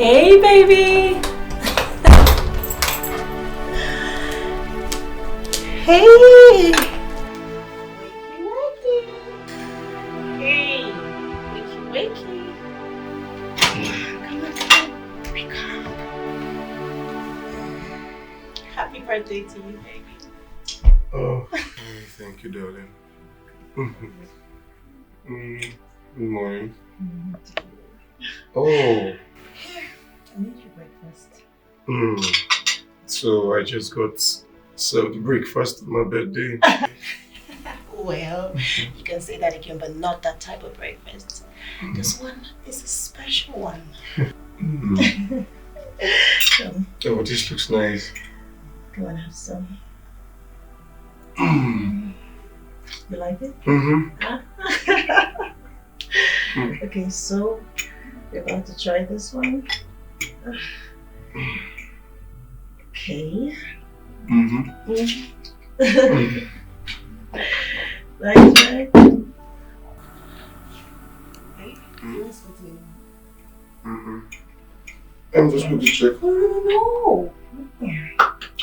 Hey, baby! Hey! Wakey, wakey! Hey! Wakey, wakey! Come on, wake up! Happy birthday to you, baby. Oh, thank you, darling. Good morning. Oh. Here, I need your breakfast. So I just got served breakfast on my birthday. Well, you can say that again, but not that type of breakfast. This one is a special one. Oh, this looks nice. Go and have some. You like it? Huh? Okay, so we're about to try this one. Okay. Right. I'm just going to check. No. I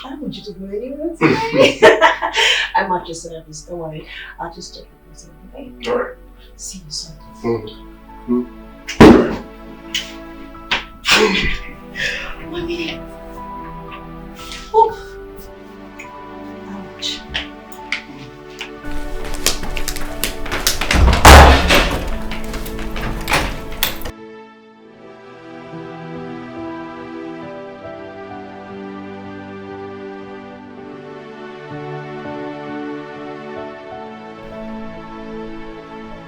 don't want you to go anywhere today. I'm at your service, don't worry. I'll just check it for something. Alright. See you soon. 1 minute. Oof. Ouch.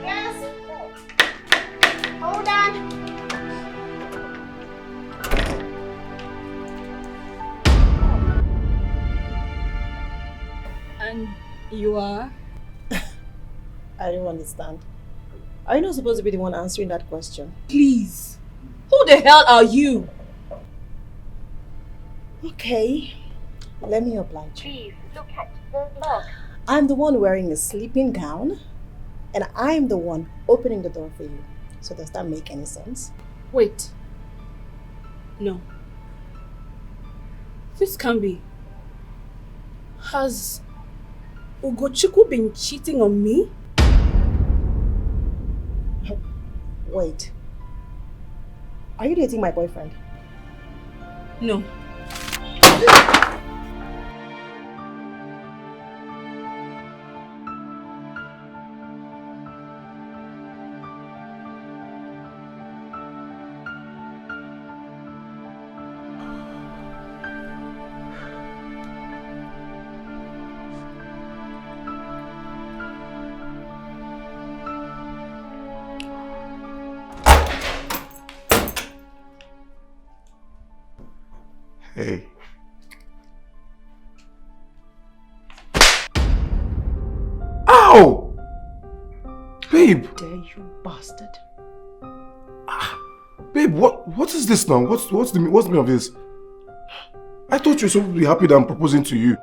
Yes. Hold on. And you are? I don't understand. Are you not supposed to be the one answering that question? Please. Who the hell are you? Okay. Let me oblige you. Please look at the log. I'm the one wearing a sleeping gown, and I'm the one opening the door for you. So does that make any sense? Wait. No. This can't be. Has Ugochukwu been cheating on me? Wait. Are you dating my boyfriend? No. Hey. Ow! Babe! Dare you bastard. Babe, what is this now? What's the meaning of this? I thought you were supposed to be happy that I'm proposing to you.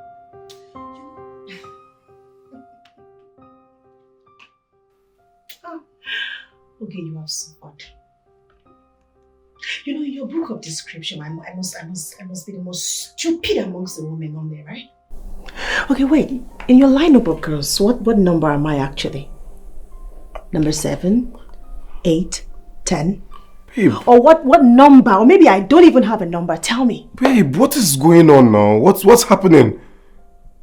Okay, you have suffered. You know, in your book of description, I must be the most stupid amongst the women on there, right? Okay, wait. In your lineup of girls, what number am I actually? Number 7, 8, 10? Babe. Or what number? Or maybe I don't even have a number. Tell me. Babe, what is going on now? What's happening?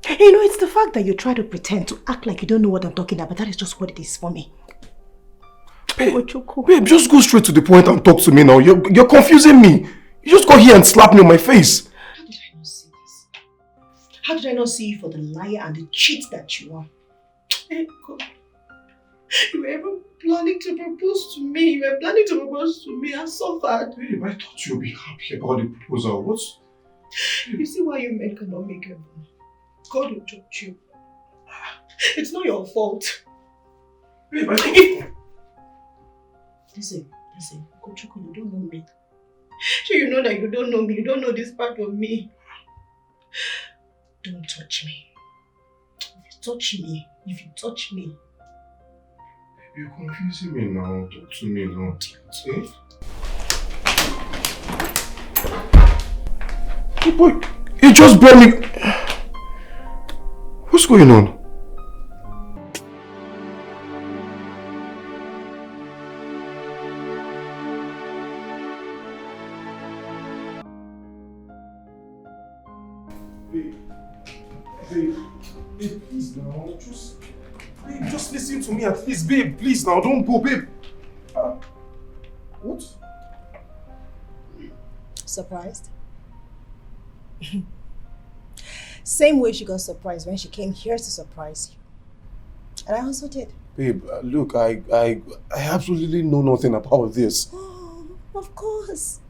You know, it's the fact that you try to pretend to act like you don't know what I'm talking about. That is just what it is for me. Babe, just go straight to the point and talk to me now. You're confusing me. You just got here and slapped me on my face. How did I not see this? How did I not see you for the liar and the cheat that you are? Hey, God. You were even planning to propose to me. You were planning to propose to me. I suffered. Babe, I thought you'd be happy about the proposal. What's... You see why you men cannot make it. God will judge you. It's not your fault. Babe, I thought... Listen, Kochuku, you don't know me. So you know that you don't know me. You don't know this part of me. Don't touch me. If you touch me. You're confusing me now. Talk to me now. But you just brought me... What's going on? Babe, please now, just listen to me at least, babe, please now, don't go, babe. What? Surprised? Same way she got surprised when she came here to surprise you. And I also did. Babe, look, I absolutely know nothing about this. Oh, of course.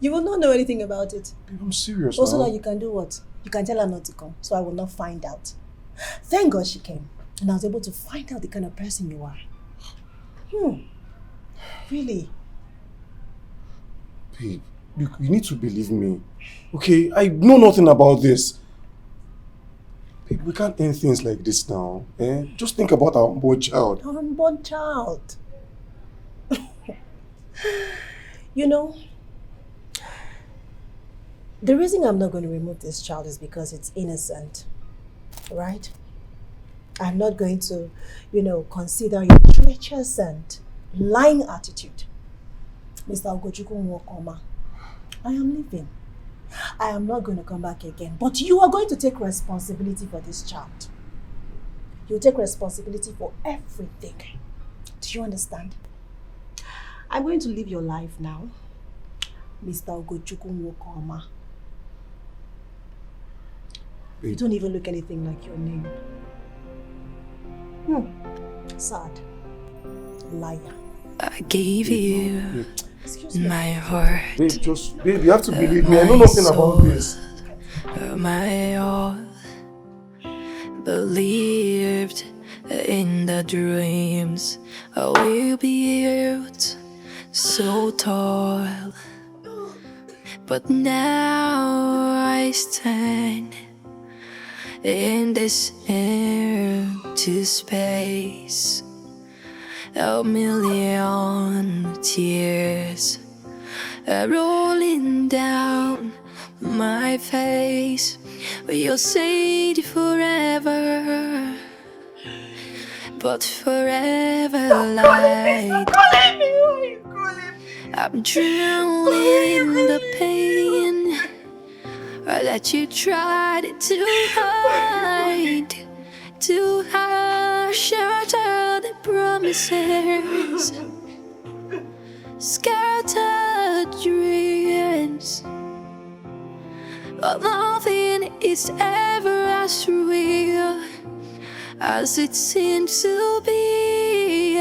You will not know anything about it. Babe, I'm serious also now. That you can do what? You can tell her not to come, so I will not find out. Thank God she came, and I was able to find out the kind of person you are. Really? Babe, you need to believe me. Okay, I know nothing about this. Babe, we can't end things like this now. Eh? Just think about our unborn child. Our unborn child. You know, the reason I'm not going to remove this child is because it's innocent, right? I'm not going to, consider your treacherous and lying attitude. Mr. Ugochukwu Nwokoma, I am leaving. I am not going to come back again, but you are going to take responsibility for this child. You take responsibility for everything. Do you understand? I'm going to live your life now, Mr. Ugochukwu Nwokoma. You don't even look anything like your name. Sad. Liar. I gave you my heart. Babe, babe, you have to believe me. I know nothing about this. My all believed in the dreams I will be built so tall. But now I stand in this empty space, a million tears are rolling down my face. You'll say forever, but forever light. I'm drowning in the pain that you tried to hide, shelter the promises, scattered dreams. But nothing is ever as real as it seems to be.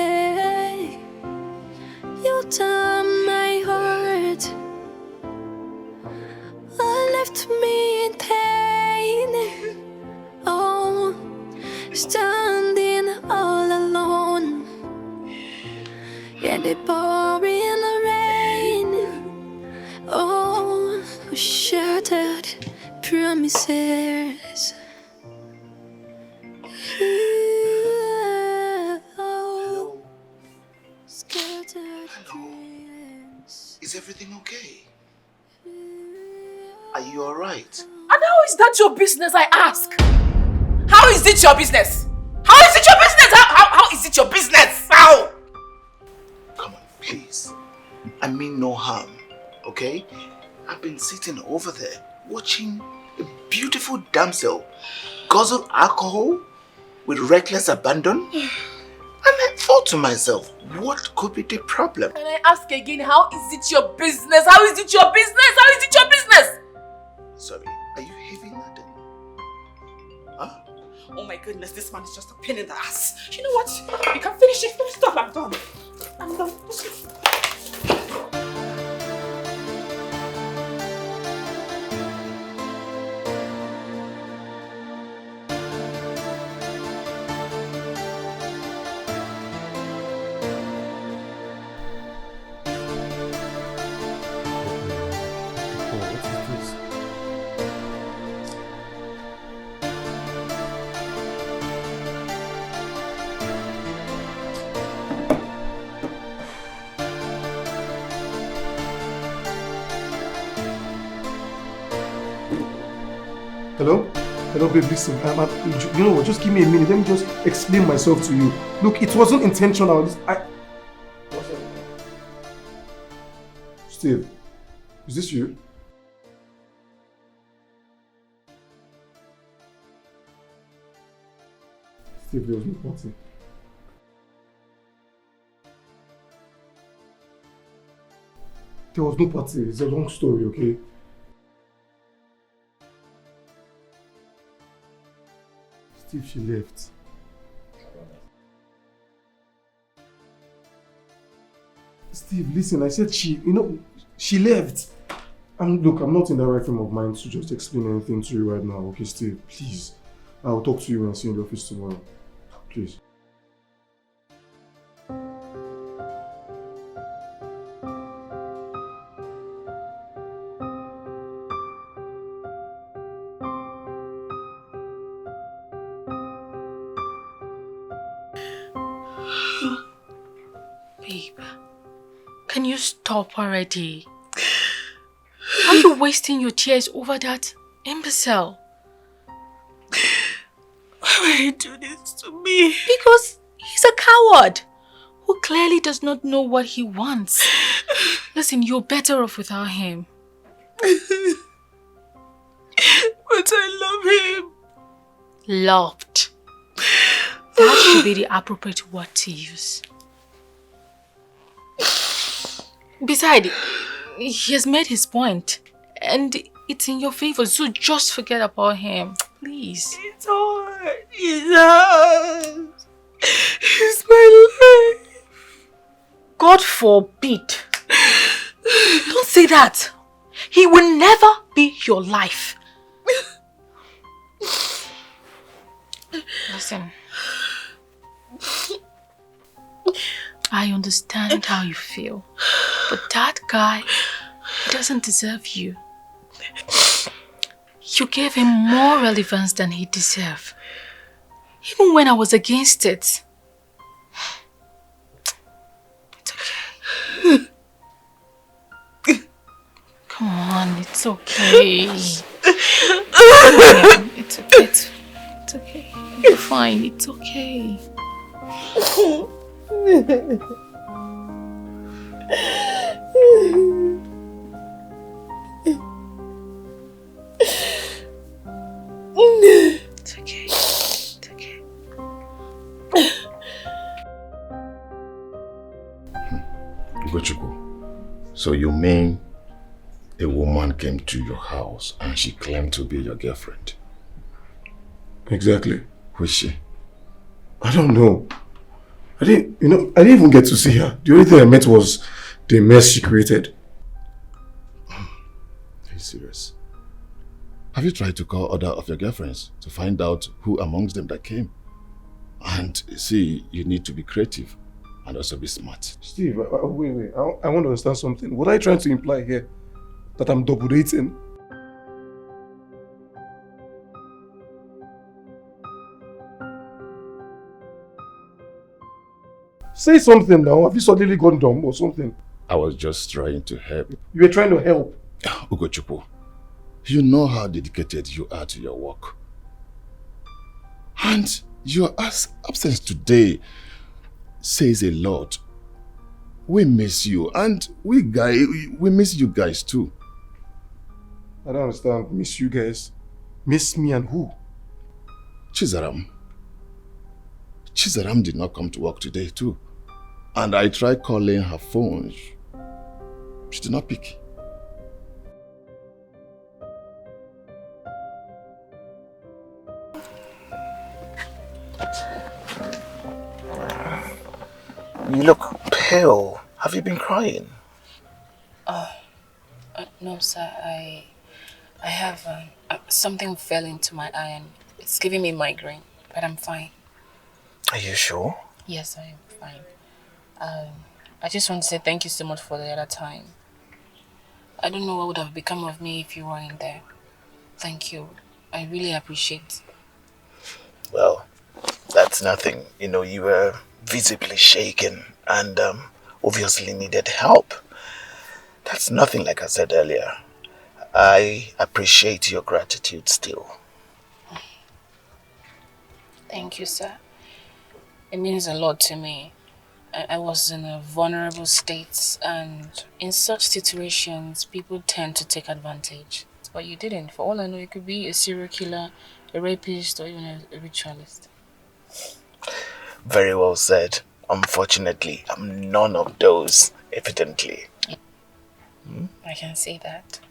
You turned my heart, left me in pain. Oh, standing all alone in the pouring rain. Oh, shattered promises. Oh, scattered dreams. Is everything okay? Are you alright? And how is that your business, I ask? How is it your business? How is it your business? How is it your business? How? Come on, please. I mean no harm, okay? I've been sitting over there watching a beautiful damsel guzzle alcohol with reckless abandon. And I thought to myself, what could be the problem? And I ask again, how is it your business? How is it your business? How is it your business? Sorry, are you heavy laden? Huh? Oh my goodness, this man is just a pain in the ass. You know what? You can finish it. Finish it up. I'm done. I'm done. Hello? Hello, babe, listen. You know what? Just give me a minute. Let me just explain myself to you. Look, it wasn't intentional. What's that? Steve, is this you? Steve, there was no party. There was no party. It's a long story, okay? Steve, she left. Steve, listen, I said she left. And look, I'm not in the right frame of mind to just explain anything to you right now, okay, Steve? Please. I'll talk to you when I see you in the office tomorrow. Please. Babe, can you stop already? Why are you wasting your tears over that imbecile? Why would he do this to me? Because he's a coward who clearly does not know what he wants. Listen, you're better off without him. But I love him. Loved. That should be the appropriate word to use. Besides, he has made his point, and it's in your favor, so just forget about him, please. It's hard. It's hard. It's my life. God forbid. Don't say that. He will never be your life. Listen. I understand how you feel, but that guy doesn't deserve you. You gave him more relevance than he deserved, even when I was against it. It's okay. Come on, it's okay. It's okay. It's okay. You're fine. It's okay. It's okay. It's okay. Ugochukwu, so you mean a woman came to your house and she claimed to be your girlfriend? Exactly. Who is she? I don't know. I didn't even get to see her. The only thing I met was the mess she created. Are you serious? Have you tried to call other of your girlfriends to find out who amongst them that came? And see, you need to be creative and also be smart. Steve, wait. I want to understand something. What are you trying to imply here? That I'm double dating? Say something now. Have you suddenly gone dumb or something? I was just trying to help. You were trying to help? Ugochukwu, you know how dedicated you are to your work. And your absence today says a lot. We miss you, and we miss you guys too. I don't understand. Miss you guys? Miss me and who? Chizaram. Chizaram did not come to work today too. And I tried calling her phone. She did not pick. You look pale. Have you been crying? No, sir. I have something fell into my eye and it's giving me migraine, but I'm fine. Are you sure? Yes, I am fine. I just want to say thank you so much for the other time. I don't know what would have become of me if you weren't there. Thank you. I really appreciate. Well, that's nothing. You know, you were visibly shaken and obviously needed help. That's nothing, like I said earlier. I appreciate your gratitude still. Thank you, sir. It means a lot to me. I was in a vulnerable state, and in such situations, people tend to take advantage. But you didn't. For all I know, you could be a serial killer, a rapist, or even a ritualist. Very well said. Unfortunately, I'm none of those, evidently. I can say that.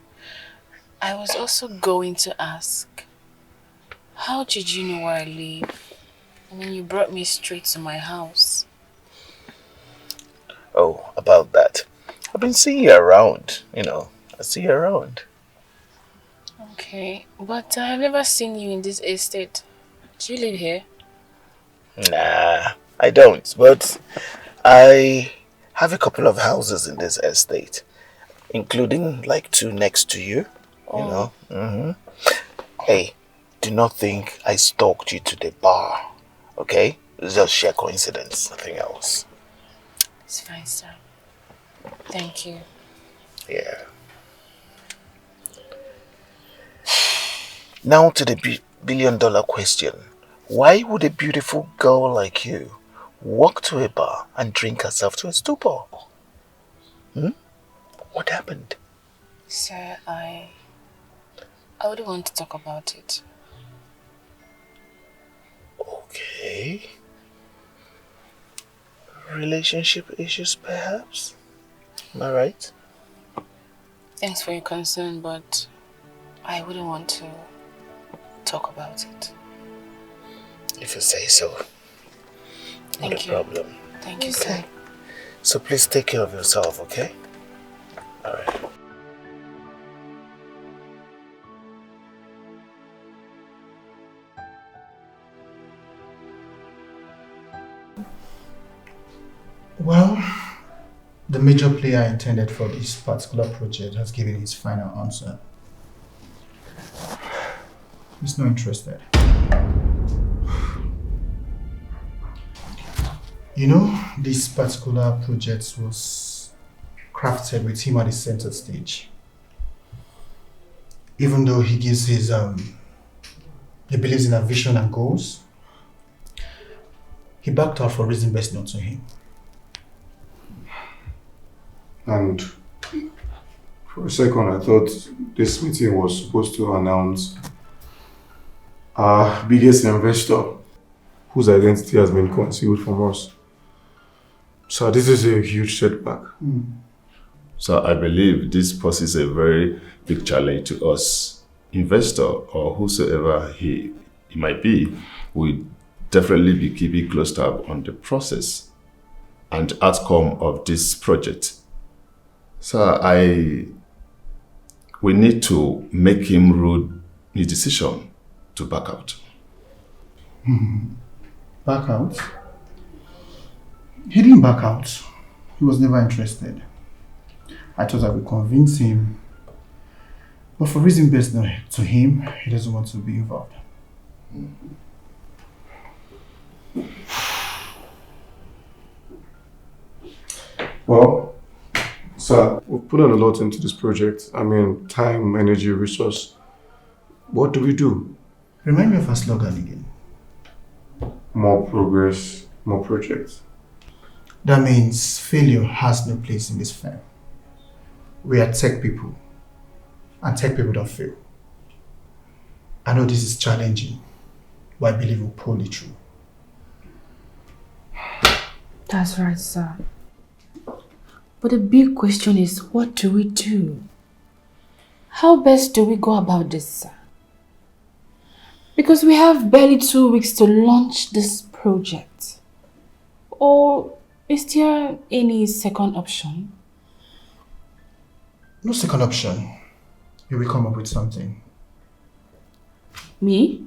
I was also going to ask, how did you know where I live? I mean, you brought me straight to my house. Oh, about that. I've been seeing you around, I see you around. Okay, but I've never seen you in this estate. Do you live here? Nah, I don't, but I have a couple of houses in this estate, including like 2 next to you, Hey, do not think I stalked you to the bar, okay? It's just sheer coincidence, nothing else. It's fine, sir. Thank you. Yeah. Now to the billion-dollar question. Why would a beautiful girl like you walk to a bar and drink herself to a stupor? What happened? Sir, I wouldn't want to talk about it. Okay. Relationship issues, perhaps? Am I right? Thanks for your concern, but I wouldn't want to talk about it. If you say so. Not Thank a you. problem. Thank you, sir. So please take care of yourself, okay? Alright. Well, the major player intended for this particular project has given his final answer. He's not interested. You know, this particular project was crafted with him at the center stage. Even though he gives his, he believes in our vision and goals, he backed out for reasons best known to him. And for a second, I thought this meeting was supposed to announce our biggest investor, whose identity has been concealed from us. So this is a huge setback. So I believe this poses a very big challenge to us. Investor or whosoever he might be will definitely be keeping close tab on the process and outcome of this project. So we need to make him rule his decision to back out. Back out? He didn't back out. He was never interested. I thought I would convince him, but for reasons best known to him, he doesn't want to be involved. Well, sir, we've put on a lot into this project. I mean, time, energy, resource. What do we do? Remind me of our slogan again. More progress, more projects. That means failure has no place in this firm. We are tech people, and tech people don't fail. I know this is challenging, but I believe we'll pull it through. That's right, sir. But the big question is, what do we do? How best do we go about this, sir? Because we have barely 2 weeks to launch this project. Or is there any second option? No second option. You will come up with something. Me?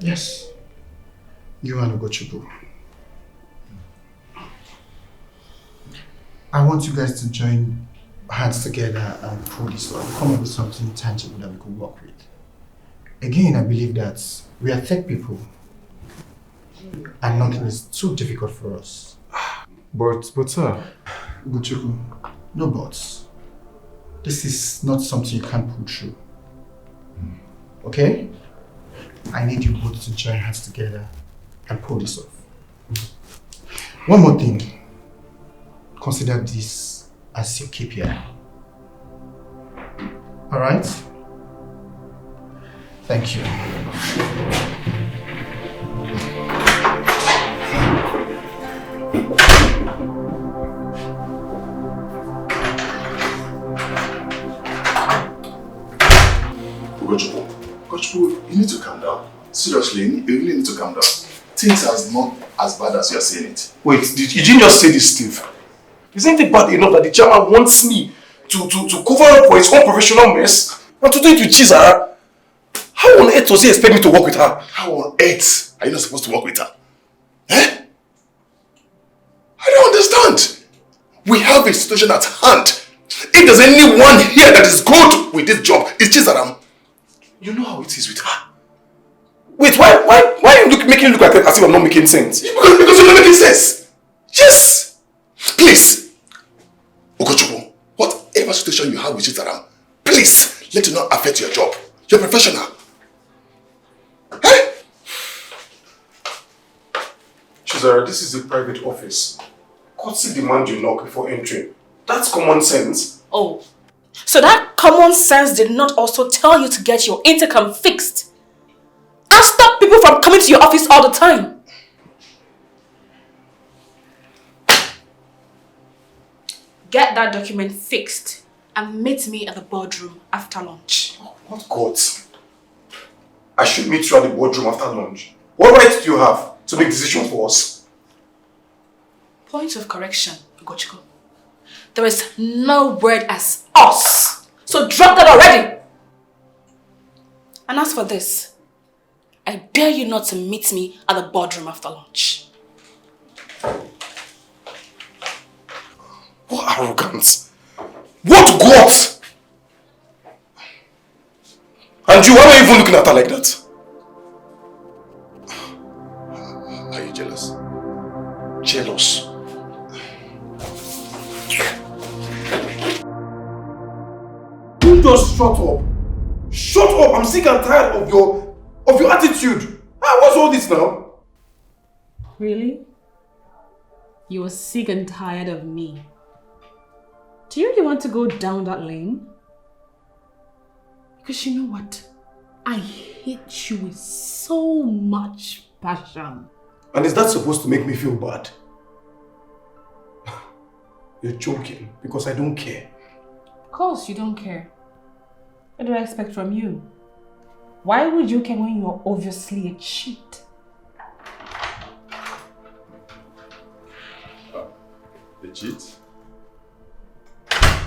Yes. You and Ugochukwu. I want you guys to join hands together and pull this off. Come up with something tangible that we could work with. Again, I believe that we are tech people and nothing is too difficult for us. But sir. Ugochukwu, no buts. This is not something you can pull through. Okay? I need you both to join hands together and pull this off. One more thing. Consider this as your KPI. Alright? Thank you. Gochu, you need to calm down. Seriously, you really need to calm down. Things are not as bad as you're saying it. Wait, you didn't just say this, Steve. Isn't it bad enough that the chairman wants me to cover up for his own professional mess and to do it with Chizara? How on earth does he expect me to work with her? How on earth are you not supposed to work with her? Eh? I don't understand. We have a situation at hand. If there's anyone here that is good with this job, it's Chizaram. You know how it is with her. Wait, why are you making it look like as if I'm not making sense? Because you're not making sense. Yes. Please. Ogochukwu, whatever situation you have with Chizaram, please let it not affect your job. You're professional. Hey? Chizara, this is a private office. Courtesy demand you knock before entering. That's common sense. Oh, so that common sense did not also tell you to get your intercom fixed and stop people from coming to your office all the time? Get that document fixed and meet me at the boardroom after lunch. What God? I should meet you at the boardroom after lunch. What right do you have to make decisions for us? Point of correction, Ugochukwu. There is no word as us. So drop that already. And as for this, I dare you not to meet me at the boardroom after lunch. What arrogance! What God! And you, why are you even looking at her like that? Are you jealous? Jealous? You just shut up. Shut up! I'm sick and tired of your attitude. What's all this now? Really? You are sick and tired of me. Do you really want to go down that lane? Because you know what? I hate you with so much passion. And is that supposed to make me feel bad? You're joking because I don't care. Of course you don't care. What do I expect from you? Why would you care when you're obviously a cheat? A cheat?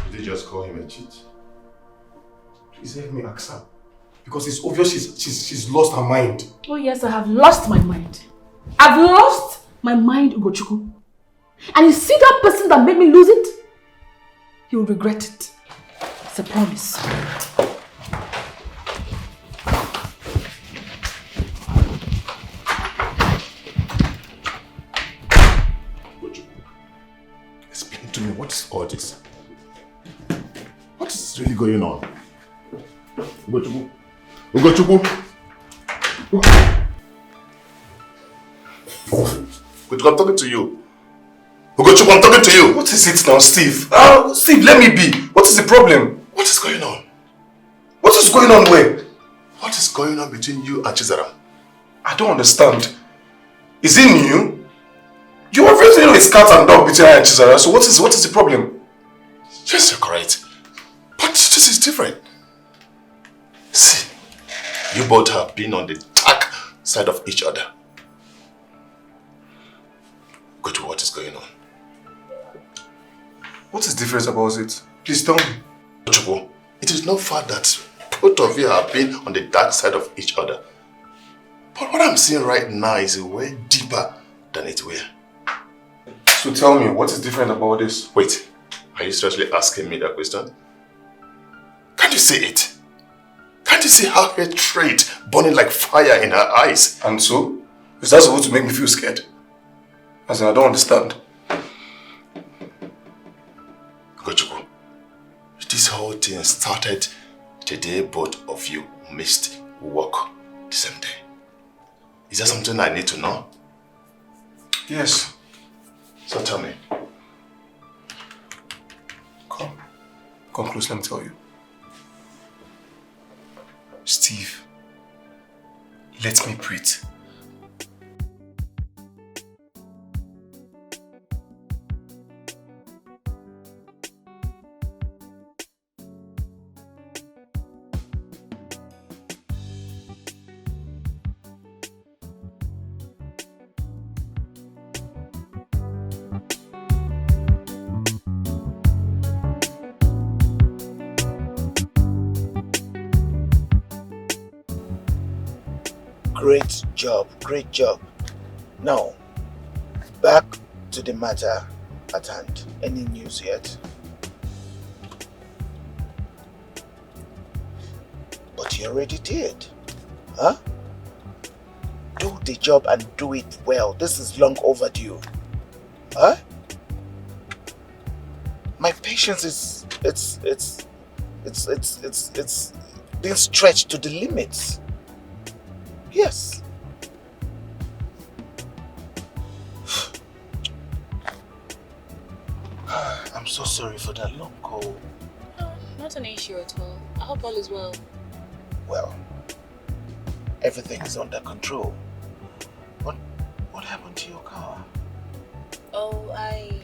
Did you just call him a cheat? Please help me ask her. Because it's obvious she's lost her mind. Oh yes, I have lost my mind. I've lost my mind, Ugochukwu. And you see that person that made me lose it? You'll regret it. It's a promise. Explain to me, what is all this? What is really going on? Ugochukwu? Ugochukwu? Ugochukwu, I'm talking to you. Ugochukwu, I'm talking to you. What is it now, Steve? Steve, let me be. What is the problem? What is going on? What is going on where? What is going on between you and Chizaram? I don't understand. Is it new? You obviously know it's cat and dog between her and Chizara, so what is the problem? Yes, you're correct. But this is different. See, you both have been on the dark side of each other. Go to what is going on. What is different about it? Please tell me. Chukwu, it is not fair that both of you have been on the dark side of each other. But what I'm seeing right now is way deeper than it were. So tell me, what is different about this? Wait, are you seriously asking me that question? Can't you see it? Can't you see her hatred burning like fire in her eyes? And so? Is that supposed to make me feel scared? As in, I don't understand. Gochukwu, this whole thing started the day both of you missed work the same day. Is that something I need to know? Yes. So tell me. Come. Come close, let me tell you. Steve, let me breathe. Great job, great job. Now, back to the matter at hand. Any news yet? But you already did. Huh? Do the job and do it well. This is long overdue. Huh? My patience is it's being stretched to the limits. Yes. I'm so sorry for that long call. No, not an issue at all. I hope all is well. Well, everything is under control. What happened to your car? Oh, I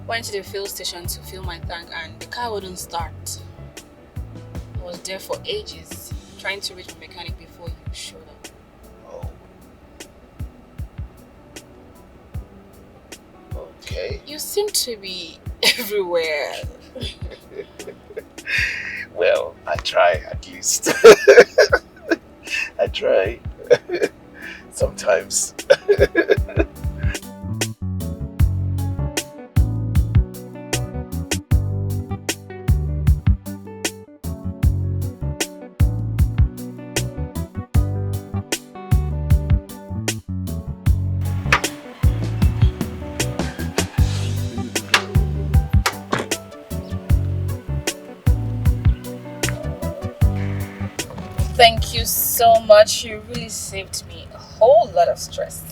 went to the fuel station to fill my tank and the car wouldn't start. I was there for ages, trying to reach my mechanic before you showed up. Oh. Okay. You seem to be everywhere. Well, I try at least. I try. Sometimes. Thank you so much. You really saved me a whole lot of stress.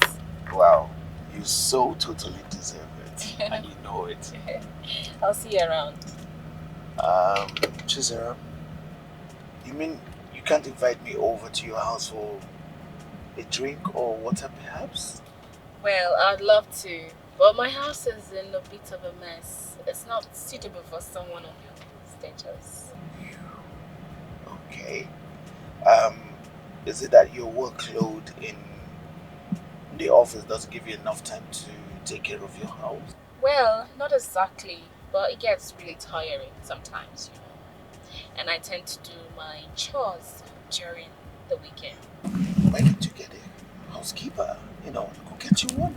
Wow, you so totally deserve it. And you know it. I'll see you around. Chisera, you mean you can't invite me over to your house for a drink or water perhaps? Well, I'd love to, but my house is in a bit of a mess. It's not suitable for someone of your status. Okay. Is it that your workload in the office doesn't give you enough time to take care of your house? Well, not exactly, but it gets really tiring sometimes, you know. And I tend to do my chores during the weekend. Why don't you get a housekeeper? You know, go get you one.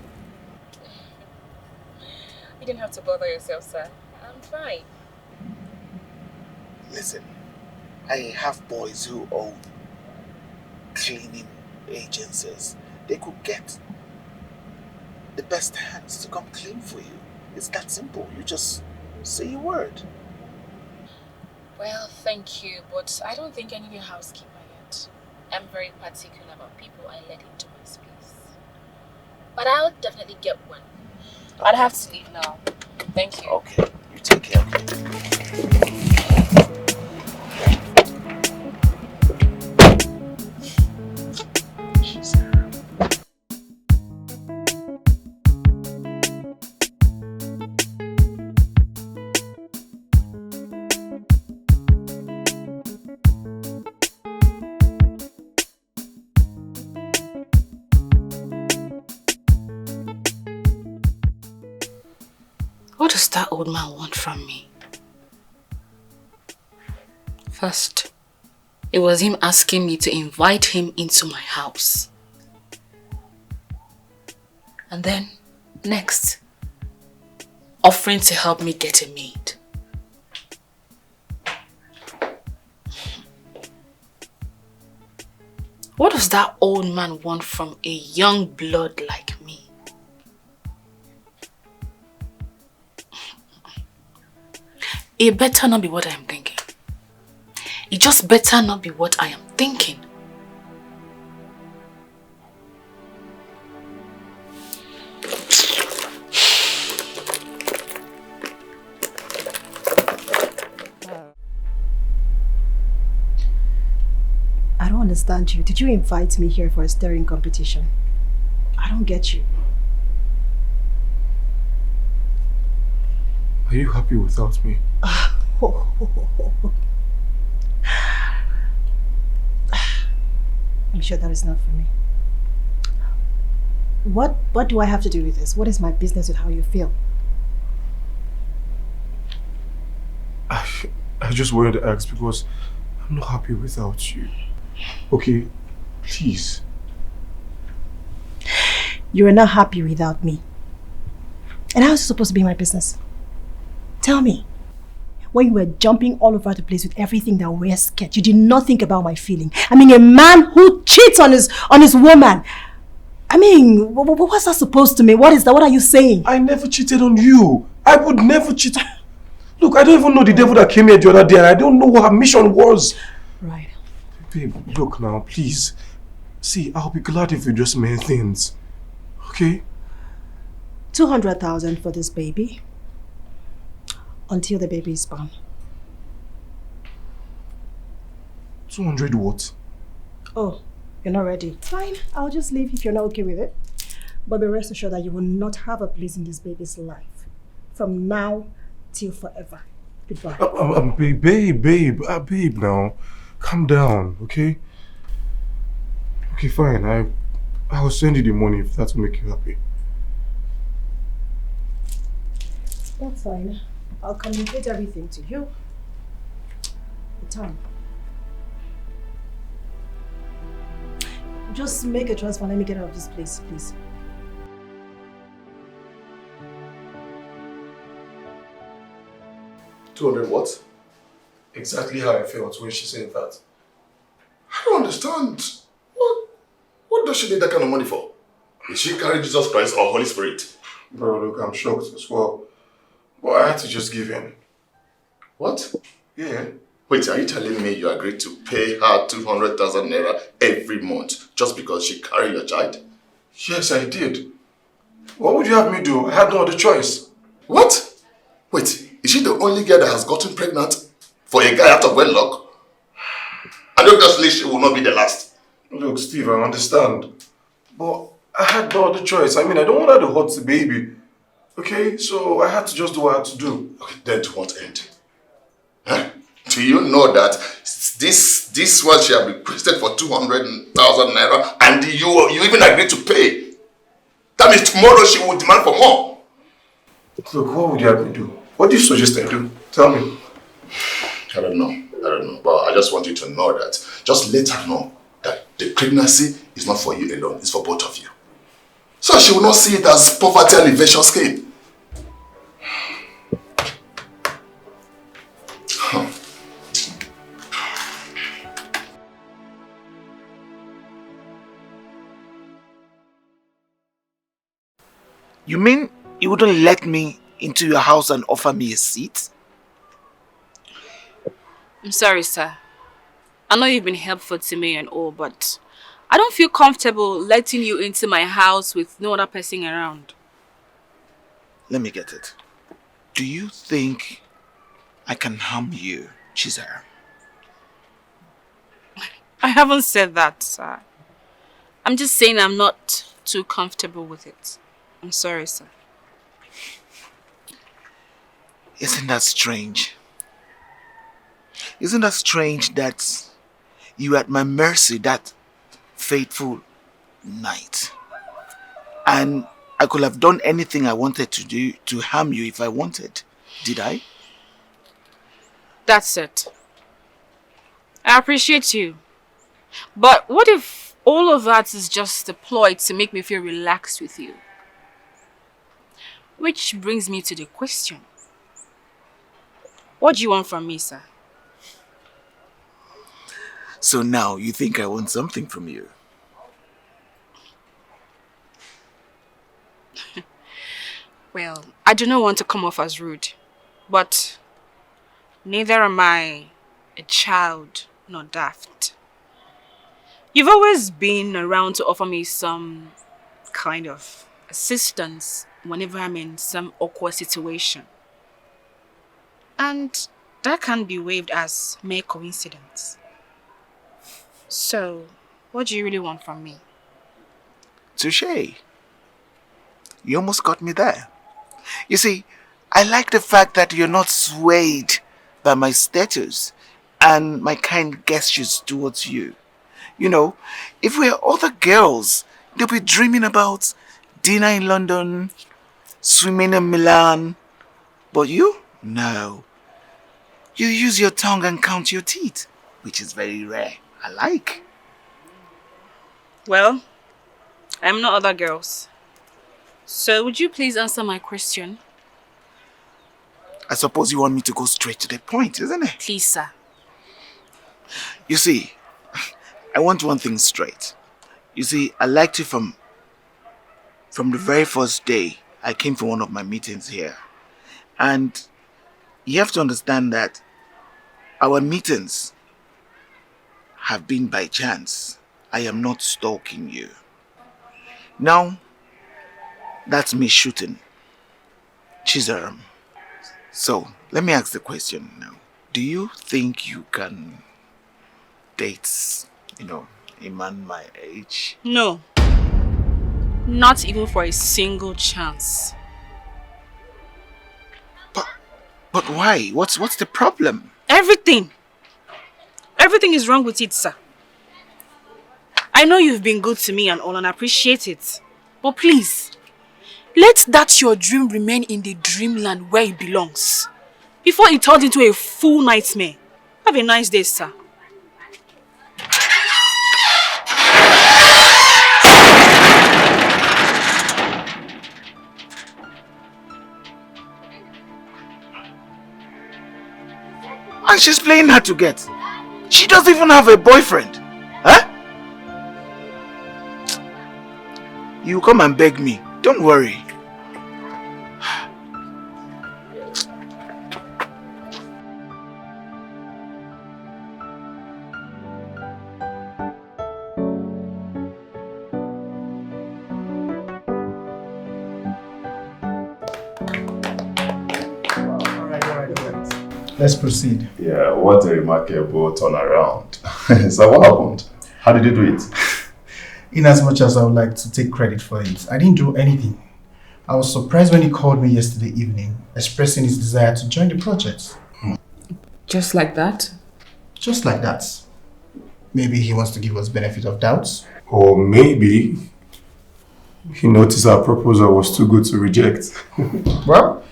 You didn't have to bother yourself, sir. I'm fine. Listen, I have boys who own cleaning agencies. They could get the best hands to come clean for you. It's that simple. You just say a word. Well, thank you, but I don't think I need a housekeeper yet. I'm very particular about people I let into my space. But I'll definitely get one. I'd have to leave now. Thank you. Okay, you take care of it. What does that old man want from me? First, it was him asking me to invite him into my house. And then, next, offering to help me get a maid. What does that old man want from a young blood like me? It better not be what I am thinking. It just better not be what I am thinking. understand you. Did you invite me here for a staring competition? I don't get you. Are you happy without me? I'm sure that is not for me. What do I have to do with this? What is my business with how you feel? I just wanted to ask because I'm not happy without you. Okay, please. You are not happy without me. And how is it supposed to be my business? Tell me. When you were jumping all over the place with everything that we're scared, you did not think about my feeling. I mean, a man who cheats on his woman. I mean, what's that supposed to mean? What is that? What are you saying? I never cheated on you. I would never cheat. Look, I don't even know the devil that came here the other day, and I don't know what her mission was. Right. Babe, look now, please. See, I'll be glad if you just mend things. Okay? 200,000 for this baby. Until the baby is born. 200 what? Oh, you're not ready. Fine, I'll just leave if you're not okay with it. But be rest assured that you will not have a place in this baby's life. From now till forever. Goodbye. Babe now. Calm down, okay? Okay, fine. I will send you the money if that will make you happy. That's fine. I'll communicate everything to you. The time. Just make a transfer. Let me get out of this place, please. $200 what? Exactly how I felt when she said that. I don't understand. What does she need that kind of money for? Did she carry Jesus Christ or Holy Spirit? Bro, look, I'm shocked as well. But I had to just give in. What? Yeah. Wait, are you telling me you agreed to pay her 200,000 naira every month just because she carried your child? Yes, I did. What would you have me do? I had no other choice. What? Wait, is she the only girl that has gotten pregnant for a guy out of wedlock? And obviously she will not be the last. Look, Steve, I understand. But I had no other choice. I mean, I don't want her to hurt the baby. Okay, so I had to just do what I had to do. Okay, then to what end? Huh? Do you know that this one she have requested for 200,000 naira and you even agreed to pay? That means tomorrow she will demand for more. Look, what would you have me do? What do you suggest I do? Tell me. I don't know. But I just want you to know that. Just let her know that the pregnancy is not for you alone, it's for both of you. So she will not see it as poverty alleviation scheme. You mean you wouldn't let me into your house and offer me a seat? I'm sorry, sir. I know you've been helpful to me and all, but I don't feel comfortable letting you into my house with no other person around. Let me get it. Do you think I can harm you, Chizara? I haven't said that, sir. I'm just saying I'm not too comfortable with it. I'm sorry, sir. Isn't that strange? Isn't that strange that you were at my mercy that fateful night? And I could have done anything I wanted to do to harm you if I wanted. Did I? That's it. I appreciate you. But what if all of that is just a ploy to make me feel relaxed with you? Which brings me to the question. What do you want from me, sir? So now you think I want something from you? Well, I do not want to come off as rude, but neither am I a child nor daft. You've always been around to offer me some kind of assistance whenever I'm in some awkward situation. And that can be waived as mere coincidence. So, what do you really want from me? Touché. You almost got me there. You see, I like the fact that you're not swayed by my status and my kind gestures towards you. You know, if we're other girls, they'll be dreaming about dinner in London, swimming in Milan. But you? No. You use your tongue and count your teeth, which is very rare. I like. Well, I'm not other girls. So, would you please answer my question? I suppose you want me to go straight to the point, isn't it? Please, sir. You see, I want one thing straight. You see, I liked you from the very first day I came for one of my meetings here. And you have to understand that our meetings have been by chance. I am not stalking you. Now, that's me shooting. Chizaram. So, let me ask the question now. Do you think you can date, a man my age? No. Not even for a single chance. But why? What's the problem? Everything. Everything is wrong with it, sir. I know you've been good to me and all, and I appreciate it. But please, let that your dream remain in the dreamland where it belongs, before it turns into a full nightmare. Have a nice day, sir. And she's playing hard to get. She doesn't even have a boyfriend. Huh? You come and beg me. Don't worry. Let's proceed. Yeah, what a remarkable turnaround. So what happened? How did you do it? In as much as I would like to take credit for it, I didn't do anything. I was surprised when he called me yesterday evening, expressing his desire to join the project. Just like that? Just like that. Maybe he wants to give us benefit of doubts. Or maybe he noticed our proposal was too good to reject. Well,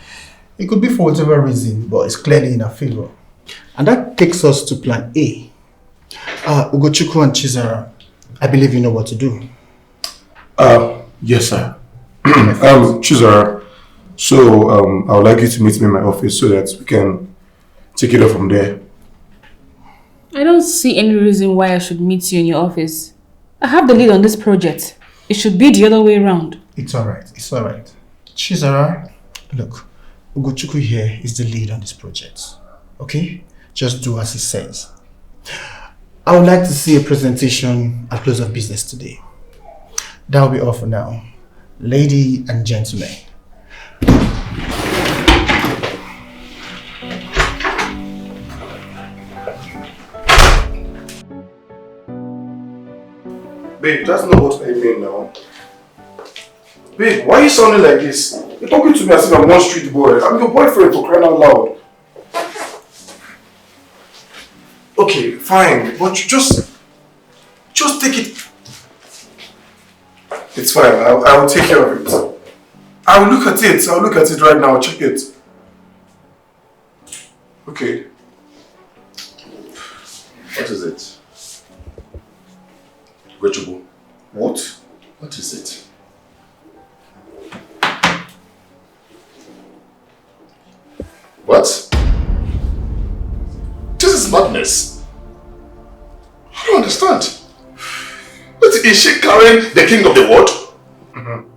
it could be for whatever reason, but it's clearly in our favor. And that takes us to plan A. Ugochukwu and Chizara, I believe you know what to do. Yes, sir. Chizara, so I would like you to meet me in my office so that we can take it up from there. I don't see any reason why I should meet you in your office. I have the lead on this project. It should be the other way around. It's alright, it's alright. Chizara, look, Ugochukwu here is the lead on this project. Okay? Just do as he says. I would like to see a presentation at close of business today. That will be all for now. Ladies and gentlemen. Babe, that's not what I mean now. Babe, why are you sounding like this? You're talking to me as if I'm one street boy. I'm your boyfriend, for crying out loud. Okay, fine, but you just take it. It's fine, I will take care of it. I will look at it right now, check it. Okay. What is it? What? What is it? What? This is madness. I don't understand. But is she carrying the king of the world? Mm-hmm.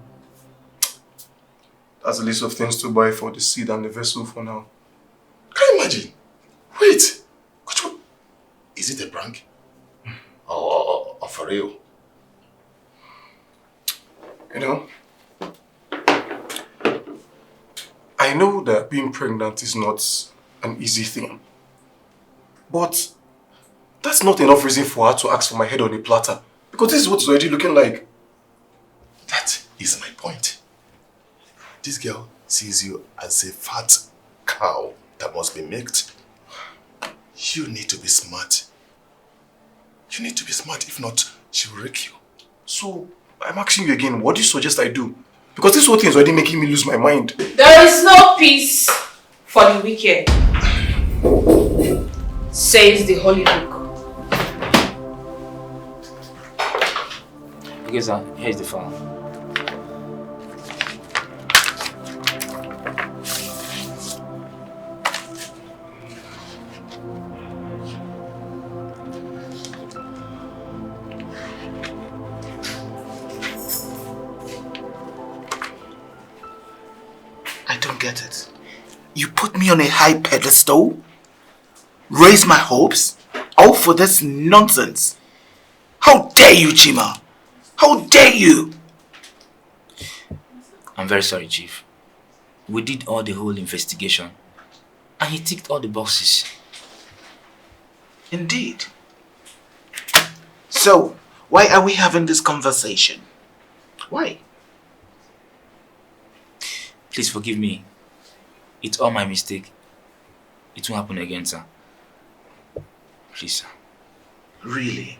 That's a list of things to buy for the seed and the vessel for now. Can you imagine? Wait. Is it a prank? Or for real? You know, I know that being pregnant is not an easy thing. But That's not enough reason for her to ask for my head on a platter. Because this is what it's already looking like. That is my point. This girl sees you as a fat cow that must be milked. You need to be smart. You need to be smart, if not, she will wreck you. So, I'm asking you again, what do you suggest I do? Because this whole thing is already making me lose my mind. There is no peace for the wicked, says the Holy Book. Okay, sir, here's the file. I don't get it. You put me on a high pedestal, raise my hopes, all for this nonsense. How dare you, Chima? How dare you? I'm very sorry, Chief. We did all the whole investigation and he ticked all the boxes. Indeed. So, why are we having this conversation? Why? Please forgive me. It's all my mistake. It won't happen again, sir. Please, sir. Really?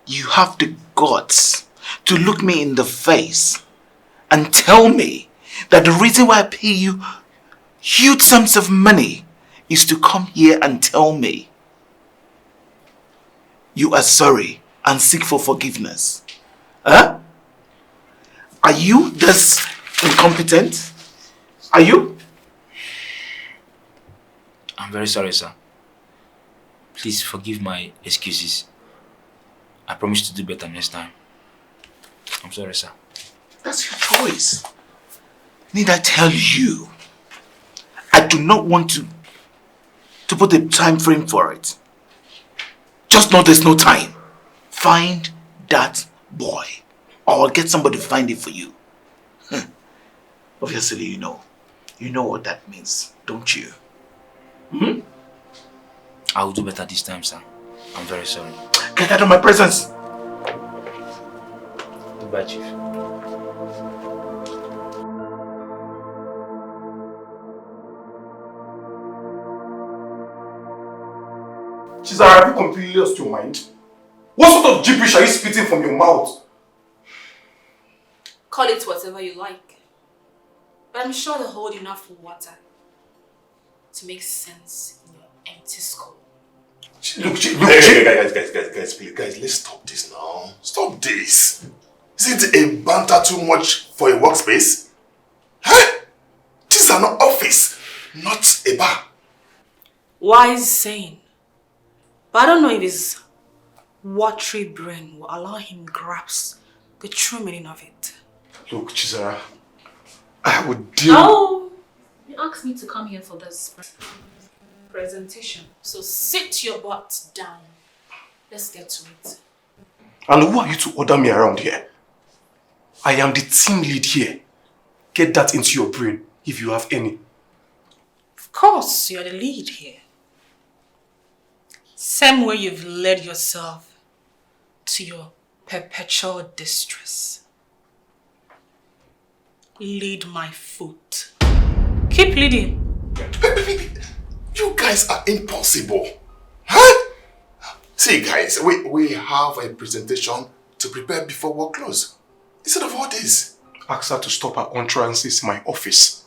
You have the guts to look me in the face and tell me that the reason why I pay you huge sums of money is to come here and tell me you are sorry and seek for forgiveness. Huh? Are you this incompetent? Are you? I'm very sorry, sir. Please forgive my excuses. I promise to do better next time. I'm sorry, sir. That's your choice. Need I tell you? I do not want to put a time frame for it. Just know there's no time. Find that boy. Or I'll get somebody to find it for you. Obviously, you know. You know what that means, don't you? Hmm? I will do better this time, sir. I'm very sorry. Get out of my presence! Goodbye, Chief. Chizara, have you completely lost your mind? What sort of gibberish are you spitting from your mouth? Call it whatever you like. But I'm sure they'll hold enough water to make sense in your empty skull. Guys, please, guys, let's stop this now. Stop this. Isn't a banter too much for a workspace? Huh? This is an office, not a bar. Wise saying. But I don't know if his watery brain will allow him grasp the true meaning of it. Look, Chizara, I would deal... Oh! You asked me to come here for this presentation. So sit your butt down. Let's get to it. And who are you to order me around here? I am the team lead here. Get that into your brain, if you have any. Of course, you're the lead here. Same way you've led yourself to your perpetual distress. Lead my foot. Keep leading. You guys are impossible. Huh? See guys, we have a presentation to prepare before work close. Instead of all this. Ask her to stop her utterances in my office.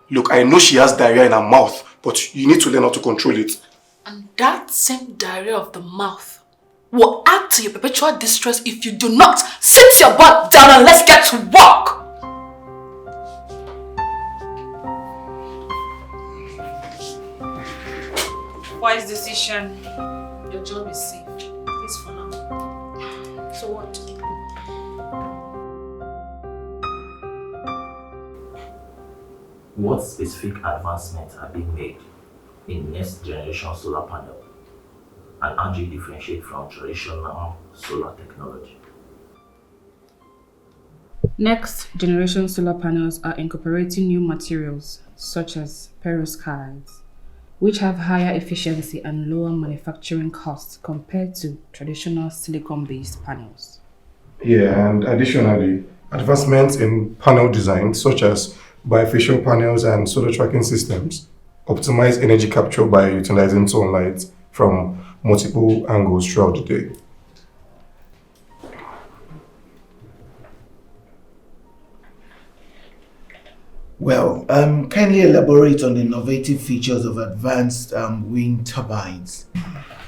Look, I know she has diarrhea in her mouth, but you need to learn how to control it. And that same diarrhea of the mouth will add to your perpetual distress if you do not sit your butt down and let's get to work. Wise decision. Your job is safe. At least for now. So what? What specific advancements are being made in next generation solar panel? And how do you differentiate from traditional solar technology? Next generation solar panels are incorporating new materials such as perovskites, which have higher efficiency and lower manufacturing costs compared to traditional silicon-based panels. Yeah, and additionally, advancements in panel design such as bifacial panels and solar tracking systems optimize energy capture by utilizing sunlight from multiple angles throughout the day. Well, kindly elaborate on the innovative features of advanced wind turbines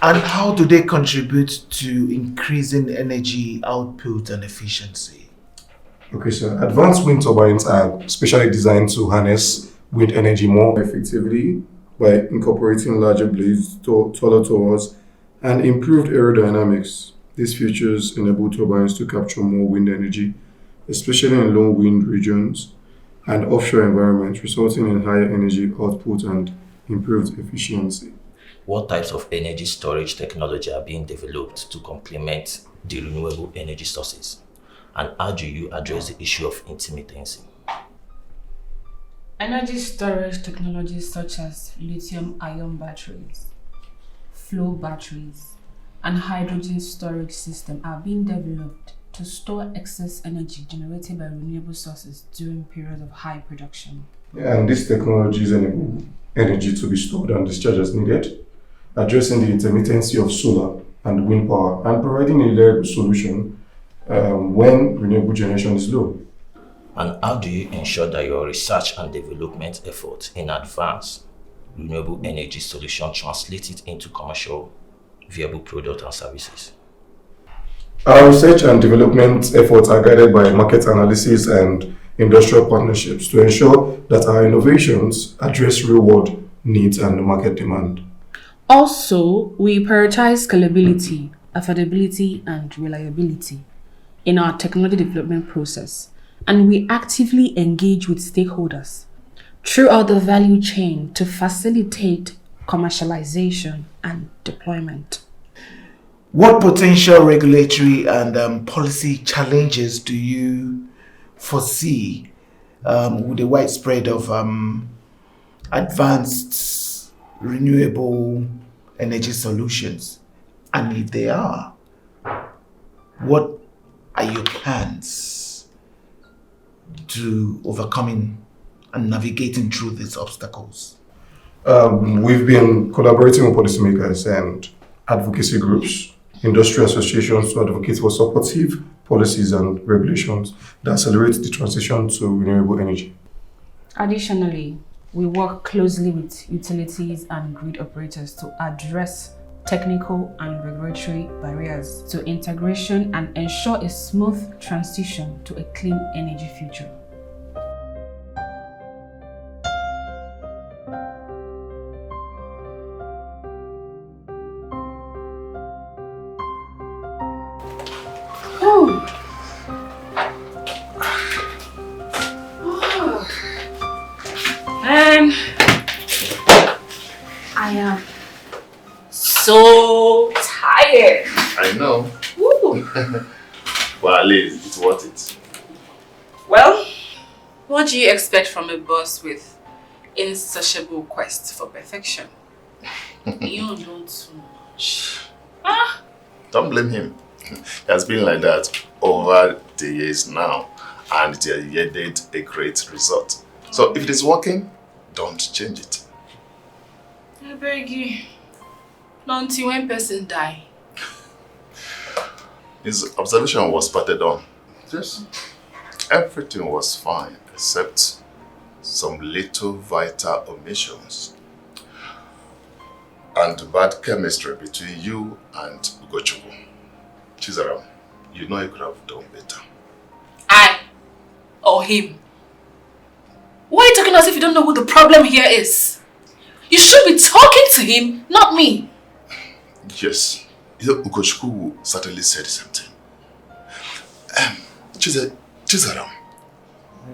and how do they contribute to increasing energy output and efficiency? Okay, so advanced wind turbines are specially designed to harness wind energy more effectively by incorporating larger blades, taller towers, and improved aerodynamics. These features enable turbines to capture more wind energy, especially in low wind regions and offshore environments, resulting in higher energy output and improved efficiency. What types of energy storage technology are being developed to complement the renewable energy sources? And how do you address the issue of intermittency? Energy storage technologies such as lithium-ion batteries, flow batteries, and hydrogen storage systems are being developed to store excess energy generated by renewable sources during periods of high production. And these technologies enable energy to be stored and discharged as needed, addressing the intermittency of solar and wind power and providing a reliable solution when renewable generation is low. And how do you ensure that your research and development efforts in advanced renewable energy solution translated into commercial viable products and services? Our research and development efforts are guided by market analysis and industrial partnerships to ensure that our innovations address real-world needs and market demand. Also, we prioritize scalability, affordability, and reliability in our technology development process, and we actively engage with stakeholders throughout the value chain to facilitate commercialization and deployment. What potential regulatory and policy challenges do you foresee with the widespread of advanced renewable energy solutions? And if they are, what are your plans to overcoming and navigating through these obstacles? We've been collaborating with policymakers and advocacy groups, industry associations to advocate for supportive policies and regulations that accelerate the transition to renewable energy. Additionally, we work closely with utilities and grid operators to address technical and regulatory barriers to integration and ensure a smooth transition to a clean energy future. And I am so tired. I know. Woo. But at least it's worth it. Well, what do you expect from a boss with insatiable quest for perfection? You know too much. Don't blame him. He has been like that over the years now, and it has yielded a great result. So if it is working, don't change it. I beg you. Not until when person die. His observation was spotted on. Yes. Everything was fine except some little vital omissions and bad chemistry between you and Ugochukwu. Chizaram, you know you could have done better. I or him? Why are you talking as if you don't know who the problem here is? You should be talking to him, not me. Yes, Ugochukwu certainly said the same thing. Chizaram,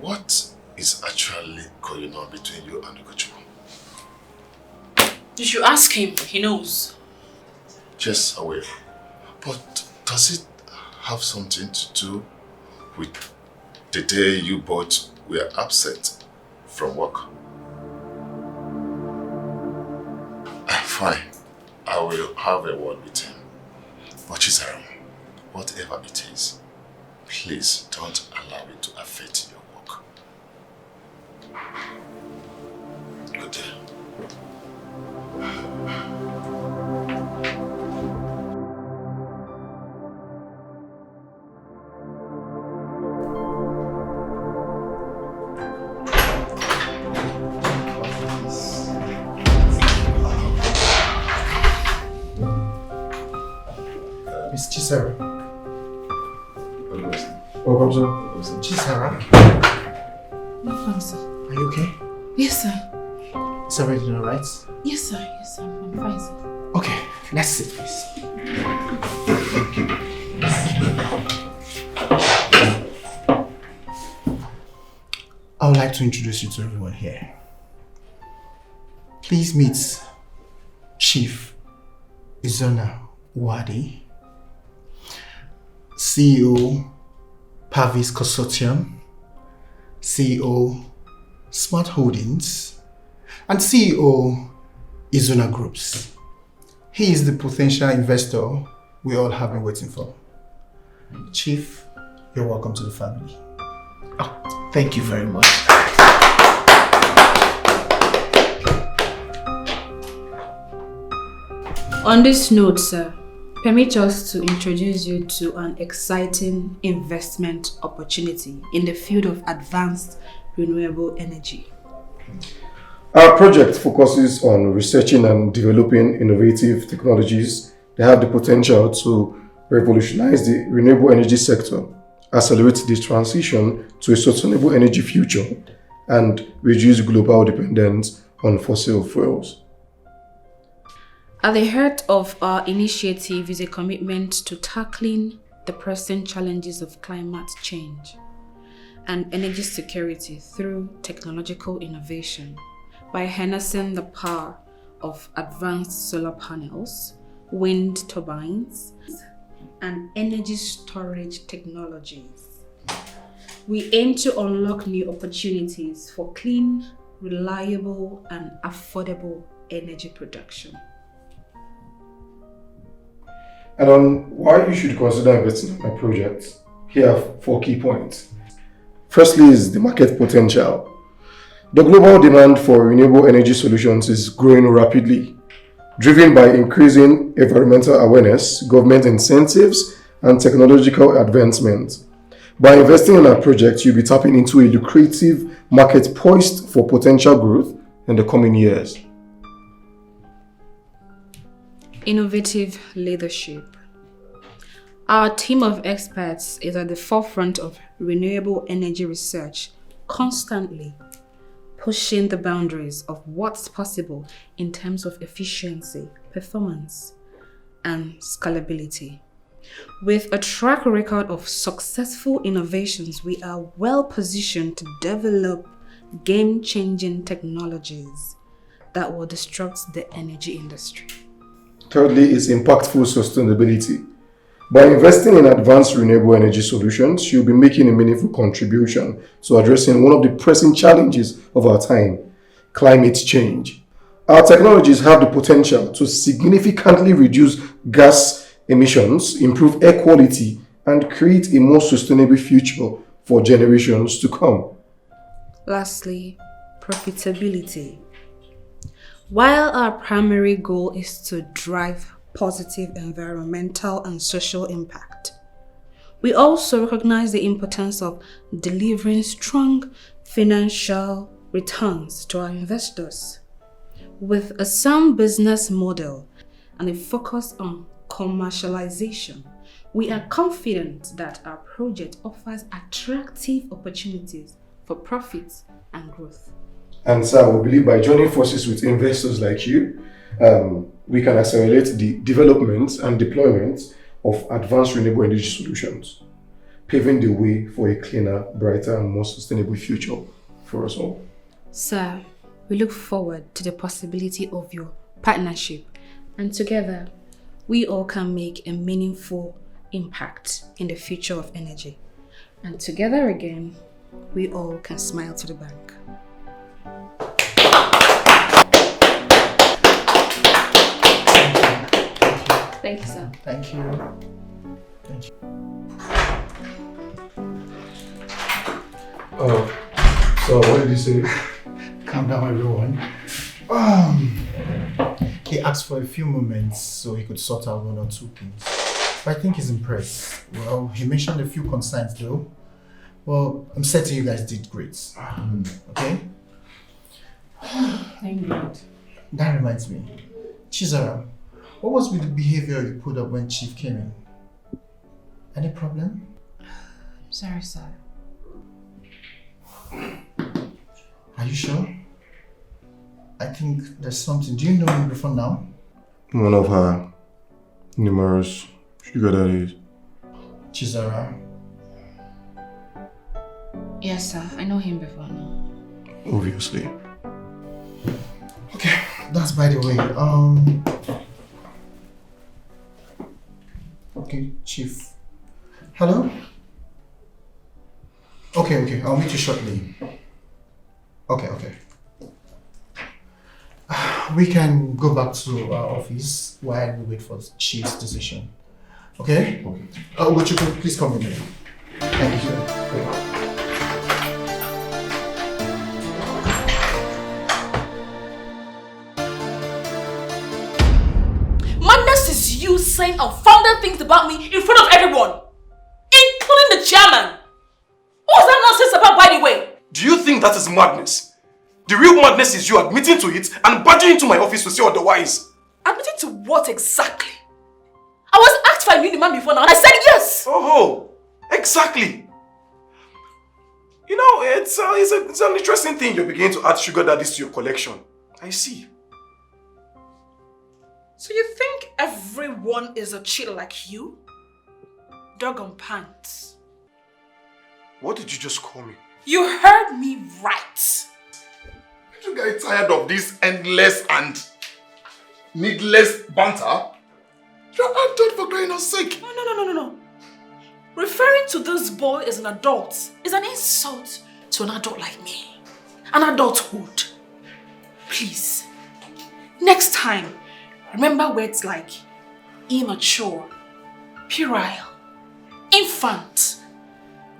what is actually going on between you and Ugochukwu? You should ask him, he knows. Yes, I will. But does it have something to do with the day you both were absent from work? Fine. I will have a word with him. But Chizaram, whatever it is, please don't allow it to affect your work. Good day. Miss Chisara. Welcome, sir. Chisara. Welcome, sir. Are you okay? Yes, sir. Is everything alright? Yes, sir. Yes, sir. I'm fine, sir. Okay, let's sit, please. I would like to introduce you to everyone here. Please meet Chief Izona Wadi, CEO Pavis Consortium, CEO Smart Holdings, and CEO Izona Groups. He is the potential investor we all have been waiting for. Chief, you're welcome to the family. Oh, thank you very much. On this note, sir, permit us to introduce you to an exciting investment opportunity in the field of advanced renewable energy. Our project focuses on researching and developing innovative technologies that have the potential to revolutionize the renewable energy sector, accelerate the transition to a sustainable energy future, and reduce global dependence on fossil fuels. At the heart of our initiative is a commitment to tackling the pressing challenges of climate change and energy security through technological innovation by harnessing the power of advanced solar panels, wind turbines, and energy storage technologies. We aim to unlock new opportunities for clean, reliable, and affordable energy production. And on why you should consider investing in my project, here are 4 key points. Firstly is the market potential. The global demand for renewable energy solutions is growing rapidly, driven by increasing environmental awareness, government incentives, and technological advancement. By investing in our project, you'll be tapping into a lucrative market poised for potential growth in the coming years. Innovative leadership. Our team of experts is at the forefront of renewable energy research, constantly pushing the boundaries of what's possible in terms of efficiency, performance, and scalability. With a track record of successful innovations, we are well positioned to develop game-changing technologies that will disrupt the energy industry. Thirdly is impactful sustainability. By investing in advanced renewable energy solutions, you'll be making a meaningful contribution to addressing one of the pressing challenges of our time, climate change. Our technologies have the potential to significantly reduce gas emissions, improve air quality, and create a more sustainable future for generations to come. Lastly, profitability. While our primary goal is to drive positive environmental and social impact, we also recognize the importance of delivering strong financial returns to our investors. With a sound business model and a focus on commercialization, we are confident that our project offers attractive opportunities for profit and growth. And so we believe by joining forces with investors like you, we can accelerate the development and deployment of advanced renewable energy solutions, paving the way for a cleaner, brighter, and more sustainable future for us all. Sir, we look forward to the possibility of your partnership, and together, we all can make a meaningful impact in the future of energy. And together again, we all can smile to the bank. Thank you, sir. Thank you. Thank you. Oh, so what did you say? Calm down, everyone. He asked for a few moments so he could sort out one or two things. But I think he's impressed. Well, he mentioned a few concerns though. Well, I'm certain you guys did great. Okay? Thank God. That reminds me. Chizara, what was with the behavior you put up when Chief came in? Any problem? Sorry, sir. Are you sure? I think there's something. Do you know him before now? One of her numerous sugar daddies. Chizara. Yes, sir. I know him before now. Obviously. Okay, that's by the way. Okay, Chief. Hello? Okay, I'll meet you shortly. Okay. We can go back to our office while we wait for the Chief's decision. Okay? Would you please come in here? Thank you, sir. Madness is you saying unfounded things about me in front of everyone, including the chairman. What was that nonsense about, by the way? Do you think that is madness? The real madness is you admitting to it and barging into my office to say otherwise. Admitting to what exactly? I was asked if I knew the man before now and I said yes! Oh, exactly. You know, it's an interesting thing you're beginning to add sugar daddies to your collection. I see. So you think everyone is a cheater like you? Dog on pants. What did you just call me? You heard me right. You get tired of this endless and needless banter? You're adult for crying out sake. No. Referring to this boy as an adult is an insult to an adult like me. An adulthood. Please, next time, remember words like immature, puerile, infant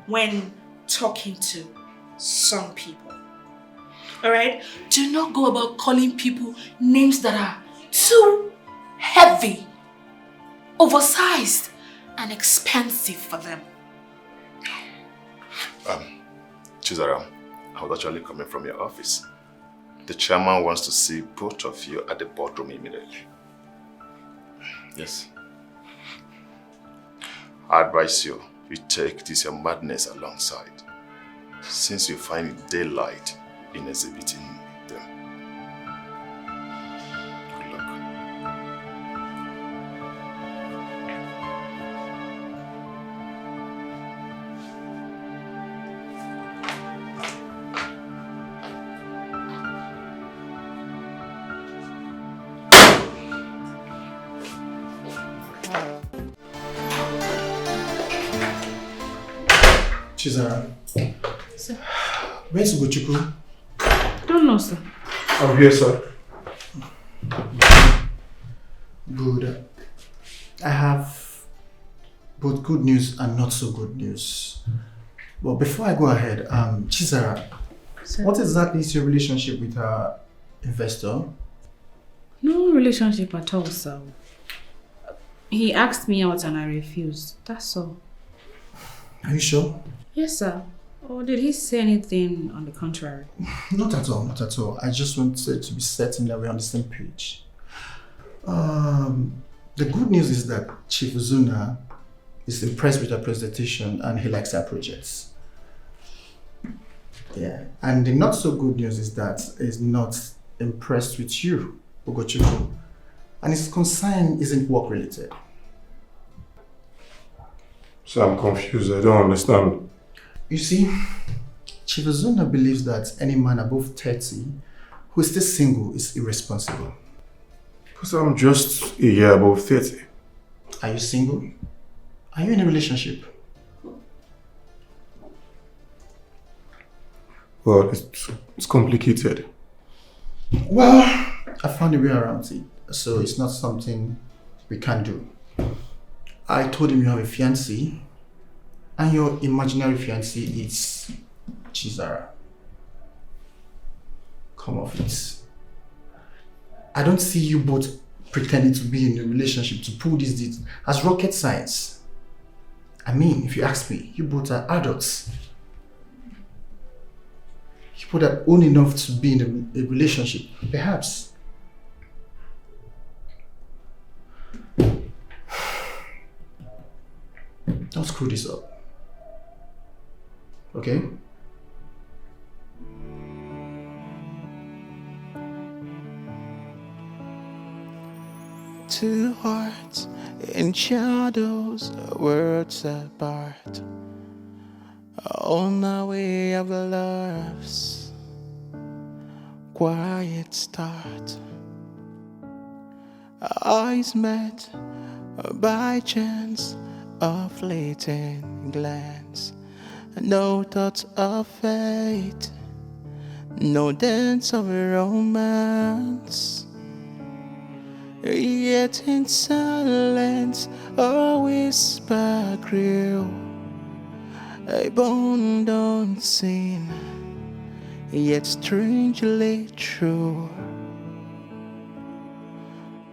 when talking to some people. Alright? Do not go about calling people names that are too heavy, oversized, and expensive for them. Chizara, I was actually coming from your office. The chairman wants to see both of you at the boardroom immediately. Yes. I advise you take this your madness alongside, since you find daylight in exhibiting them. Good luck. Chizara. Sir? Where's Ugochukwu? Don't know, sir. I'm here, sir. Good. I have both good news and not so good news. But before I go ahead, Chizara, Sir? what exactly is your relationship with our investor? No relationship at all, sir. He asked me out and I refused. That's all. Are you sure? Yes, sir. Or did he say anything on the contrary? Not at all, not at all. I just wanted to be certain that we're on the same page. The good news is that Chief Uzuna is impressed with our presentation and he likes our projects. Yeah, and the not so good news is that he's not impressed with you, Ugochukwu, and his concern isn't work related. So I'm confused, I don't understand. You see, Chief Uzuna believes that any man above 30 who is still single is irresponsible. Because I'm just a year above 30. Are you single? Are you in a relationship? Well, it's complicated. Well, I found a way around it, so it's not something we can do. I told him you have a fiancé, and your imaginary fiancé is Chizara. Come off it. I don't see you both pretending to be in a relationship to pull this deed as rocket science. I mean, if you ask me, you both are adults. You both are old enough to be in a relationship, perhaps. Don't screw this up. Okay? Two hearts in shadows, worlds apart. On our way of love's quiet start. Our eyes met by chance, a fleeting glance. No thoughts of fate, no dance of romance. Yet in silence a whisper grew, a bond unseen, yet strangely true.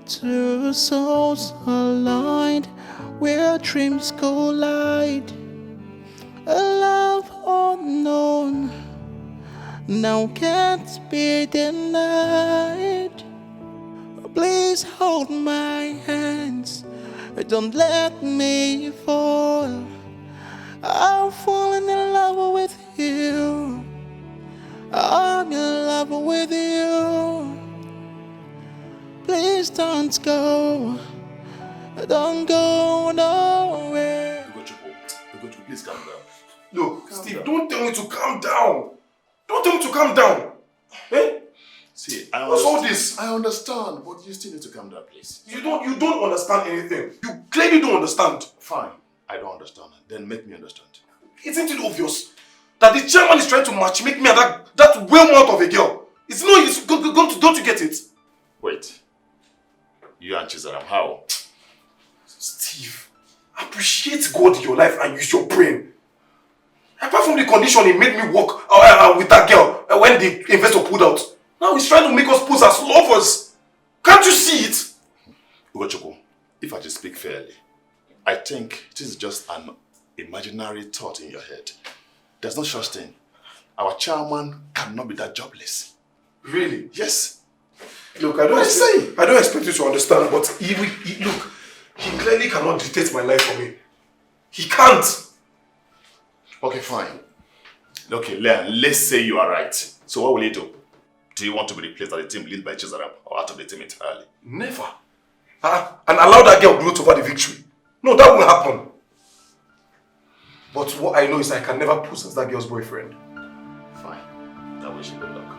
Two souls aligned where dreams collide, a love unknown now can't be denied. Please hold my hands, don't let me fall. I'm falling in love with you, I'm in love with you. Please don't go nowhere. Ugochukwu, please calm down. Look, Steve, don't tell me to calm down. Don't tell me to calm down. Eh? See, what's all this? I understand, but you still need to calm down, please. You don't understand anything. You clearly don't understand. Fine, I don't understand. Then make me understand. Isn't it obvious that the chairman is trying to matchmake me and that well-mouth of a girl? Don't you get it? Wait. You and Chizaram, how? Steve, appreciate God in your life and use your brain. Apart from the condition he made me work with that girl when the investor pulled out, now he's trying to make us pose as lovers. Can't you see it? Ugochukwu, if I just speak fairly, I think this is just an imaginary thought in your head. There's no such thing. Our chairman cannot be that jobless. Really? Yes. Look, I don't expect you to understand, but he clearly cannot dictate my life for me. He can't. Okay, fine. Okay, let's say you are right. So what will you do? Do you want to be replaced as the team led by Chizaram or out of the team entirely? Never. And allow that girl gloat over the victory. No, that won't happen. But what I know is I can never pose as that girl's boyfriend. Fine. I wish you good luck.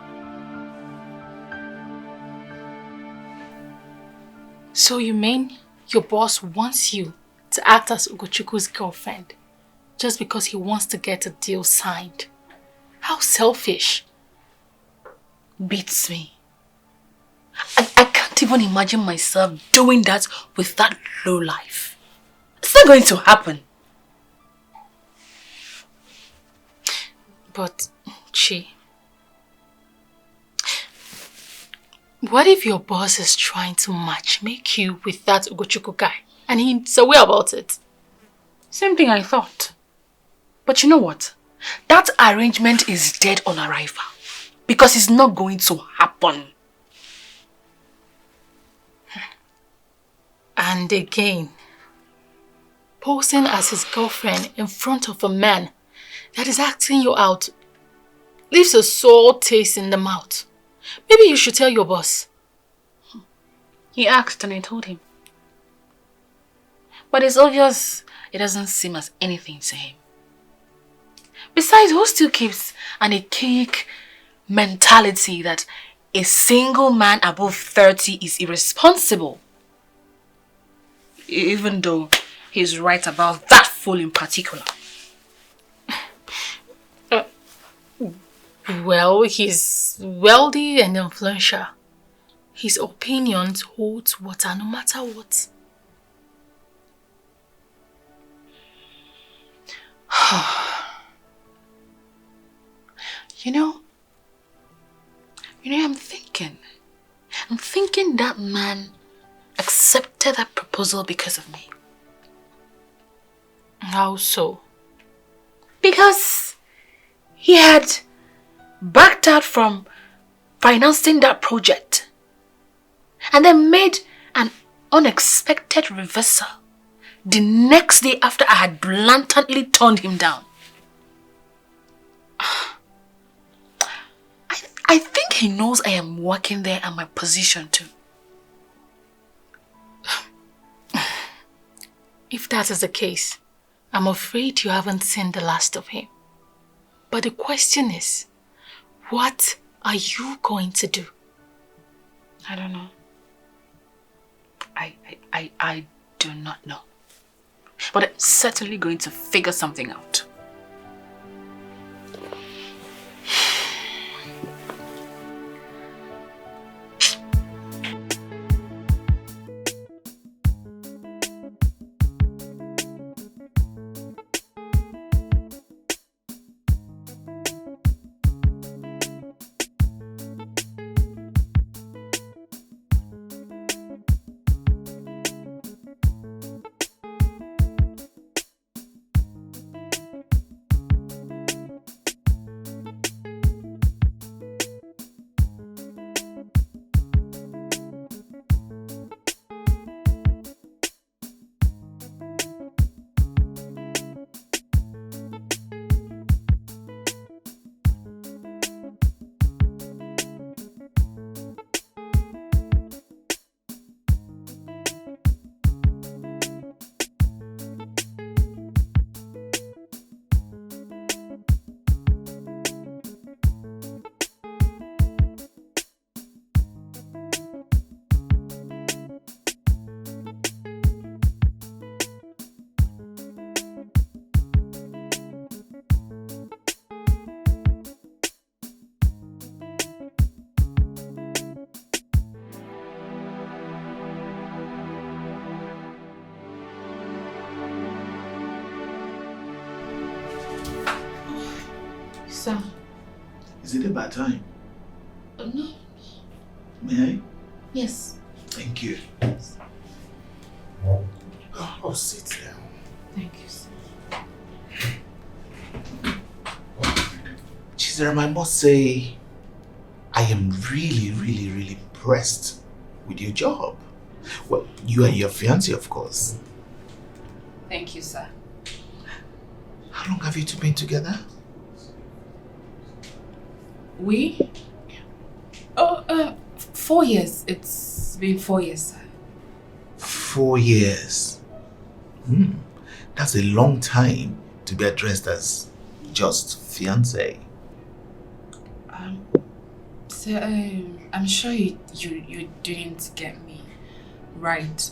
So you mean your boss wants you to act as Ugochukwu's girlfriend just because he wants to get a deal signed? How selfish. Beats me. I can't even imagine myself doing that with that lowlife. It's not going to happen. But, Chi, what if your boss is trying to matchmake you with that Ugochukwu guy and he's aware about it? Same thing I thought. But you know what? That arrangement is dead on arrival because it's not going to happen. And again, posing as his girlfriend in front of a man that is acting you out leaves a sore taste in the mouth. Maybe you should tell your boss. He asked and I told him. But it's obvious it doesn't seem as anything to him. Besides, who still keeps an archaic mentality that a single man above 30 is irresponsible? Even though he's right about that fool in particular. Well, he's wealthy and influential. His opinions hold water no matter what. You know, I'm thinking that man accepted that proposal because of me. How so? Because he had backed out from financing that project and then made an unexpected reversal the next day after I had blatantly turned him down. I think he knows I am working there and my position too. If that is the case, I'm afraid you haven't seen the last of him. But the question is, what are you going to do? I don't know. I do not know. But I'm certainly going to figure something out. Sam. Is it a bad time? No. May I? Yes. Thank you. Oh, sit down. Thank you, sir. Chizaram, I must say, I am really impressed with your job. Well, you and your fiancé, of course. Thank you, sir. How long have you two been together? We? Oh, 4 years. It's been 4 years, sir. 4 years. That's a long time to be addressed as just fiancé. Sir, I'm sure you didn't get me right.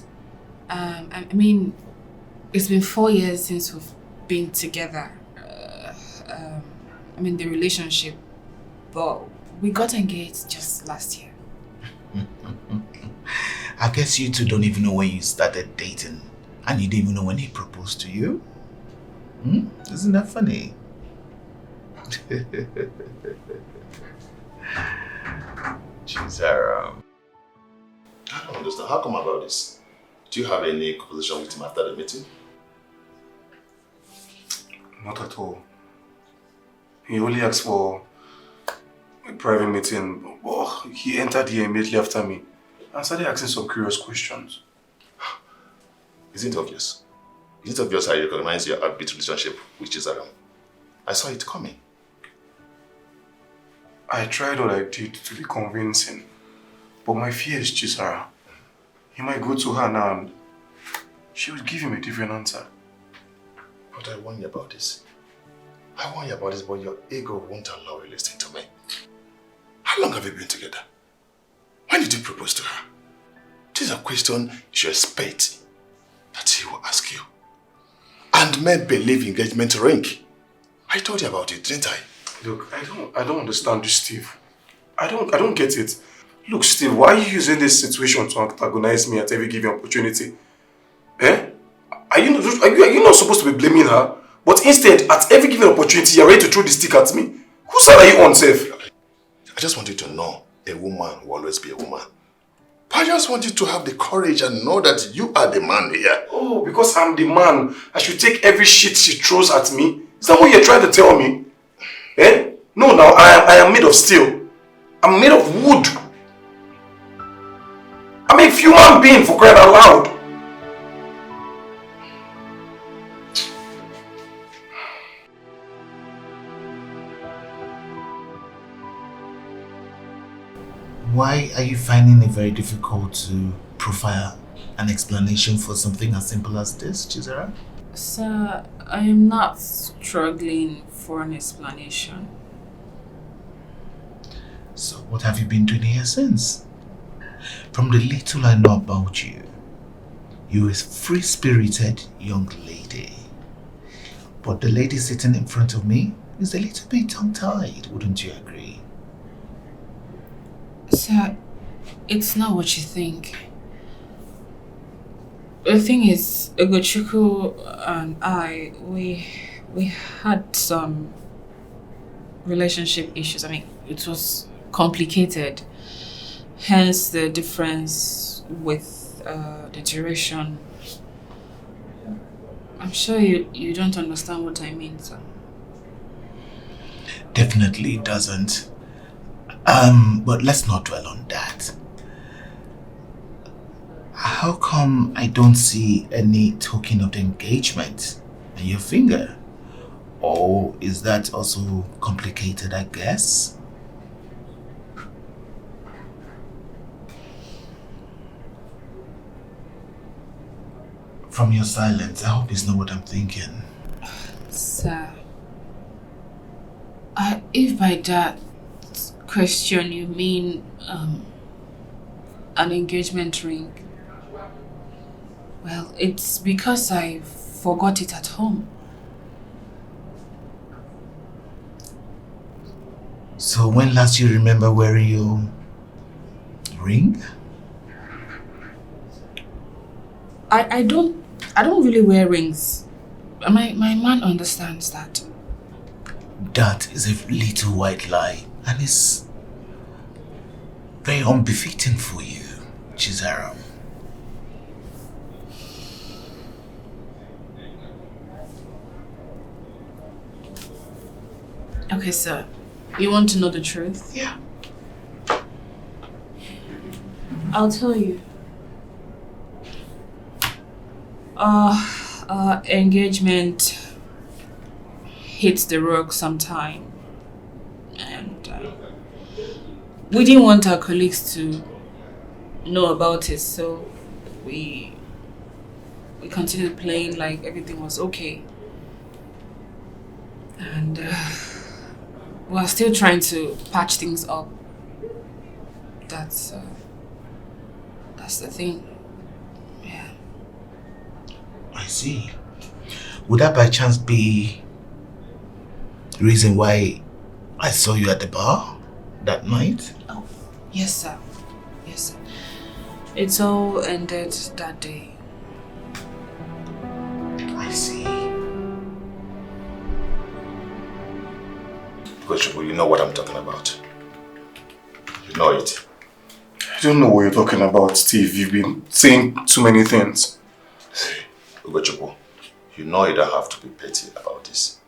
I mean, it's been 4 years since we've been together. I mean, the relationship. But we got engaged just last year. I guess you two don't even know when you started dating. And you didn't even know when he proposed to you. Isn't that funny? Chizaram. I don't understand. How come about this? Do you have any conversation with him after the meeting? Not at all. He only asked for a private meeting. Oh, he entered here immediately after me and started asking some curious questions. Is it obvious? Is it obvious how you recognize your upbeat relationship with Chizaram? I saw it coming. I tried what I did to be convincing, but my fear is Chizaram. He might go to her now and she would give him a different answer. But I warn you about this. But your ego won't allow you to listen to me. How long have you been together? When did you propose to her? This is a question you should expect that he will ask you. And men believe engagement ring. I told you about it, didn't I? Look, I don't understand you, Steve. I don't get it. Look, Steve, why are you using this situation to antagonize me at every given opportunity? Eh? Are you not supposed to be blaming her? But instead, at every given opportunity, you're ready to throw the stick at me. Whose side are you on, Seth? I just want you to know a woman will always be a woman. But I just want you to have the courage and know that you are the man here. Oh, because I'm the man, I should take every shit she throws at me? Is that what you're trying to tell me? Eh? No, now, I am made of steel. I'm made of wood. I'm a human being, for crying out loud. Why are you finding it very difficult to provide an explanation for something as simple as this, Chisara? Sir, I am not struggling for an explanation. So what have you been doing here since? From the little I know about you, you're a free-spirited young lady. But the lady sitting in front of me is a little bit tongue-tied, wouldn't you agree? Sir, it's not what you think. The thing is, Ugochukwu and I, we had some relationship issues. I mean, it was complicated. Hence the difference with the duration. I'm sure you don't understand what I mean, sir. Definitely it doesn't. But let's not dwell on that. How come I don't see any token of the engagement on your finger? Or is that also complicated, I guess? From your silence, I hope it's not what I'm thinking. Sir, if by that question you mean an engagement ring, well, it's because I forgot it at home. So when last you remember wearing your ring? I don't really wear rings. My man understands that. That is a little white lie, and it's very unbefitting for you, Chizaram. Okay, sir. You want to know the truth? Yeah. I'll tell you. Engagement hits the rock sometime, and we didn't want our colleagues to know about it, so we continued playing like everything was okay, and we're still trying to patch things up. That's the thing. Yeah. I see. Would that by chance be the reason why I saw you at the bar that night? Oh, yes, sir. Yes, sir. It's all ended that day. I see. Because you know what I'm talking about. You know it. I don't know what you're talking about, Steve. You've been saying too many things. See, Ugochukwu, you know you don't have to be petty about this.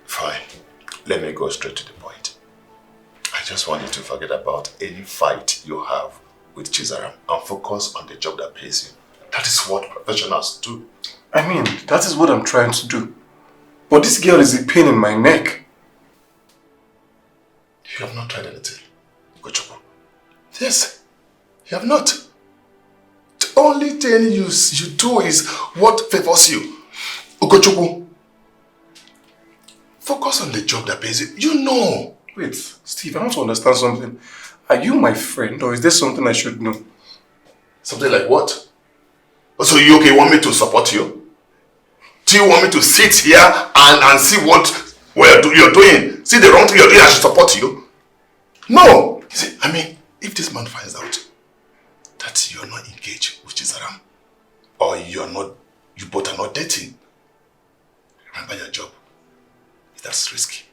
Fine. Let me go straight to the point. I just want you to forget about any fight you have with Chizaram and focus on the job that pays you. That is what professionals do. I mean, that is what I'm trying to do. But this girl is a pain in my neck. You have not tried anything, Ugochukwu. Yes, you have not. The only thing you do is what favors you. Ugochukwu, focus on the job that pays you. You know. Wait, Steve, I want to understand something. Are you my friend, or is there something I should know? Something like what? So you want me to support you? Do you want me to sit here and see what you're doing? See the wrong thing you're doing, I should support you? No! See, I mean, if this man finds out that you're not engaged with Chizaram, or you both are not dating, Remember your job. That's risky.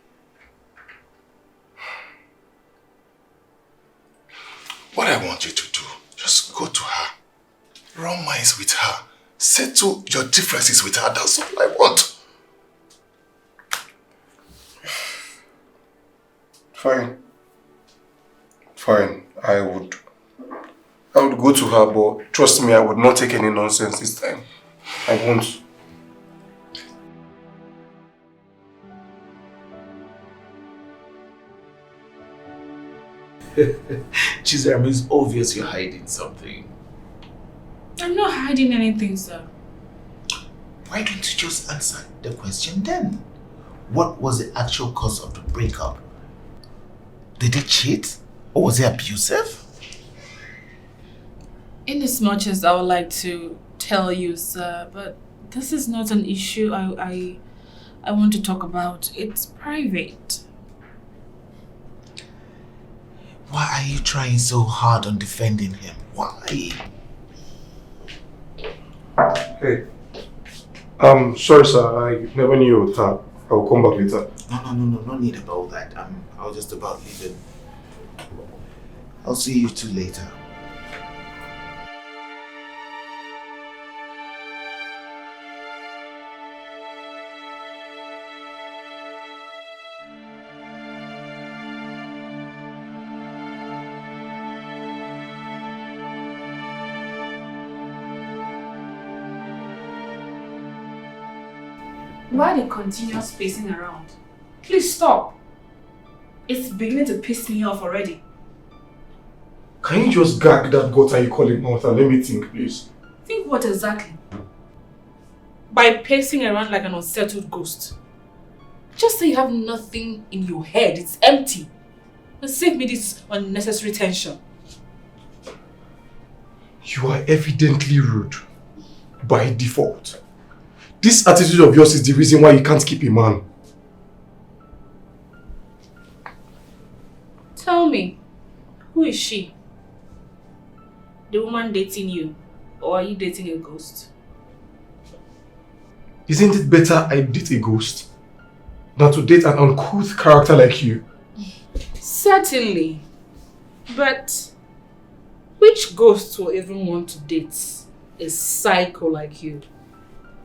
What I want you to do, just go to her. Run minds with her. Settle your differences with her. That's all I want. Fine. Fine. I would go to her, but trust me, I would not take any nonsense this time. I won't. Chizaram, it's obvious you're hiding something. I'm not hiding anything, sir. Why don't you just answer the question then? What was the actual cause of the breakup? Did he cheat? Or was he abusive? Inasmuch as I would like to tell you, sir, but this is not an issue I want to talk about. It's private. Why are you trying so hard on defending him? Why? Hey. Sorry sir, I never knew you would have. I'll come back later. No need about that. I was just about leaving. I'll see you two later. Why the continuous pacing around? Please stop. It's beginning to piss me off already. Can you just gag that gutter you call it mouth and let me think, please? Think what exactly? By pacing around like an unsettled ghost. Just say you have nothing in your head, it's empty. And save me this unnecessary tension. You are evidently rude. By default. This attitude of yours is the reason why you can't keep a man. Tell me, who is she? The woman dating you? Or are you dating a ghost? Isn't it better I date a ghost than to date an uncouth character like you? Certainly. But which ghost will even want to date a psycho like you?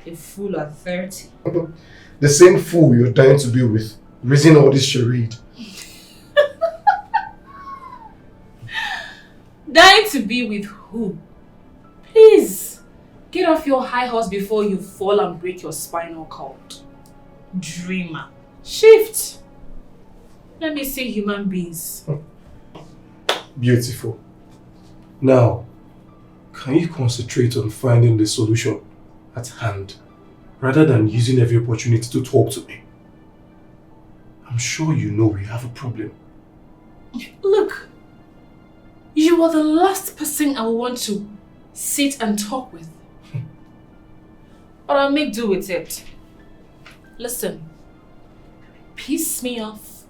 A fool at 30. The same fool you're dying to be with, raising all this charade. Dying to be with who? Please, get off your high horse before you fall and break your spinal cord. Dreamer. Shift. Let me see human beings. Beautiful. Now, can you concentrate on finding the solution at hand, rather than using every opportunity to talk to me? I'm sure you know we have a problem. Look, you are the last person I want to sit and talk with. But I'll make do with it. Listen, piss me off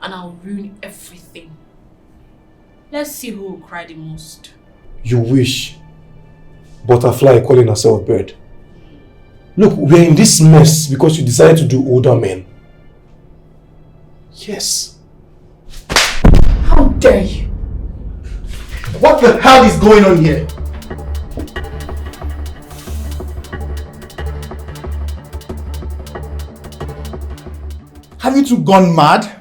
and I'll ruin everything. Let's see who will cry the most. You wish. Butterfly calling herself bird. Look, we're in this mess because you decided to do older men. Yes. How dare you? What the hell is going on here? Have you two gone mad?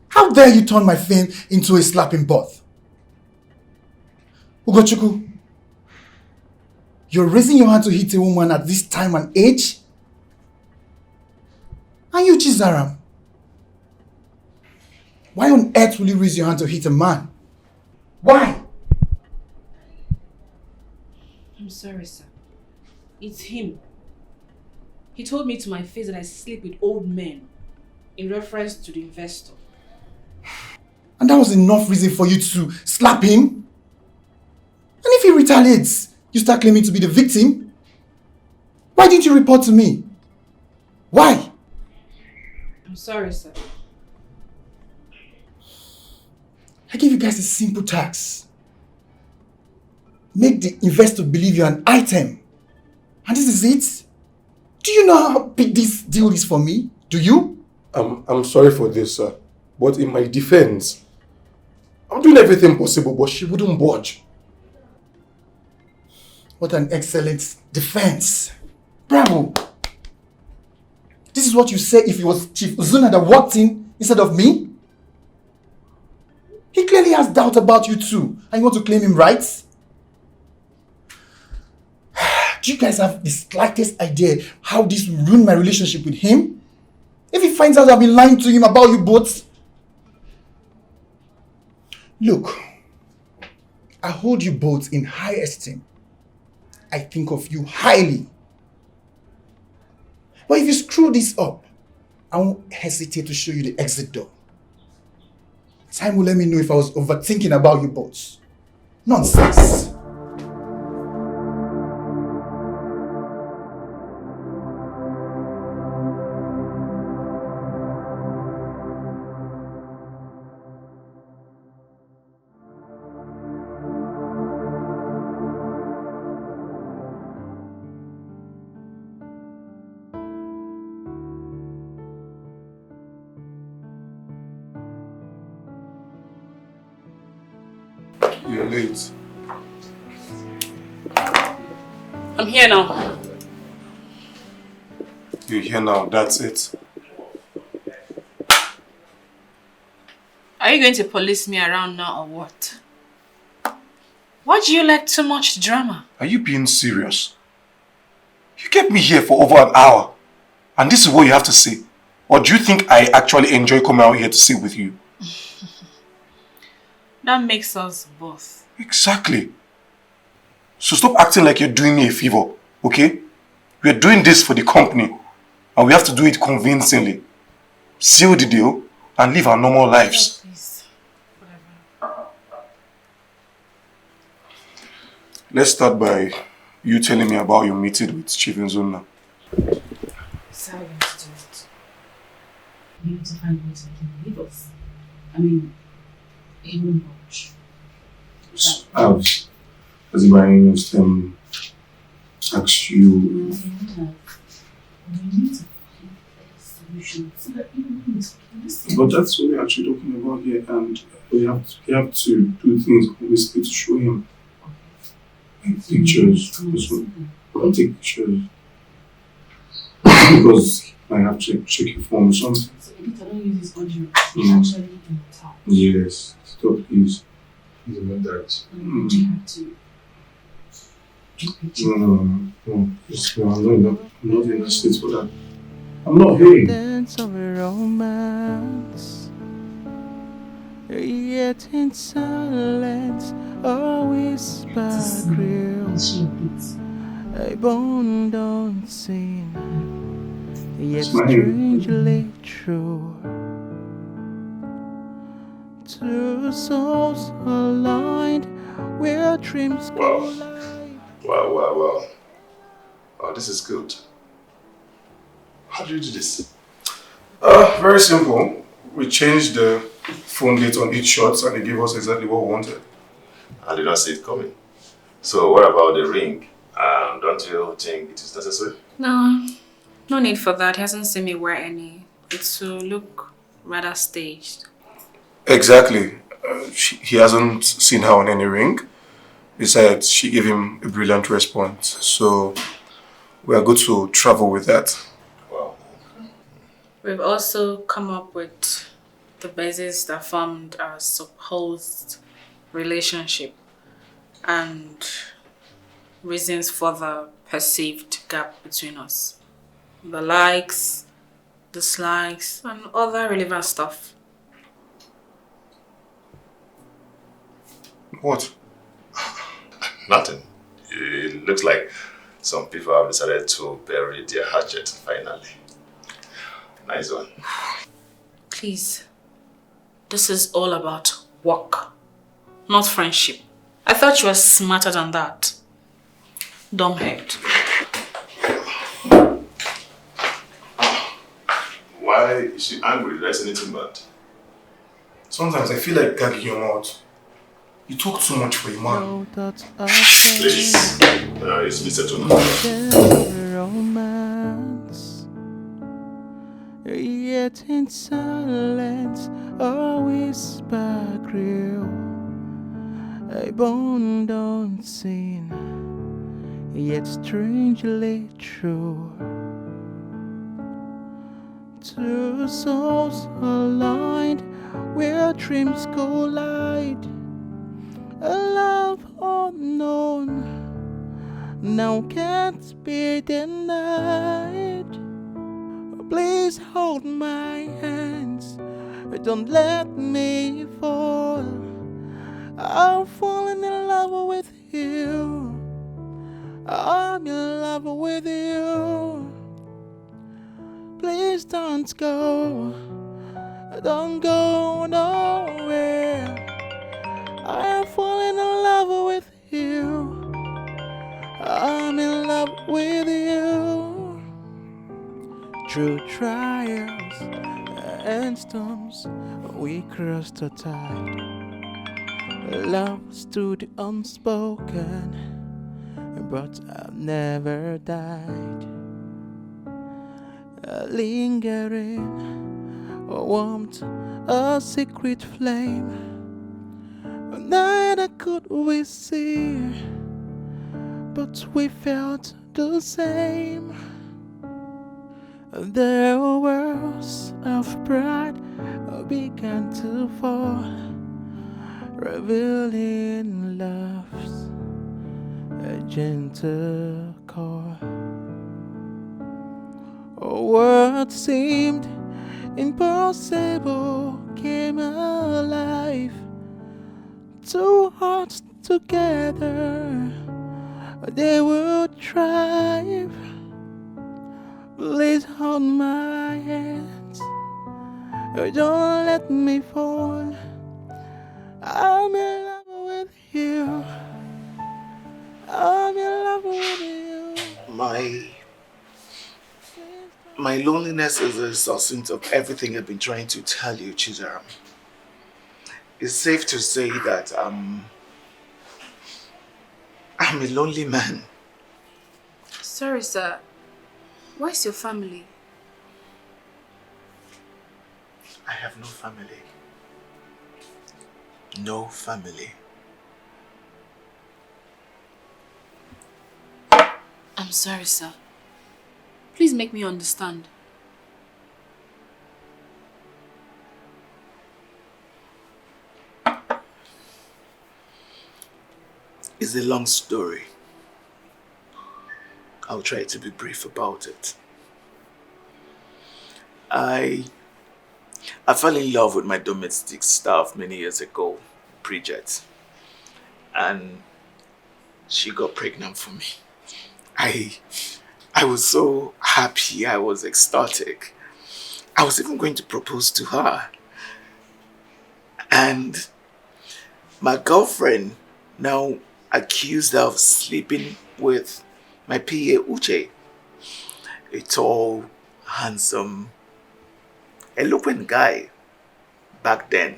How dare you turn my fame into a slapping bath? Ugochukwu, you're raising your hand to hit a woman at this time and age? And you, Chizaram, why on earth will you raise your hand to hit a man? Why? I'm sorry, sir. It's him. He told me to my face that I sleep with old men in reference to the investor. And that was enough reason for you to slap him? And if he retaliates, you start claiming to be the victim? Why didn't you report to me? Why? I'm sorry, sir. I gave you guys a simple task. Make the investor believe you're an item. And this is it? Do you know how big this deal is for me? Do you? I'm sorry for this, sir. But in my defense, I'm doing everything possible, but she wouldn't budge. What an excellent defense. Bravo. This is what you say if it was Chief Uzuna that walked in instead of me? He clearly has doubt about you too, and you want to claim him right? Do you guys have the slightest idea how this will ruin my relationship with him? If he finds out I've been lying to him about you both? Look, I hold you both in high esteem. I think of you highly. But if you screw this up, I won't hesitate to show you the exit door. Time will let me know if I was overthinking about you both. Nonsense. You're late. I'm here now. You're here now, that's it. Are you going to police me around now or what? Why do you like too much drama? Are you being serious? You kept me here for over an hour. And this is what you have to say? Or do you think I actually enjoy coming out here to sit with you? That makes us both. Exactly. So stop acting like you're doing me a favor, okay? We're doing this for the company. And we have to do it convincingly. Seal the deal and live our normal lives. Oh, please. Let's start by you telling me about your meeting with Chief Nzuna. So how are you going to do it? We need to find a way to make him leave us. I mean, he wouldn't watch. As if I asked you. No, we need to find a solution so that even when he's listen. But that's what we're actually talking about here, and we have to do things obviously to show him. Like pictures. I'll take pictures. Because I have to check your phone or something. So I don't use his audio. He's actually in town. Yes. Stop, please. He's a mentality. You have to. No. Just, I'm not in the state for that. I'm not here. Dance of a romance, yet in silence, a whisper grills, a bone don't sing, yet strangely true. Two souls aligned, where dreams collide. Wow. Oh, this is good. How do you do this? Very simple. We changed the phone date on each shot and they gave us exactly what we wanted. I did not see it coming. So what about the ring? Don't you think it is necessary? No need for that. He hasn't seen me wear any. It's to look rather staged. Exactly. He hasn't seen her on any ring. Besides, she gave him a brilliant response. So we are good to travel with that. Wow. We've also come up with the basis that formed our supposed relationship and reasons for the perceived gap between us. The likes, dislikes, and other relevant stuff. What? Nothing. It looks like some people have decided to bury their hatchet finally. Nice one. Please, this is all about work, not friendship. I thought you were smarter than that. Dumbhead. Why is she angry? Did I say anything bad? Sometimes I feel like gagging your mouth. You talk too much for a man. No thoughts of Please. It's Mr. Tony. romance. Yet in silence, a whisper grew. A bone unseen, yet strangely true. Two souls aligned where dreams collide. A love unknown now can't be denied. Please hold my hands, don't let me fall. I've fallen in love with you. I'm in love with you. Please don't go nowhere. I'm falling in love with you. I'm in love with you. Through trials and storms, we crossed the tide. Love stood unspoken, but I've never died. Lingering, warmth, a secret flame. Neither could we see, but we felt the same. The walls of pride began to fall, revealing love's a gentle core. What seemed impossible came alive. Two hearts together, they would thrive. Please hold my hands, don't let me fall. I'm in love with you. I'm in love with you. My loneliness is a result of everything I've been trying to tell you, Chizaram. It's safe to say that I'm a lonely man. Sorry, sir. Where's your family? I have no family. No family. I'm sorry, sir. Please make me understand. It's a long story. I'll try to be brief about it. I fell in love with my domestic staff many years ago, Bridget, and she got pregnant for me. I was so happy, I was ecstatic. I was even going to propose to her. And my girlfriend now accused her of sleeping with my PA Uche, a tall, handsome, eloquent guy back then.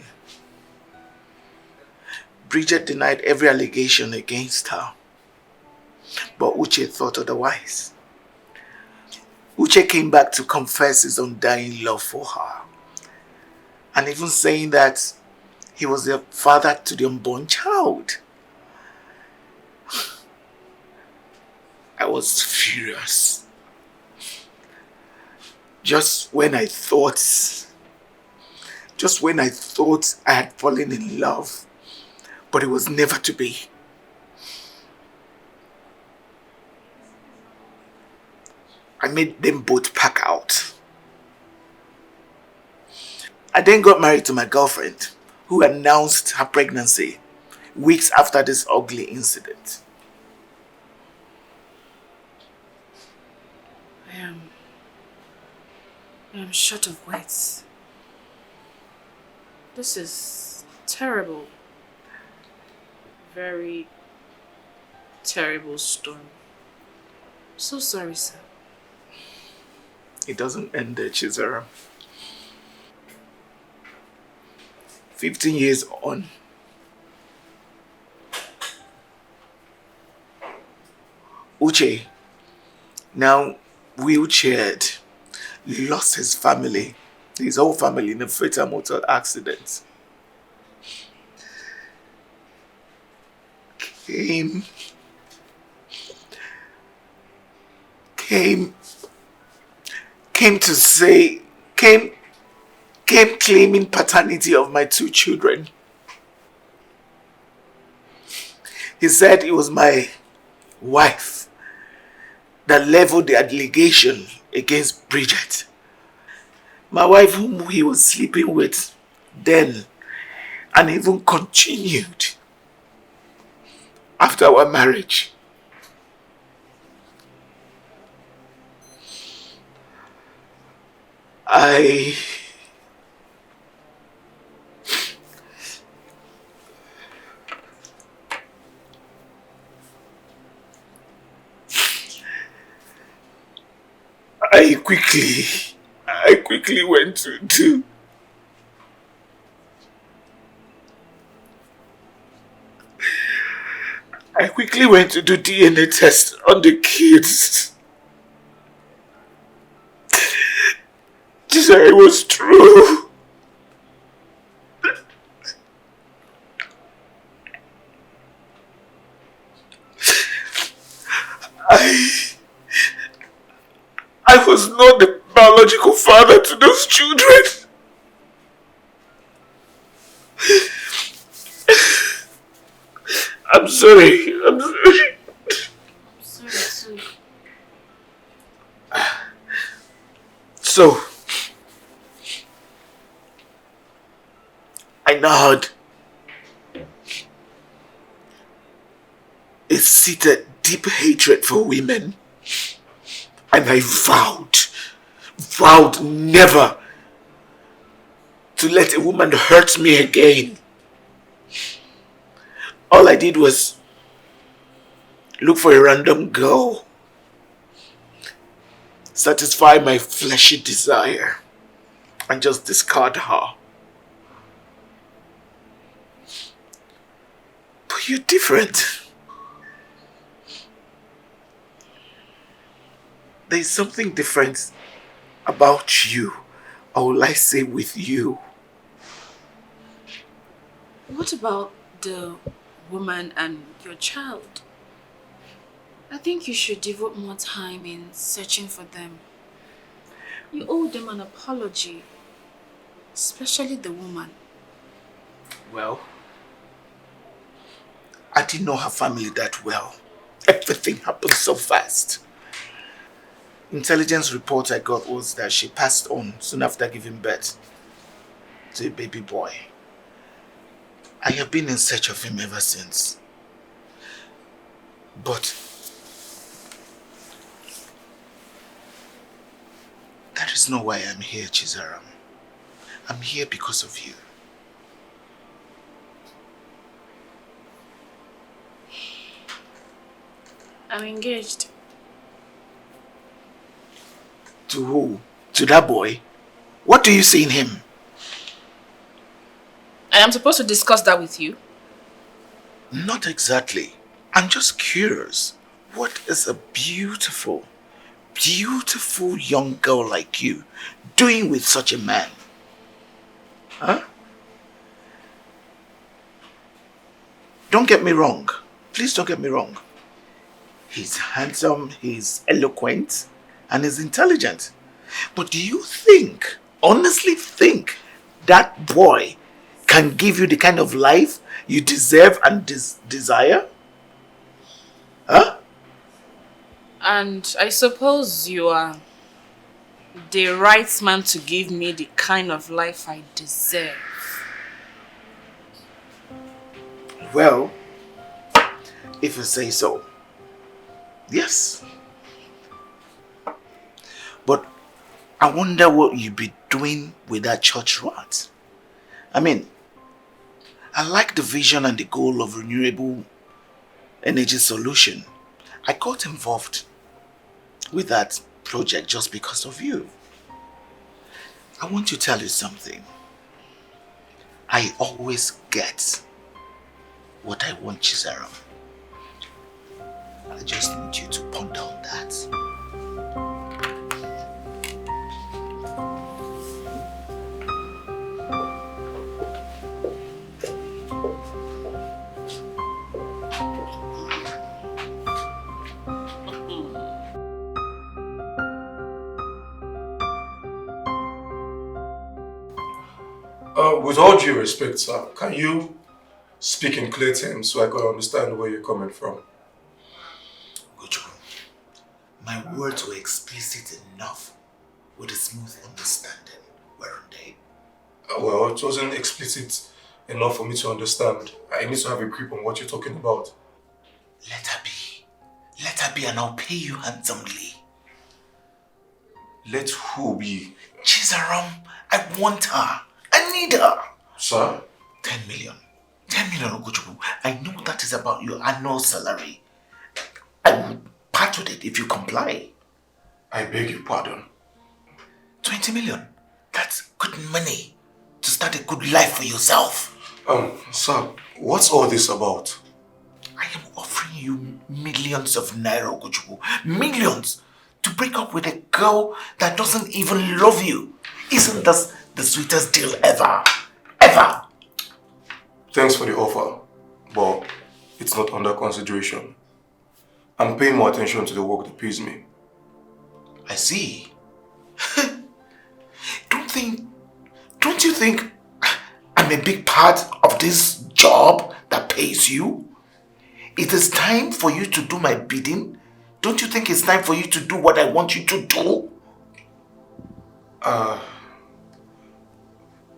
Bridget denied every allegation against her, but Uche thought otherwise. Uche came back to confess his undying love for her, and even saying that he was the father to the unborn child. I was furious. Just when I thought I had fallen in love, but it was never to be. I made them both pack out. I then got married to my girlfriend, who announced her pregnancy weeks after this ugly incident. I am short of words. This is terrible. Very terrible story. So sorry, sir. It doesn't end there, Chizera. 15 years on, Uche, now wheelchaired, lost his family, his whole family in a fatal motor accident. Came claiming paternity of my 2 children. He said it was my wife that leveled the allegation against Bridget. My wife whom he was sleeping with then and even continued after our marriage. I quickly went to do DNA test on the kids. To say it was true. I was not the biological father to those children. I'm sorry. Sorry. So, I now had a seated deep hatred for women, and I vowed never to let a woman hurt me again. All I did was look for a random girl, satisfy my fleshy desire, and just discard her. But you're different. There's something different about you, or will I say with you. What about the woman and your child? I think you should devote more time in searching for them. You owe them an apology, especially the woman. Well, I didn't know her family that well. Everything happened so fast. Intelligence report I got was that she passed on soon after giving birth to a baby boy. I have been in search of him ever since. But that is not why I'm here, Chizaram. I'm here because of you. I'm engaged. To who? To that boy? What do you see in him? I am supposed to discuss that with you? Not exactly. I'm just curious. What is a beautiful young girl like you doing with such a man? Huh? Don't get me wrong. Please don't get me wrong. He's handsome, he's eloquent, and he's intelligent. But do you think, honestly think, that boy can give you the kind of life you deserve and desire? Huh? And I suppose you are the right man to give me the kind of life I deserve. Well, if you say so, yes. But I wonder what you'd be doing with that church rat. I mean, I like the vision and the goal of renewable energy solution. I got involved with that project just because of you. I want to tell you something. I always get what I want, Chizaram. I just need you to ponder on that. With all due respect, sir, can you speak in clear terms so I can understand where you're coming from? Gochukwu, my words were explicit enough with a smooth understanding, weren't they? Well, it wasn't explicit enough for me to understand. I need to have a grip on what you're talking about. Let her be. Let her be and I'll pay you handsomely. Let who be? Chizaram, I want her. I need her. Sir? 10 million. 10 million, Ogochukwu. I know that is about your annual salary. I will part with it if you comply. I beg your pardon. 20 million. That's good money to start a good life for yourself. Sir, what's all this about? I am offering you millions of naira, Ogochukwu. Millions to break up with a girl that doesn't even love you. Isn't this the sweetest deal ever? Ever! Thanks for the offer, but it's not under consideration. I'm paying more attention to the work that pays me. I see. Don't you think I'm a big part of this job that pays you? It is time for you to do my bidding. Don't you think it's time for you to do what I want you to do?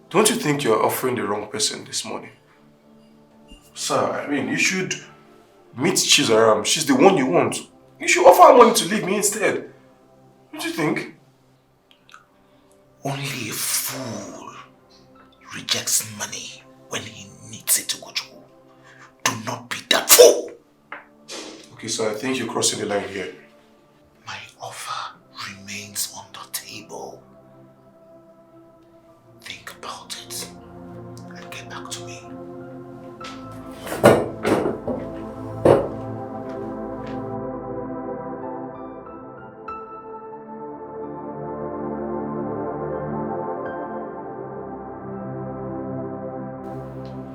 Don't you think you're offering the wrong person this morning? Sir, I mean, you should meet Chizaram. She's the one you want. You should offer her money to leave me instead. Don't you think? Only a fool rejects money when he needs it to go through. Do not be that fool. Okay, sir, I think you're crossing the line here. My offer remains on the table. Think about it and get back to me.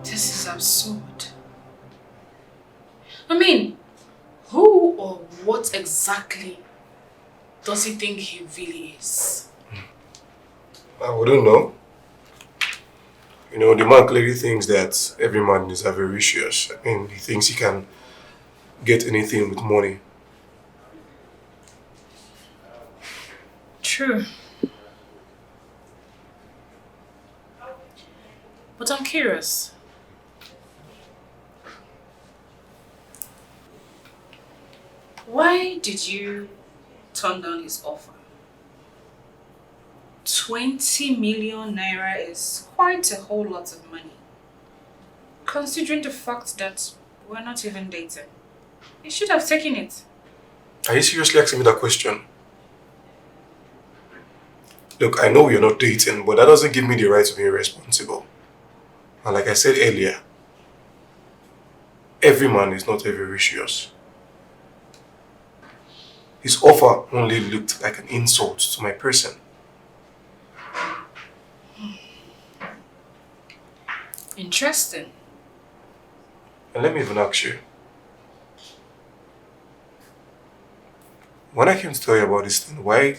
This is absurd. I mean, who or what exactly does he think he really is? I wouldn't know. You know, the man clearly thinks that every man is avaricious. I mean, he thinks he can get anything with money. True. But I'm curious. Why did you turn down his offer? 20 million naira is quite a whole lot of money. Considering the fact that we're not even dating. You should have taken it. Are you seriously asking me that question? Look, I know we're not dating, but that doesn't give me the right to be irresponsible. And like I said earlier, every man is not avaricious. His offer only looked like an insult to my person. Interesting. And let me even ask you. When I came to tell you about this thing, why?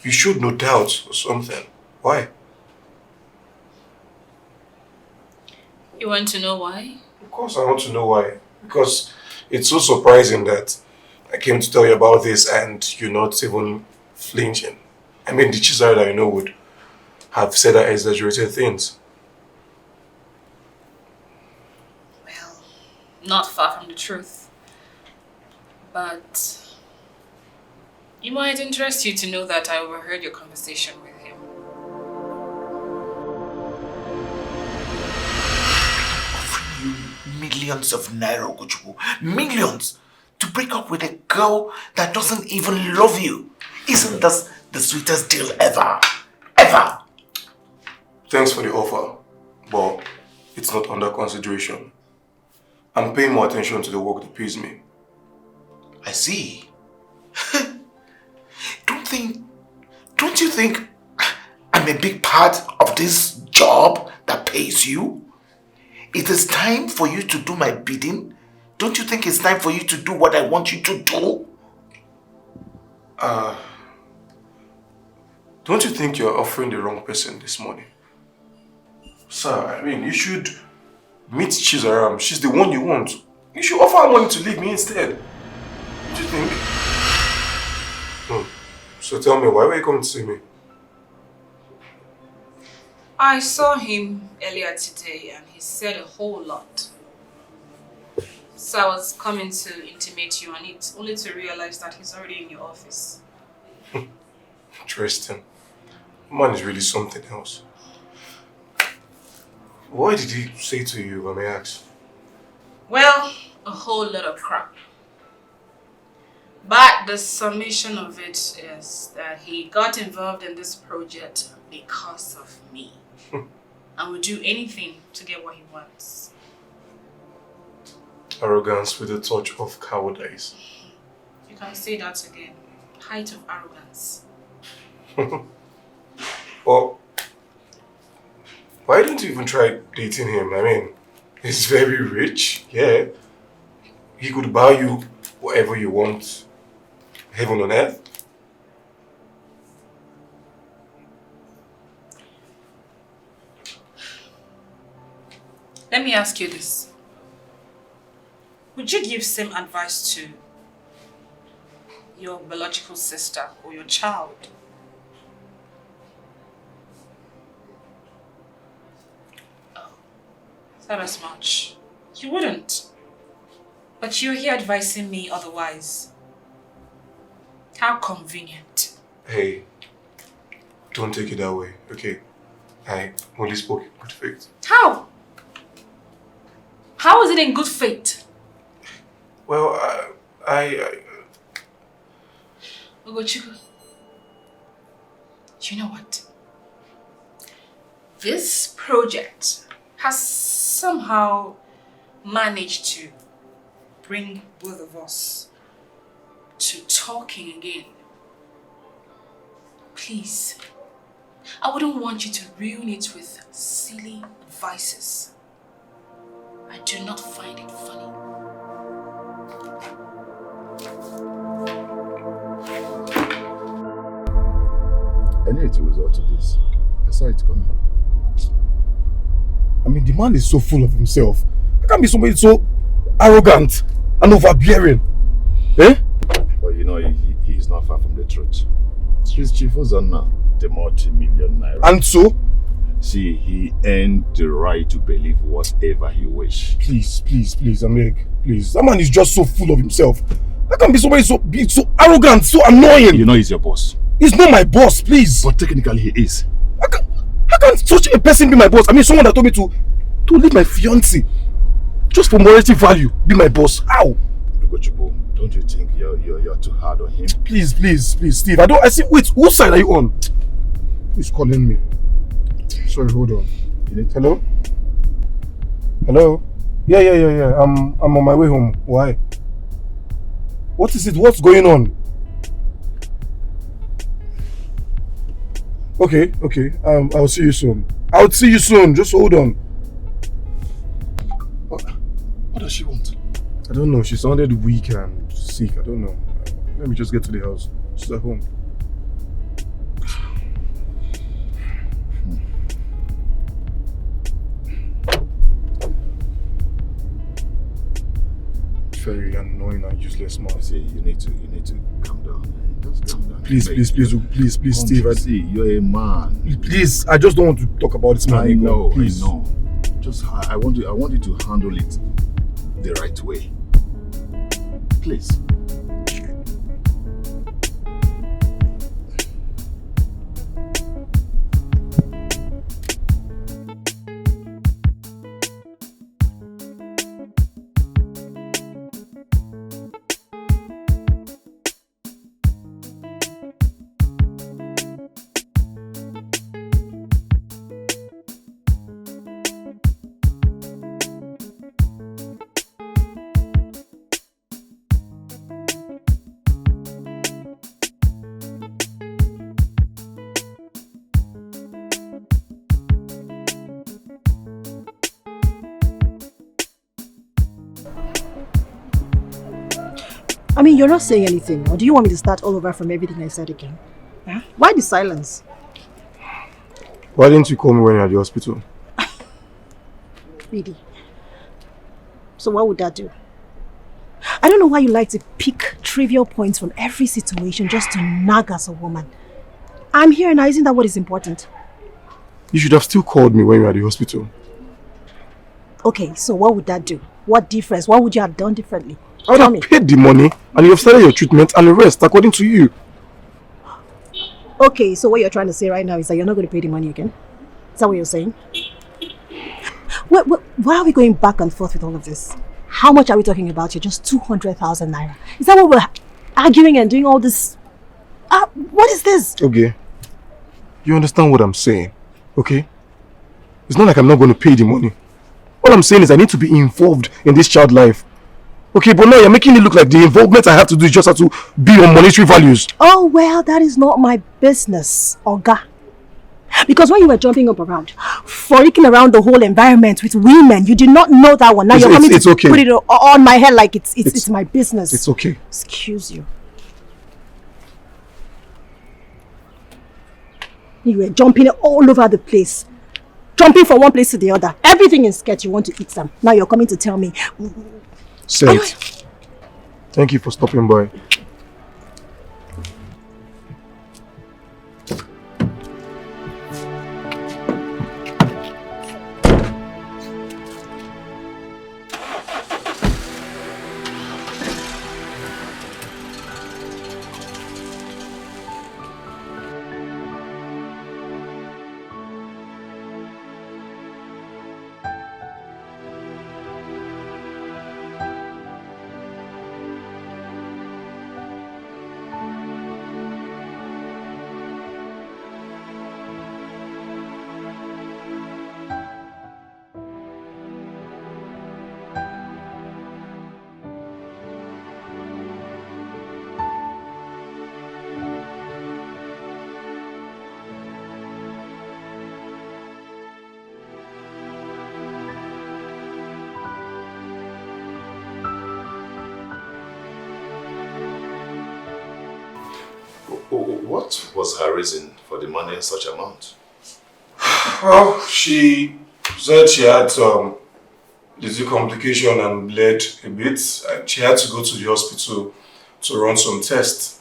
You showed no doubt or something. Why? You want to know why? Of course I want to know why. Because it's so surprising that I came to tell you about this and you're not even flinching. I mean, the Chizara that I know would have said that exaggerated things. Well, not far from the truth. But it might interest you to know that I overheard your conversation with him. Offering you millions of naira, Ogochukwu. Millions! To break up with a girl that doesn't even love you. Isn't this the sweetest deal ever? Ever! Thanks for the offer, but it's not under consideration. I'm paying more attention to the work that pays me. I see. Don't you think I'm a big part of this job that pays you? It is time for you to do my bidding. Don't you think it's time for you to do what I want you to do? Don't you think you're offering the wrong person this morning? Sir, I mean, you should meet Chizaram. She's the one you want. You should offer her money to leave me instead. What do you think? So tell me, why were you coming to see me? I saw him earlier today and he said a whole lot. So I was coming to intimate you on it, only to realize that he's already in your office. Interesting. Man is really something else. What did he say to you, if I may ask? Well, a whole lot of crap. But the summation of it is that he got involved in this project because of me. And would do anything to get what he wants. Arrogance with a touch of cowardice. You can say that again. Height of arrogance. Well, why don't you even try dating him? I mean, he's very rich, yeah. He could buy you whatever you want. Heaven on earth. Let me ask you this. Would you give same advice to your biological sister or your child? Oh, not as much. You wouldn't. But you're here advising me otherwise. How convenient. Hey, don't take it that way, okay? I only spoke in good faith. How? How is it in good faith? Well, Ogochukwu, you know what? This project has somehow managed to bring both of us to talking again. Please, I wouldn't want you to ruin it with silly advices. I do not find it funny. I need to resort to this. I saw it coming. I mean, the man is so full of himself. How can be somebody so arrogant and overbearing? Eh? But you know, he is not far from the truth. His chief was on now, the multi-million naira. And so? See, he earned the right to believe whatever he wished. Please, Amek, please. That man is just so full of himself. How can be somebody so arrogant, so annoying? You know he's your boss. He's not my boss, please. But technically he is. How can such a person be my boss? I mean, someone that told me to leave my fiancé just for morality value, be my boss. How? Don't you think you're too hard on him? Please, Steve. I see. Wait, whose side are you on? He's calling me. Sorry, hold on. Hello? Hello? Yeah. I'm on my way home. Why? What is it? What's going on? Okay. I'll see you soon. Just hold on. What does she want? I don't know. She sounded weak and sick. I don't know. Let me just get to the house. She's at home. Very annoying and useless man. See, you need to calm down. Just calm down. Please, Steve. See, you're a man. Please, I just don't want to talk about this man. I know. Just I want you to handle it the right way. Please. I mean, you're not saying anything. Or do you want me to start all over from everything I said again? Huh? Why the silence? Why didn't you call me when you were at the hospital? Really? So what would that do? I don't know why you like to pick trivial points from every situation just to nag as a woman. I'm here now, isn't that what is important? You should have still called me when you were at the hospital. Okay, so what would that do? What difference? What would you have done differently? I would have paid the money and you have started your treatment and the rest according to you. Okay, so what you're trying to say right now is that you're not going to pay the money again? Is that what you're saying? Why are we going back and forth with all of this? How much are we talking about here? Just 200,000 naira. Is that what we're arguing and doing all this? What is this? Okay. You understand what I'm saying, okay? It's not like I'm not going to pay the money. All I'm saying is I need to be involved in this child life. Okay, but now you're making it look like the involvement I have to do is just have to be on monetary values. Oh, well, that is not my business, Oga. Because when you were jumping up around, freaking around the whole environment with women, you did not know that one. Now you're coming to put it on my head like it's my business. It's okay. Excuse you. You were jumping all over the place. Jumping from one place to the other. Everything is scared you want to eat some. Now you're coming to tell me. Say it. Thank you for stopping by. What was her reason for demanding such amount? Well, she said she had little complication and bled a bit, and she had to go to the hospital to run some tests.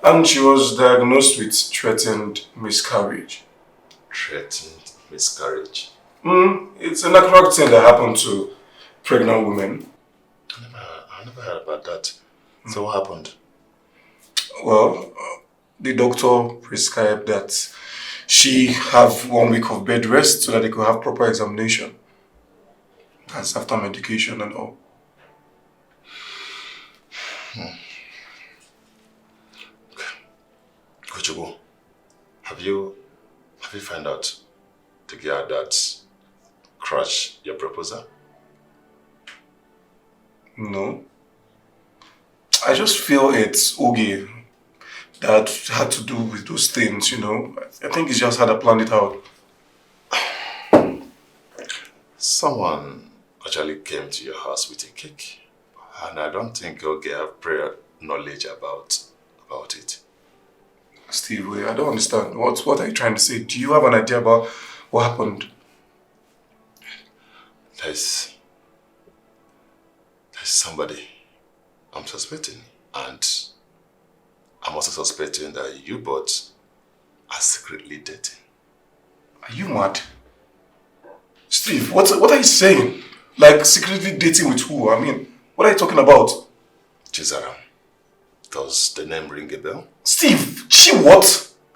And she was diagnosed with threatened miscarriage. Threatened miscarriage? It's a natural thing that happened to pregnant women. I never heard about that. So what happened? Well, the doctor prescribed that she have 1 week of bed rest so that they could have proper examination. That's after medication and all. Kochugo, have you found out the girl that crushed your proposal? No. I just feel it's Ogi that had to do with those things, you know. I think he's just had to plan it out. Someone actually came to your house with a cake. And I don't think Ogi have prior knowledge about it. Steve, wait, I don't understand. What are you trying to say? Do you have an idea about what happened? There's somebody I'm suspecting, and I'm also suspecting that you both are secretly dating. Are you mad? Steve, what are you saying? Like secretly dating with who? I mean, what are you talking about? Chizaram. Does the name ring a bell? Steve, she what?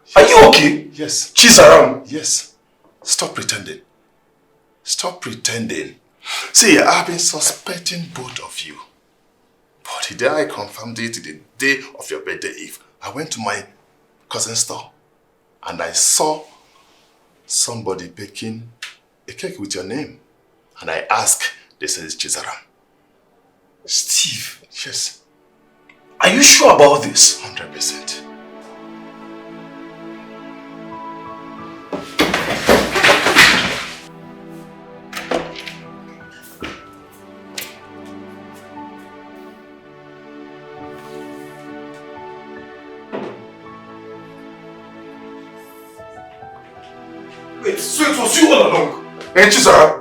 Yes. Are you okay? Yes. Chizaram. Yes. Stop pretending. Stop pretending. See, I've been suspecting both of you. But the day I confirmed it, the day of your birthday eve, I went to my cousin's store and I saw somebody baking a cake with your name. And I asked, they said it's Chizaram. Steve. Yes. Are you sure about this? 100%. So it was you all along? And Chisara?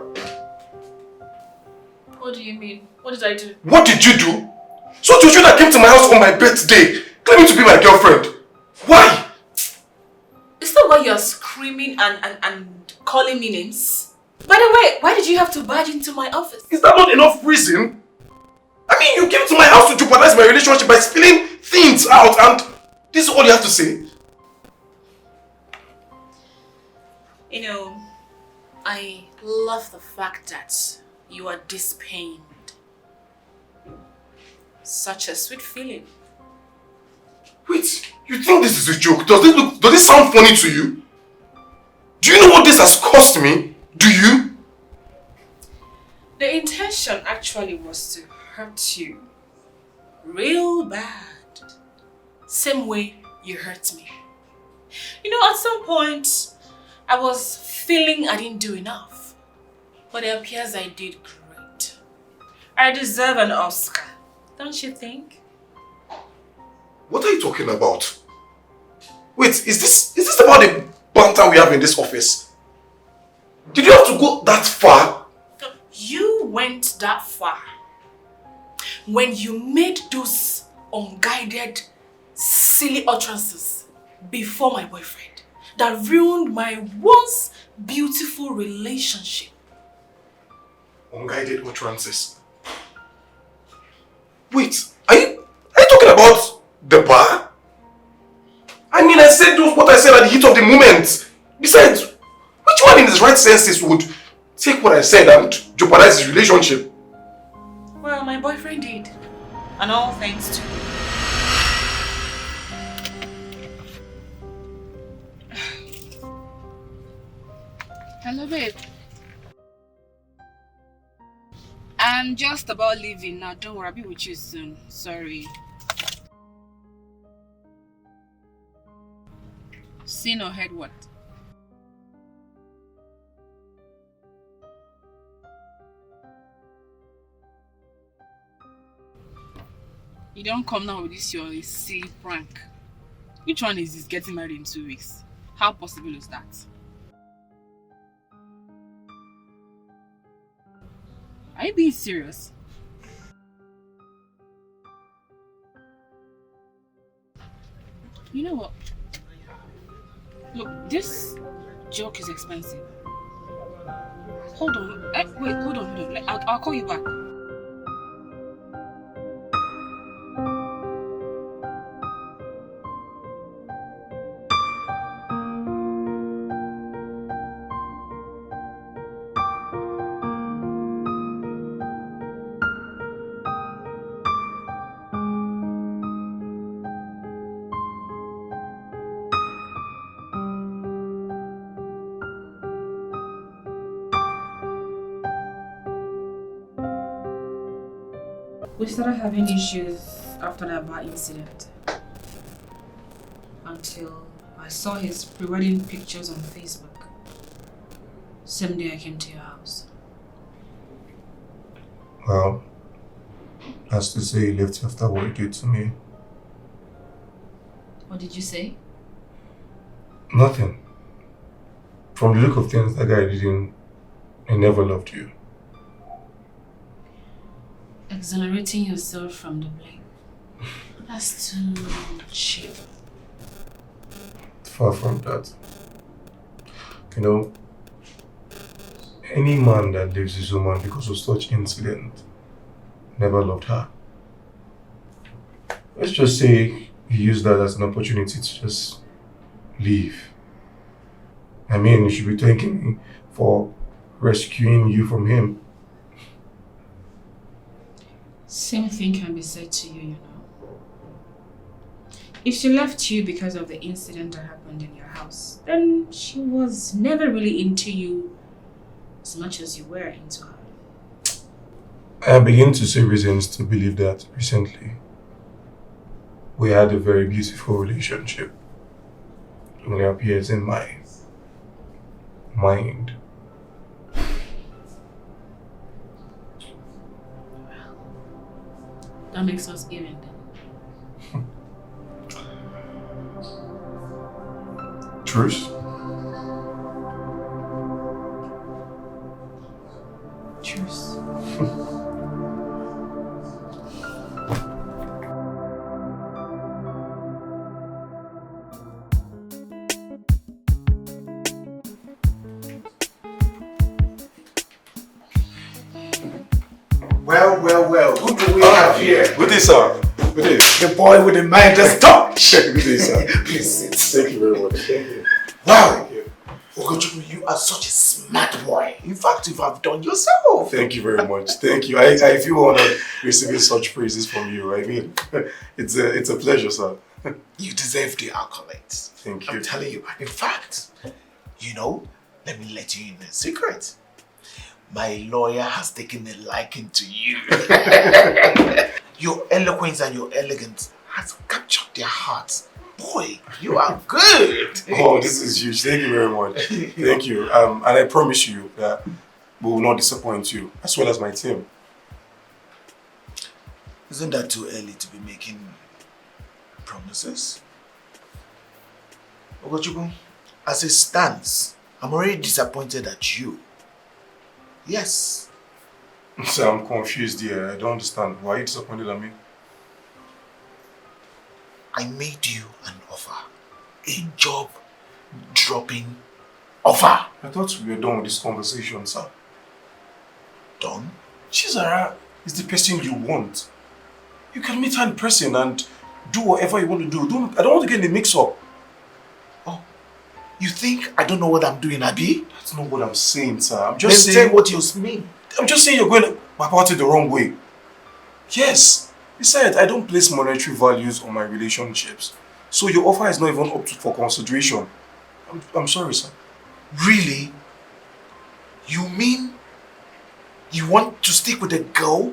What do you mean? What did I do? What did you do? So it was you that came to my house on my birthday, claiming to be my girlfriend. Why? Is that why you're screaming and calling me names? By the way, why did you have to barge into my office? Is that not enough reason? I mean, you came to my house to jeopardize my relationship by spilling things out, and this is all you have to say? You know, I love the fact that you are this pained. Such a sweet feeling. Wait, you think this is a joke? Does this sound funny to you? Do you know what this has cost me? Do you? The intention actually was to hurt you. Real bad. Same way you hurt me. You know, at some point, I was feeling I didn't do enough. But it appears I did great. I deserve an Oscar, don't you think? What are you talking about? Wait, is this about the banter we have in this office? Did you have to go that far? You went that far when you made those unguided, silly utterances before my boyfriend that ruined my once beautiful relationship. Unguided utterances? Wait, are you talking about the bar? I mean, I said what I said at the heat of the moment. Besides, which one in his right senses would take what I said and jeopardize his relationship? Well, my boyfriend did. And all thanks to you. Hello, babe. I'm just about leaving now. Don't worry, I'll be with you soon. Sorry. Seen or heard what? You don't come now with this your silly prank. Which one is this getting married in 2 weeks? How possible is that? Are you being serious? You know what? Look, this joke is expensive. Hold on. Wait, hold on. I'll call you back. We started having issues after that bar incident. Until I saw his pre-wedding pictures on Facebook. Same day I came to your house. Well, that's to say he left after what he did to me. What did you say? Nothing. From the look of things, that guy he never loved you. Exonerating yourself from the blame. That's too cheap. Far from that. You know, any man that leaves his woman because of such incident never loved her. Let's just say he used that as an opportunity to just leave. I mean, you should be thanking me for rescuing you from him. Same thing can be said to you, you know. If she left you because of the incident that happened in your house, then she was never really into you as much as you were into her. I begin to see reasons to believe that recently we had a very beautiful relationship. It only appears in my mind. That makes us even then. Truce? Cheers. Well. Who do we have here? Good day, sir. Good day. The boy with the Midas touch. Good day, sir. Please sit. Thank you very much. Thank you. Wow. Ogochukwu, you are such a smart boy. In fact, you have done yourself. Thank you very much. Thank you. I feel honored receiving such praises from you. I mean, it's a pleasure, sir. You deserve the accolades. Thank you. I'm telling you. In fact, let me let you in a secret. My lawyer has taken a liking to you. Your eloquence and your elegance has captured their hearts. Boy, you are good. Oh, this is huge. Thank you very much. Thank you. And I promise you that we will not disappoint you, as well as my team. Isn't that too early to be making promises? Ogochukwu, as it stands, I'm already disappointed at you. Yes. Sir, I'm confused here. I don't understand. Why are you disappointed at me? I made you an offer. A job-dropping offer. I thought we were done with this conversation, sir. Done? Chizara is the person you want. You can meet her in person and do whatever you want to do. I don't want to get in the mix-up. Oh, you think I don't know what I'm doing, Abi? That's not what I'm saying, sir. I'm just saying what you mean. I'm just saying you're going about it the wrong way. Yes. Besides, I don't place monetary values on my relationships. So your offer is not even up for consideration. I'm sorry, sir. Really? You mean you want to stick with a girl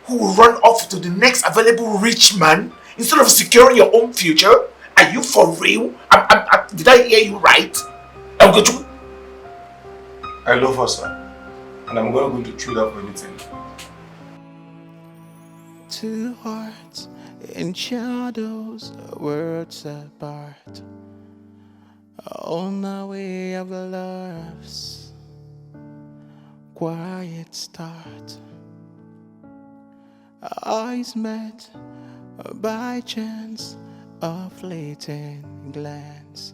who will run off to the next available rich man instead of securing your own future? Are you for real? Did I hear you right? I love her, sir. And I'm not going to trade her for anything. Two hearts in shadows, words apart, on our way of love's quiet start. Our eyes met by chance, a fleeting glance,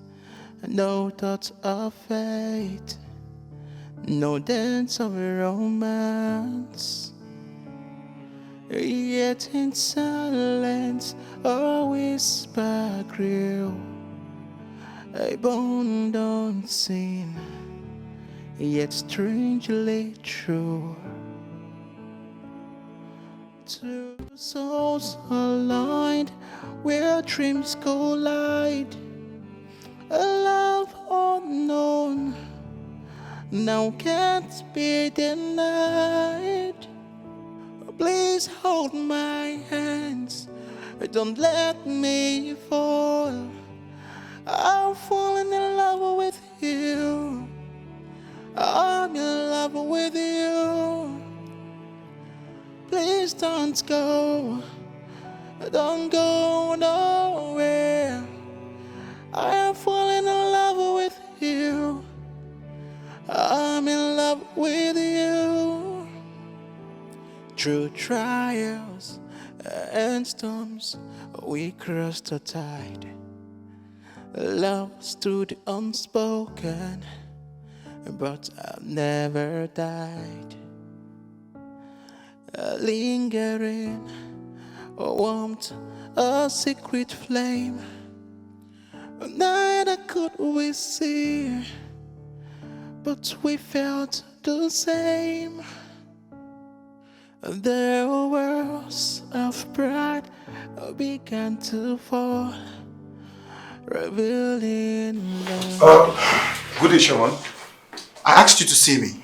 no thoughts of fate, no dance of romance. Yet in silence a whisper grew, a bond unseen, yet strangely true. Two souls aligned where dreams collide, a love unknown now can't be denied. Please hold my hands, don't let me fall. I'm falling in love with you, I'm in love with you. Please don't go nowhere. I am falling in love with you, I'm in love with you. Through trials and storms, we crossed the tide. Love stood unspoken, but I've never died. Lingering, warmth, a secret flame. Neither could we see, but we felt the same. The walls of pride began to fall, revealing love. Good day, Shaman. I asked you to see me.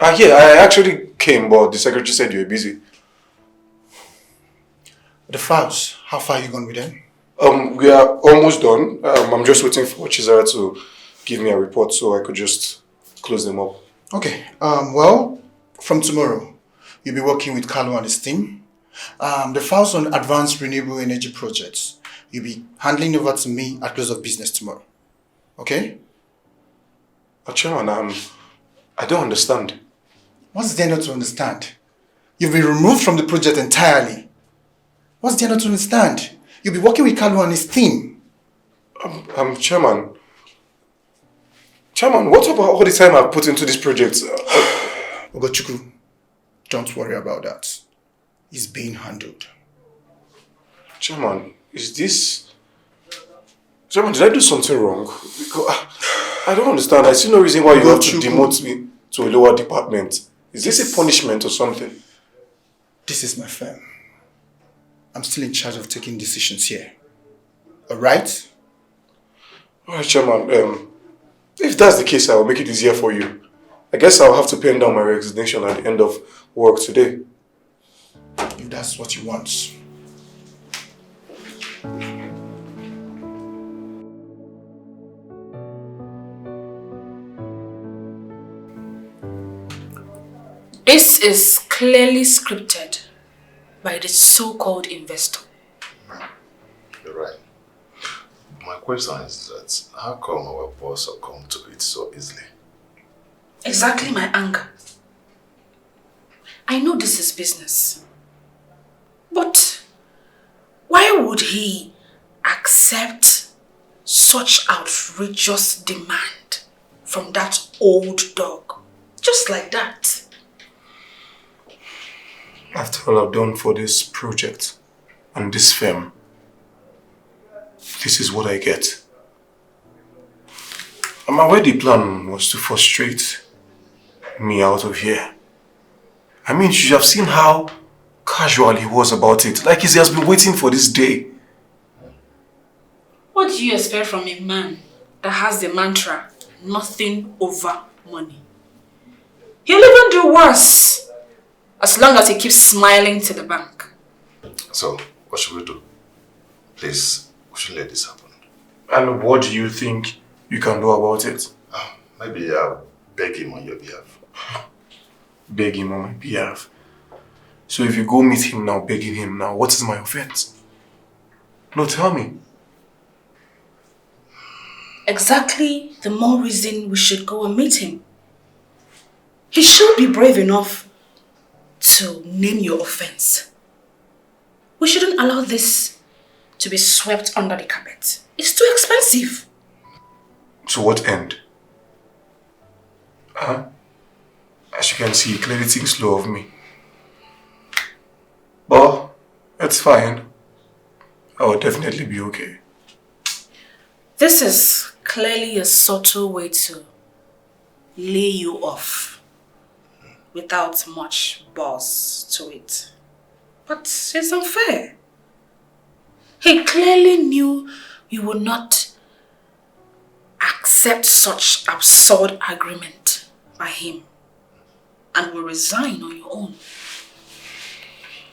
Yeah, I actually came, but the secretary said you were busy. The files, how far are you gone with them? We are almost done. I'm just waiting for Chizara to give me a report so I could just close them up. Okay, well, from tomorrow, you'll be working with Carlo and his team. The files on advanced renewable energy projects, you'll be handling over to me at close of business tomorrow. Okay? Chairman, I don't understand. What's there not to understand? You've been removed from the project entirely. What's there not to understand? You'll be working with Kalu and his team. Chairman. Chairman, what about all the time I've put into this project? Ogochukwu, don't worry about that. It's being handled. Chairman, is this... Chairman, did I do something wrong? Because I don't understand. I see no reason why you have to demote me to a lower department. Is this a punishment or something? This is my firm. I'm still in charge of taking decisions here. Alright? Alright, Chairman. If that's the case, I will make it easier for you. I guess I'll have to pen down my resignation at the end of work today. If that's what you want. This is clearly scripted by the so-called investor. You're right. My question is that how come our boss succumbed to it so easily? Exactly my anger. I know this is business. But why would he accept such outrageous demand from that old dog? Just like that. After all I've done for this project and this firm, this is what I get. I'm aware the plan was to frustrate me out of here. I mean, you should have seen how casual he was about it. Like he has been waiting for this day. What do you expect from a man that has the mantra, nothing over money? He'll even do worse, as long as he keeps smiling to the bank. So, what should we do? Please, we should let this happen. And what do you think you can do about it? Maybe I'll beg him on your behalf. Beg him on my behalf? So if you go meet him now, begging him now, what is my offense? No, tell me. Exactly the more reason we should go and meet him. He should be brave enough to name your offense. We shouldn't allow this to be swept under the carpet. It's too expensive. To what end? As you can see, he clearly thinks low of me. But it's fine. I will definitely be okay. This is clearly a subtle way to lay you off without much buzz to it. But it's unfair. He clearly knew you would not accept such absurd agreement by him and will resign on your own.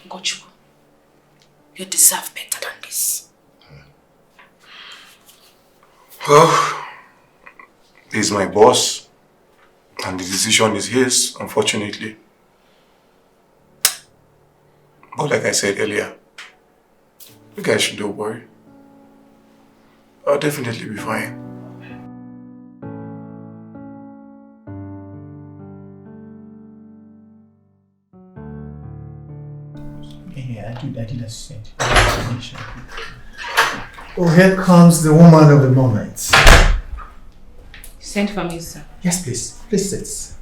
Gochu, you deserve better than this. Well, he's my boss and the decision is his, unfortunately. But like I said earlier, you guys should don't worry. I'll definitely be fine. Yeah, I did as said. Oh, here comes the woman of the moment. Send for me, sir. Yes, please. Please sit.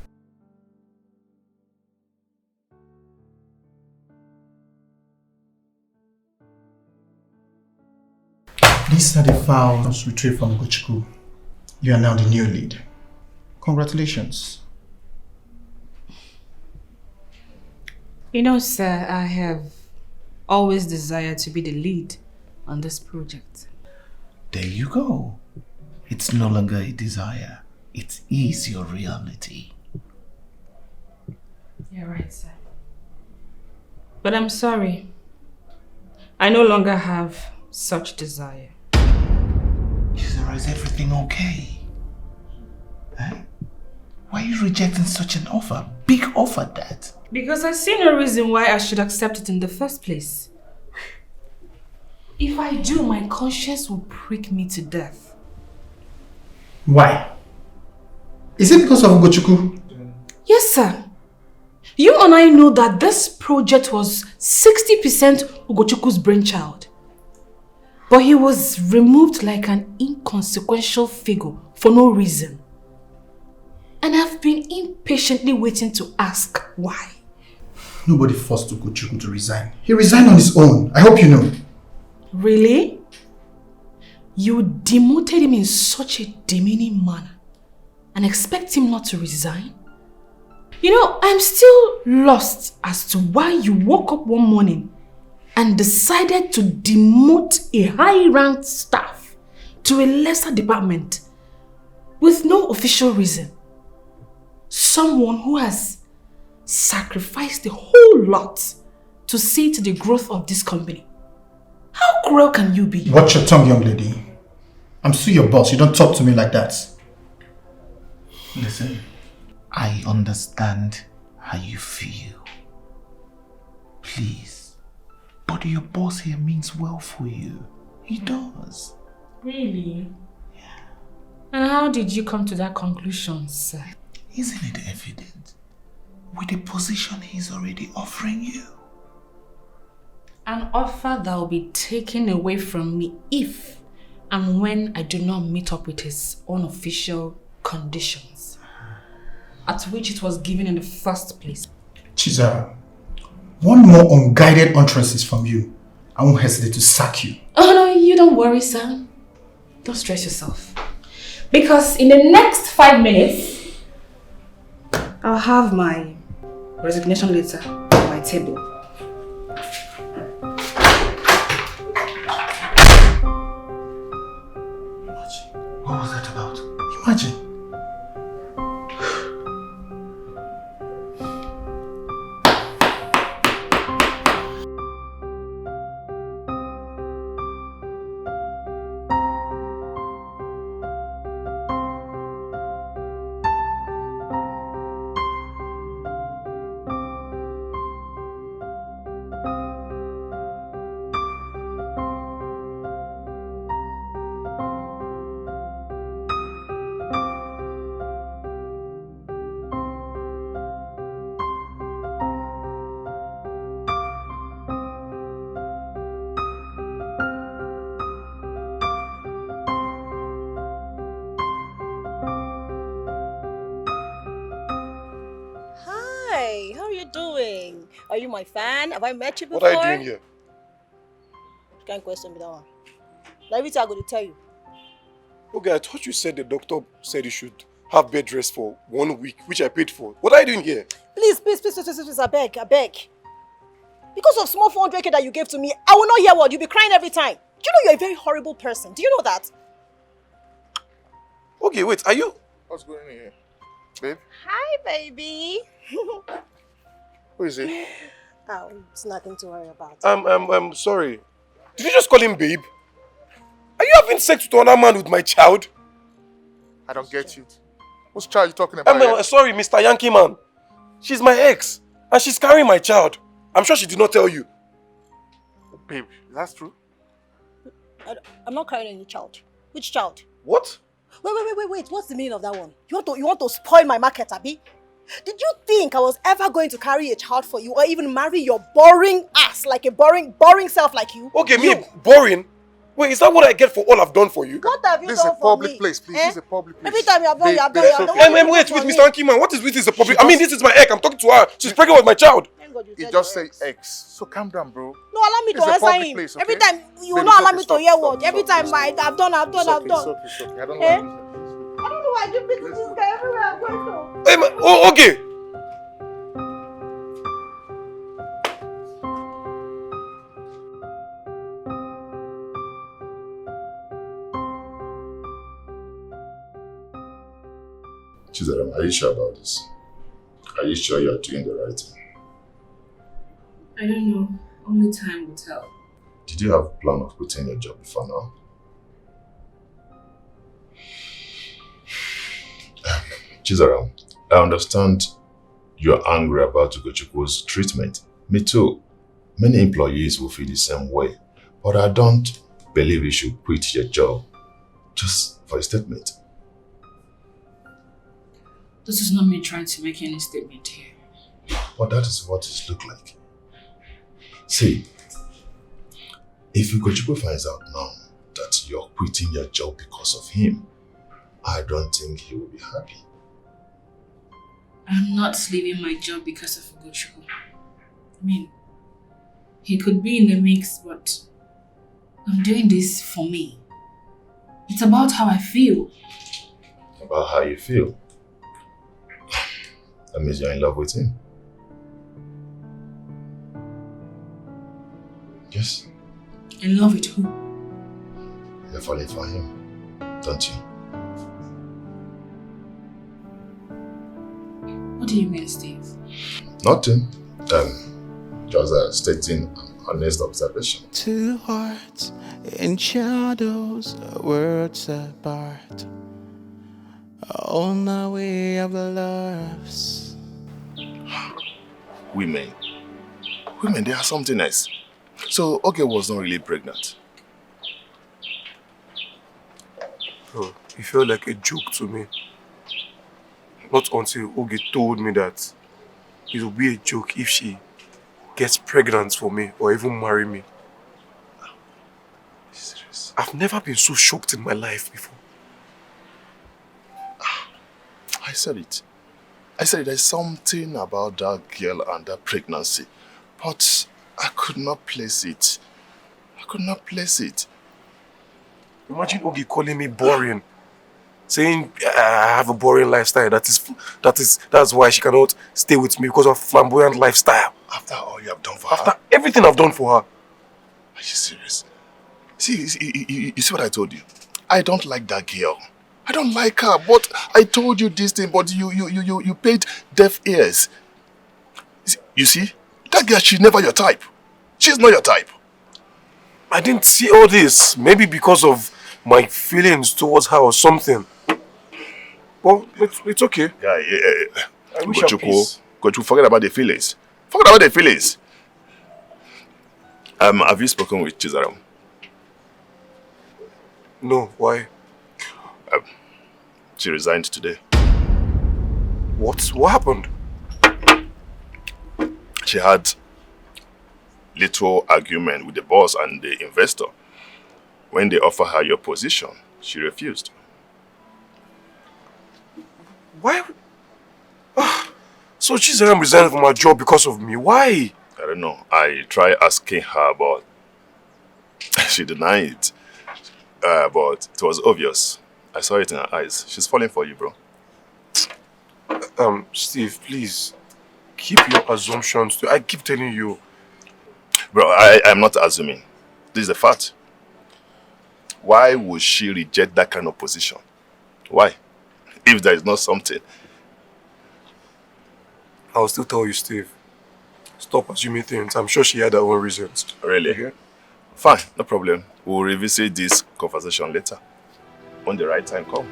These are the files retrieved from Gochukwu. You are now the new lead. Congratulations. You know, sir, I have always desired to be the lead on this project. There you go. It's no longer a desire. It is your reality. You're right, sir. But I'm sorry. I no longer have such desire. Is everything okay? Huh? Why are you rejecting such an offer? Big offer, that. Because I see no reason why I should accept it in the first place. If I do, my conscience will prick me to death. Why? Is it because of Gochukwu? Yes, sir. You and I know that this project was 60% Ugochukwu's brainchild. But he was removed like an inconsequential figure for no reason. And I've been impatiently waiting to ask why. Nobody forced Ugochukwu to resign. He resigned on his own. I hope you know. Really? You demoted him in such a demeaning manner and expect him not to resign? You know, I'm still lost as to why you woke up one morning and decided to demote a high-ranked staff to a lesser department with no official reason. Someone who has sacrificed a whole lot to see to the growth of this company. How cruel can you be? Watch your tongue, young lady. I'm still your boss. You don't talk to me like that. Listen, I understand how you feel. Please. But your boss here means well for you. He does. Really? Yeah. And how did you come to that conclusion, sir? Isn't it evident? With the position he's already offering you. An offer that will be taken away from me if and when I do not meet up with his unofficial conditions, at which it was given in the first place. Chizara, one more unguided utterances from you, I won't hesitate to sack you. Oh no, you don't worry, Sam. Don't stress yourself. Because in the next 5 minutes, I'll have my resignation letter on my table. What was that about? Imagine. Are you my fan? Have I met you before? What are you doing here? You can't question me that one. Now everything I'm going to tell you. Okay, I thought you said the doctor said you should have bed rest for 1 week, which I paid for. What are you doing here? Please, I beg. Because of small 400k that you gave to me, I will not hear what. You'll be crying every time. Do you know you're a very horrible person? Do you know that? Okay, wait, are you? What's going on here? Babe? Hi, baby. Who is it? Oh, it's nothing to worry about. I'm sorry. Did you just call him babe? Are you having sex with another man with my child? I don't get you. Whose child are you talking about? Sorry, Mr. Yankee man. She's my ex, and she's carrying my child. I'm sure she did not tell you. Oh, babe, that's true? I'm not carrying any child. Which child? What? Wait. What's the meaning of that one? You want to spoil my market, Abi? Did you think I was ever going to carry a child for you or even marry your boring ass like a boring self like you? Okay, me boring? Wait, is that what I get for all I've done for you? What have you This is done a for public me? place, please. This is a public place. Every time you have done, you have done. Wait, with Mr. Yankee man. What is with this a public? I mean, this is my ex. I'm talking to her. She's pregnant with my child. You just say ex. So calm down, bro. No, allow me to answer him. Place, okay? Every time you will not allow me to hear what. Every time I've done. It's okay. I don't know. I don't know why I give this to this guy everywhere I'm going to. Hey, man. Oh, okay. Chizaram, are you sure about this? Are you sure you are doing the right thing? I don't know. Only time will tell. Did you have a plan of quitting your job before now? Chizaram, I understand you're angry about Ugochukwu's treatment. Me too. Many employees will feel the same way. But I don't believe you should quit your job just for a statement. This is not me trying to make any statement here. But that is what it looks like. See, if Ugochukwu finds out now that you're quitting your job because of him, I don't think he will be happy. I'm not leaving my job because of Ugochukwu. I mean, he could be in the mix, but I'm doing this for me. It's about how I feel. About how you feel? That means you're in love with him. Yes? In love with who? You're falling for him, don't you? What do you mean, Steve? Nothing. Just stating an honest observation. Two hearts in shadows, words apart, on the way of loves. Women, they are something else. So, Oge was not really pregnant. Oh, it felt like a joke to me. Not until Oge told me that it will be a joke if she gets pregnant for me or even marry me. Serious? I've never been so shocked in my life before. I said it. There's something about that girl and that pregnancy. But I could not place it. Imagine Oge calling me boring. Saying I have a boring lifestyle. That's why she cannot stay with me because of flamboyant lifestyle. After all you have done for her? After everything I've done for her. Are you serious? See, you see what I told you? I don't like that girl. I don't like her, but I told you this thing, but you paid deaf ears. You see? That girl, she's never your type. She's not your type. I didn't see all this. Maybe because of my feelings towards her or something. Well, it's okay. Yeah, I wish her peace. Could you forget about the feelings? Forget about the feelings. Have you spoken with Chizaram? No, why? She resigned today. What happened? She had little argument with the boss and the investor. When they offered her your position, she refused. Why? So Chizaram resigned from her job because of me. Why? I don't know. I tried asking her, but she denied it. But it was obvious. I saw it in her eyes. She's falling for you, bro. Steve, please. Keep your assumptions. I keep telling you. Bro, I'm not assuming. This is the fact. Why would she reject that kind of position? Why? If there is not something. I'll still tell you, Steve. Stop assuming things. I'm sure she had her own reasons. Really? Okay? Fine, no problem. We'll revisit this conversation later. When the right time comes.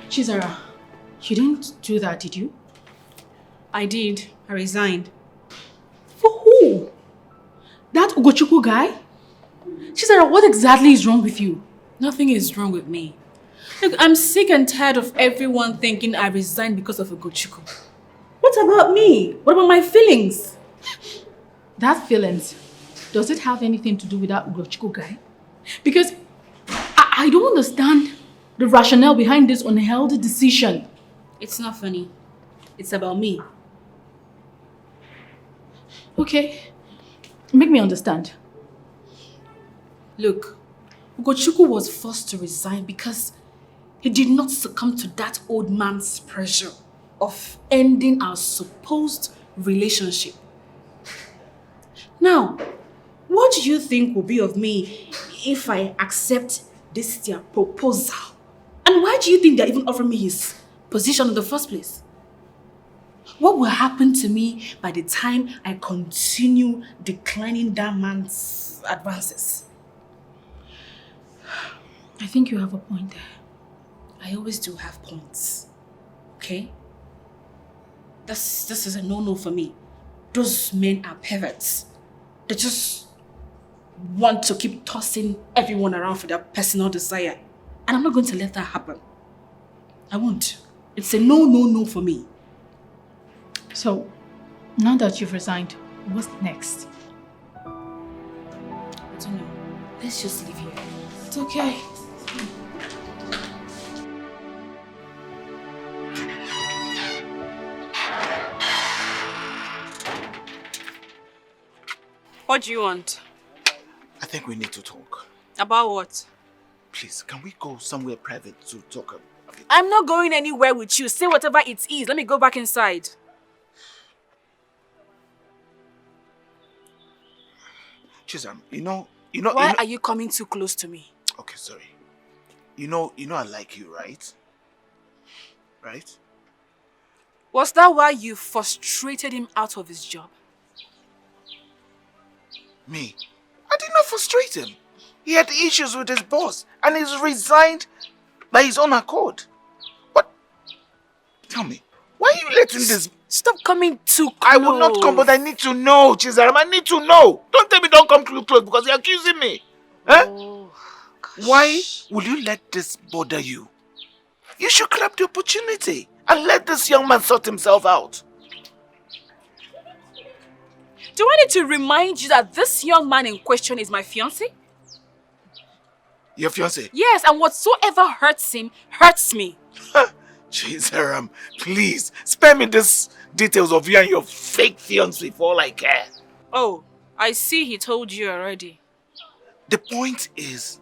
Chizara, you didn't do that, did you? I did. I resigned. For who? That Ugochukwu guy? Chizara, what exactly is wrong with you? Nothing is wrong with me. Look, I'm sick and tired of everyone thinking I resigned because of Ugochukwu. What about me? What about my feelings? That feelings, does it have anything to do with that Ugochukwu guy? Because I don't understand the rationale behind this unhealthy decision. It's not funny. It's about me. Okay, make me understand. Look, Ugochukwu was forced to resign because he did not succumb to that old man's pressure of ending our supposed relationship. Now, what do you think will be of me if I accept this their proposal? And why do you think they're even offering me his position in the first place? What will happen to me by the time I continue declining that man's advances? I think you have a point there. I always do have points. Okay? This is a no-no for me. Those men are perverts. They just want to keep tossing everyone around for their personal desire. And I'm not going to let that happen. I won't. It's a no for me. So, now that you've resigned, what's next? I don't know. Let's just leave here. It's okay. What do you want? I think we need to talk. About what? Please, can we go somewhere private to talk? I'm not going anywhere with you. Say whatever it is. Let me go back inside. Chisholm, Why are you coming too close to me? Okay, sorry. You know I like you, right? Right? Was that why you frustrated him out of his job? Me? I did not frustrate him. He had issues with his boss and he's resigned by his own accord. But, tell me, why are you letting this... Stop coming too close. I will not come, but I need to know, Chisholm. I need to know. Don't tell me don't come too close because you're accusing me. Oh, why will you let this bother you? You should grab the opportunity and let this young man sort himself out. Do I need to remind you that this young man in question is my fiancé? Your fiancé? Yes, and whatsoever hurts him, hurts me. Jeez, please, spare me these details of you and your fake fiancé for all I care. Oh, I see he told you already. The point is,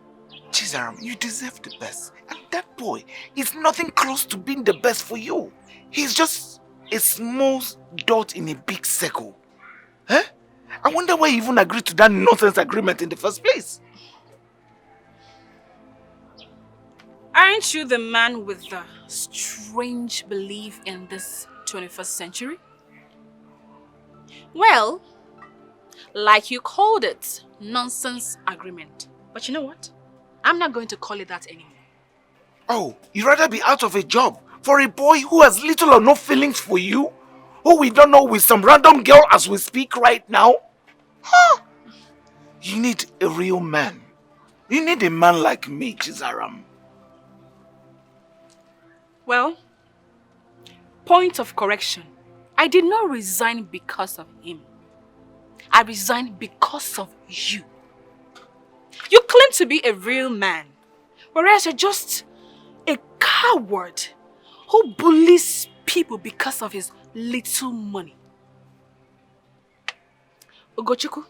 Chizaram, you deserve the best. And that boy is nothing close to being the best for you. He's just a small dot in a big circle. Huh? I wonder why you even agreed to that nonsense agreement in the first place. Aren't you the man with the strange belief in this 21st century? Well, like you called it, nonsense agreement. But you know what? I'm not going to call it that anymore. Oh, you'd rather be out of a job for a boy who has little or no feelings for you? Who we don't know with some random girl as we speak right now? Huh? You need a real man. You need a man like me, Chizaram. Well, point of correction. I did not resign because of him. I resigned because of you. You claim to be a real man, whereas you're just a coward who bullies people because of his little money. Ugochukwu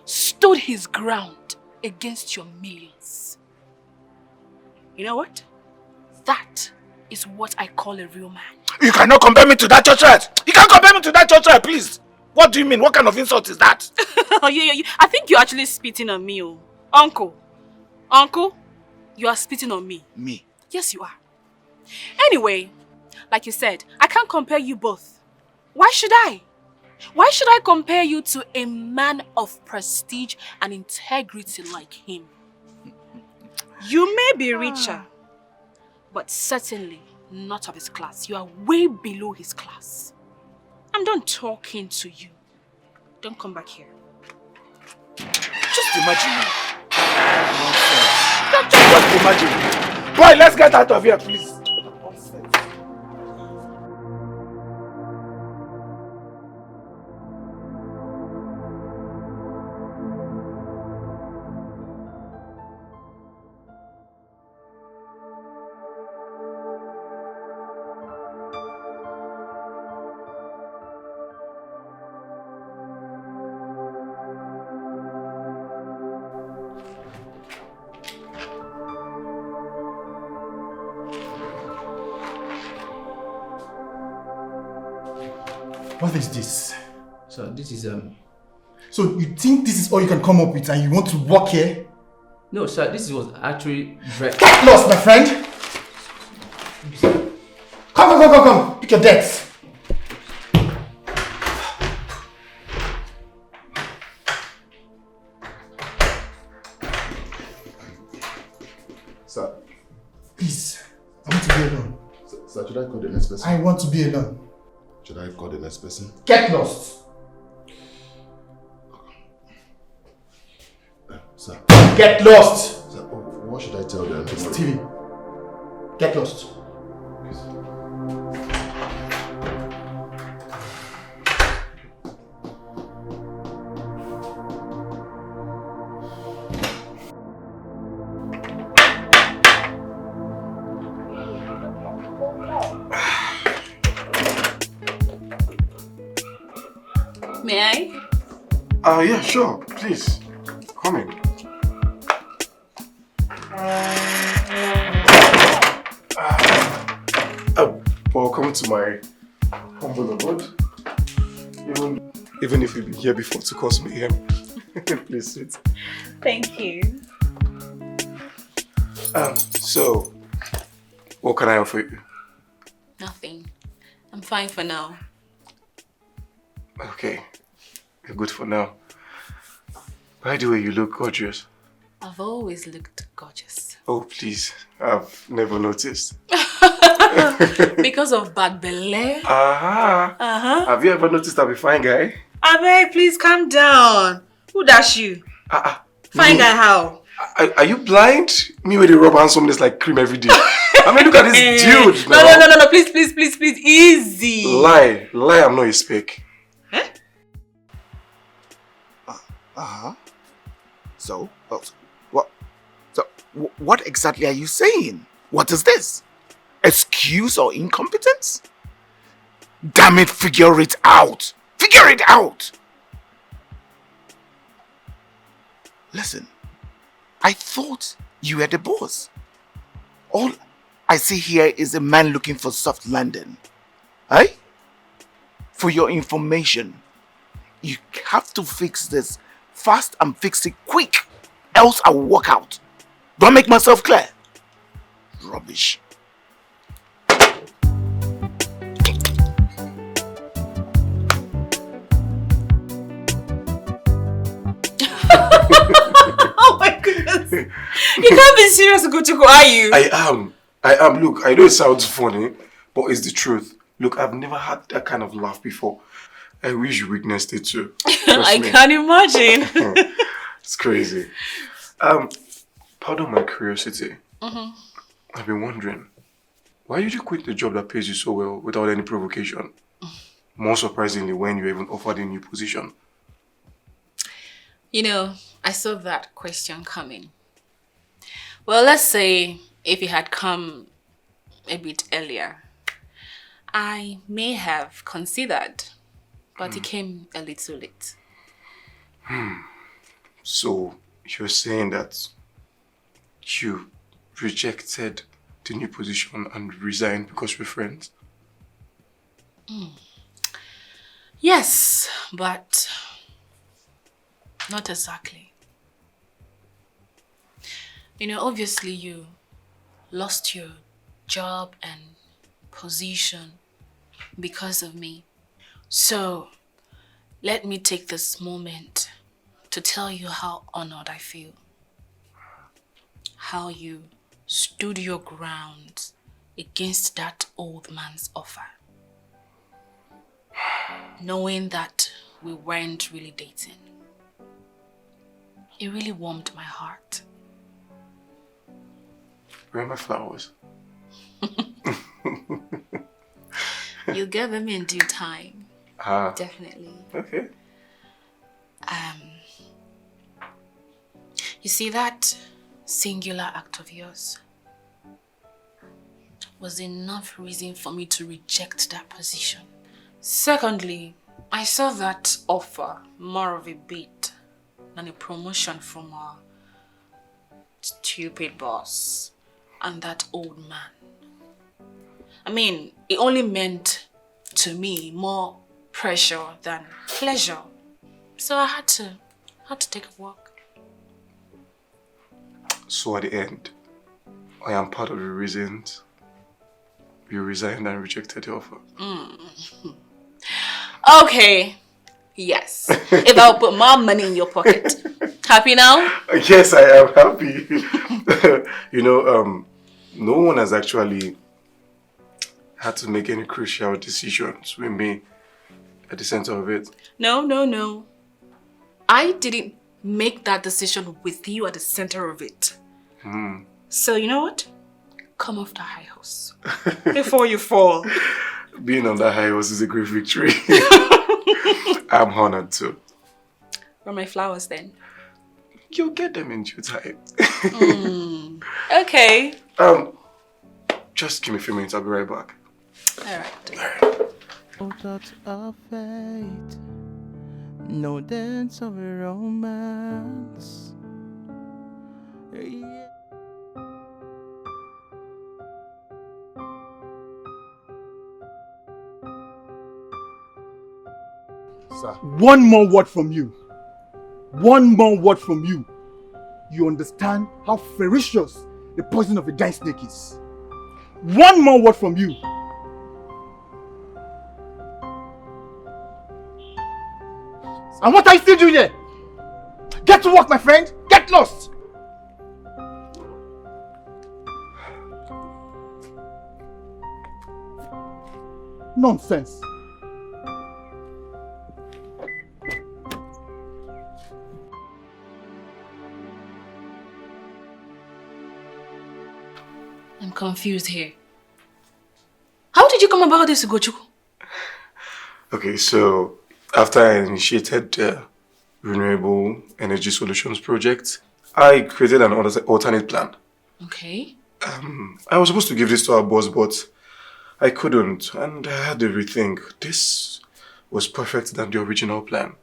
stood his ground against your millions. You know what? That is what I call a real man. You cannot compare me to that church rat. You can't compare me to that church rat, please. What do you mean? What kind of insult is that? I think you're actually spitting on me, oh. Uncle, you are spitting on me. Me? Yes, you are. Anyway, like you said, I can't compare you both. Why should I? Why should I compare you to a man of prestige and integrity like him? You may be richer, but certainly not of his class. You are way below his class. I'm done talking to you. Don't come back here. Just imagine. Just imagine. Boy, let's get out of here, please. What is this? So this is So you think this is all you can come up with and you want to work here? No, sir, this was actually Get lost, my friend! Come! Pick your debts! Sir. Please, I want to be alone. Sir, should I call the next person? I want to be alone. Should I call the next person? Get lost! Sir. Get lost! Sir, what should I tell them? Stevie, get lost. May I? Yeah, sure. Please. Come in. Welcome to my humble abode. Even if you've been here before to cause mayhem. Please sit. Thank you. So, what can I offer you? Nothing. I'm fine for now. Okay, you're good for now. By the way, you look gorgeous. I've always looked gorgeous. Oh, please. I've never noticed. Because of bad belly. Uh-huh. Have you ever noticed I'm a fine guy? Abeg, please calm down. Who dash you? Fine guy how? Are you blind? Me with the rub handsomeness like cream every day. I mean, look at this dude. No, please, easy. Lie, I'm not a speck. So, what exactly are you saying? What is this? Excuse or incompetence? Damn it, figure it out! Figure it out! Listen, I thought you were the boss. All I see here is a man looking for soft landing. Eh? For your information, you have to fix this fast and fix it quick, else I will walk out. Do I make myself clear? Rubbish. Oh my goodness. You can't be serious, Gochoko, are you? I am. Look, I know it sounds funny, but it's the truth. Look, I've never had that kind of laugh before. I wish you witnessed it too. I can't imagine. It's crazy. Pardon my curiosity. I've been wondering, why did you quit the job that pays you so well without any provocation? More surprisingly, when you even offered a new position. You know, I saw that question coming. Well, let's say if it had come a bit earlier, I may have considered, but it came a little late. So, you're saying that you rejected the new position and resigned because we're friends? Yes, but not exactly. You know, obviously you lost your job and position because of me. So, let me take this moment to tell you how honored I feel. How you stood your ground against that old man's offer. Knowing that we weren't really dating. It really warmed my heart. Where are my flowers? You'll get them in due time. Definitely. Okay. You see, that singular act of yours was enough reason for me to reject that position. Secondly, I saw that offer more of a bait than a promotion from our stupid boss and that old man. I mean, it only meant to me more pressure than pleasure. So I had to take a walk. So at the end, I am part of the reasons you resigned and rejected the offer. Okay, Yes. If I'll put more money in your pocket. Happy now? Yes, I am happy. You know, no one has actually had to make any crucial decisions with me at the center of it. No. I didn't make that decision with you at the center of it. So you know what? Come off the high horse before you fall. Being on that high horse is a great victory. I'm honored too. Where are my flowers then? You'll get them in due time. Okay. Just give me a few minutes, I'll be right back. Alright. No touch of fate, no dance of romance. Yeah. Sir. One more word from you. One more word from you. You understand how ferocious the poison of a giant snake is. One more word from you. And what are you still doing here? Get to work, my friend. Get lost. Nonsense. I'm confused here. How did you come about this, Ugochukwu? Okay, so after I initiated the Renewable Energy Solutions project, I created an alternate plan. Okay. I was supposed to give this to our boss, but I couldn't, and I had to rethink. This was perfect than the original plan.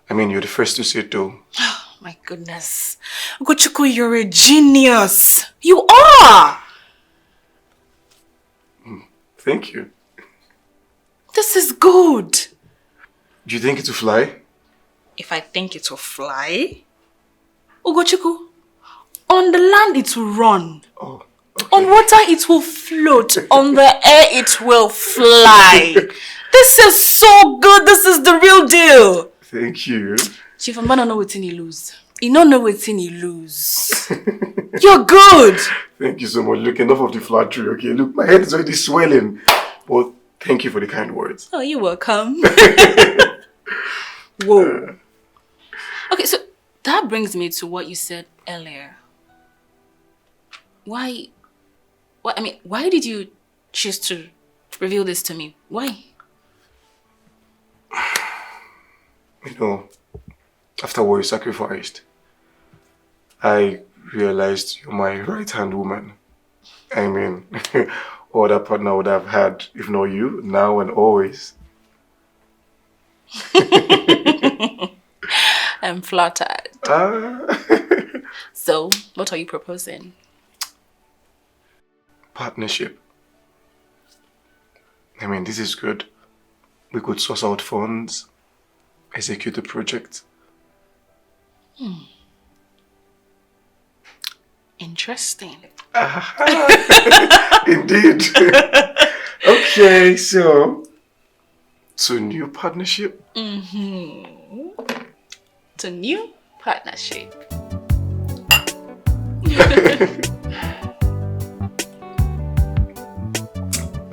I mean, you're the first to say it though. Oh my goodness. Ugochukwu, you're a genius. You are! Thank you. This is good. Do you think it will fly? If I think it will fly? Ugochukwu, on the land it will run. Oh, okay. On water it will float. On the air it will fly. This is so good. This is the real deal. Thank you. Chief, I'm gonna know what's in he lose. You don't know what's in he lose. You're good. Thank you so much. Look, enough of the flattery, okay? Look, my head is already swelling. But thank you for the kind words. Oh, you're welcome. Whoa. Okay, so that brings me to what you said earlier. Why did you choose to reveal this to me? Why? You know, after what you sacrificed, I realized you're my right-hand woman. I mean, all that partner would have had, if not you, now and always. I'm flattered. So, what are you proposing? Partnership. I mean, this is good. We could source out funds, execute the project. Interesting. Indeed. Okay, so new partnership. It's a new partnership.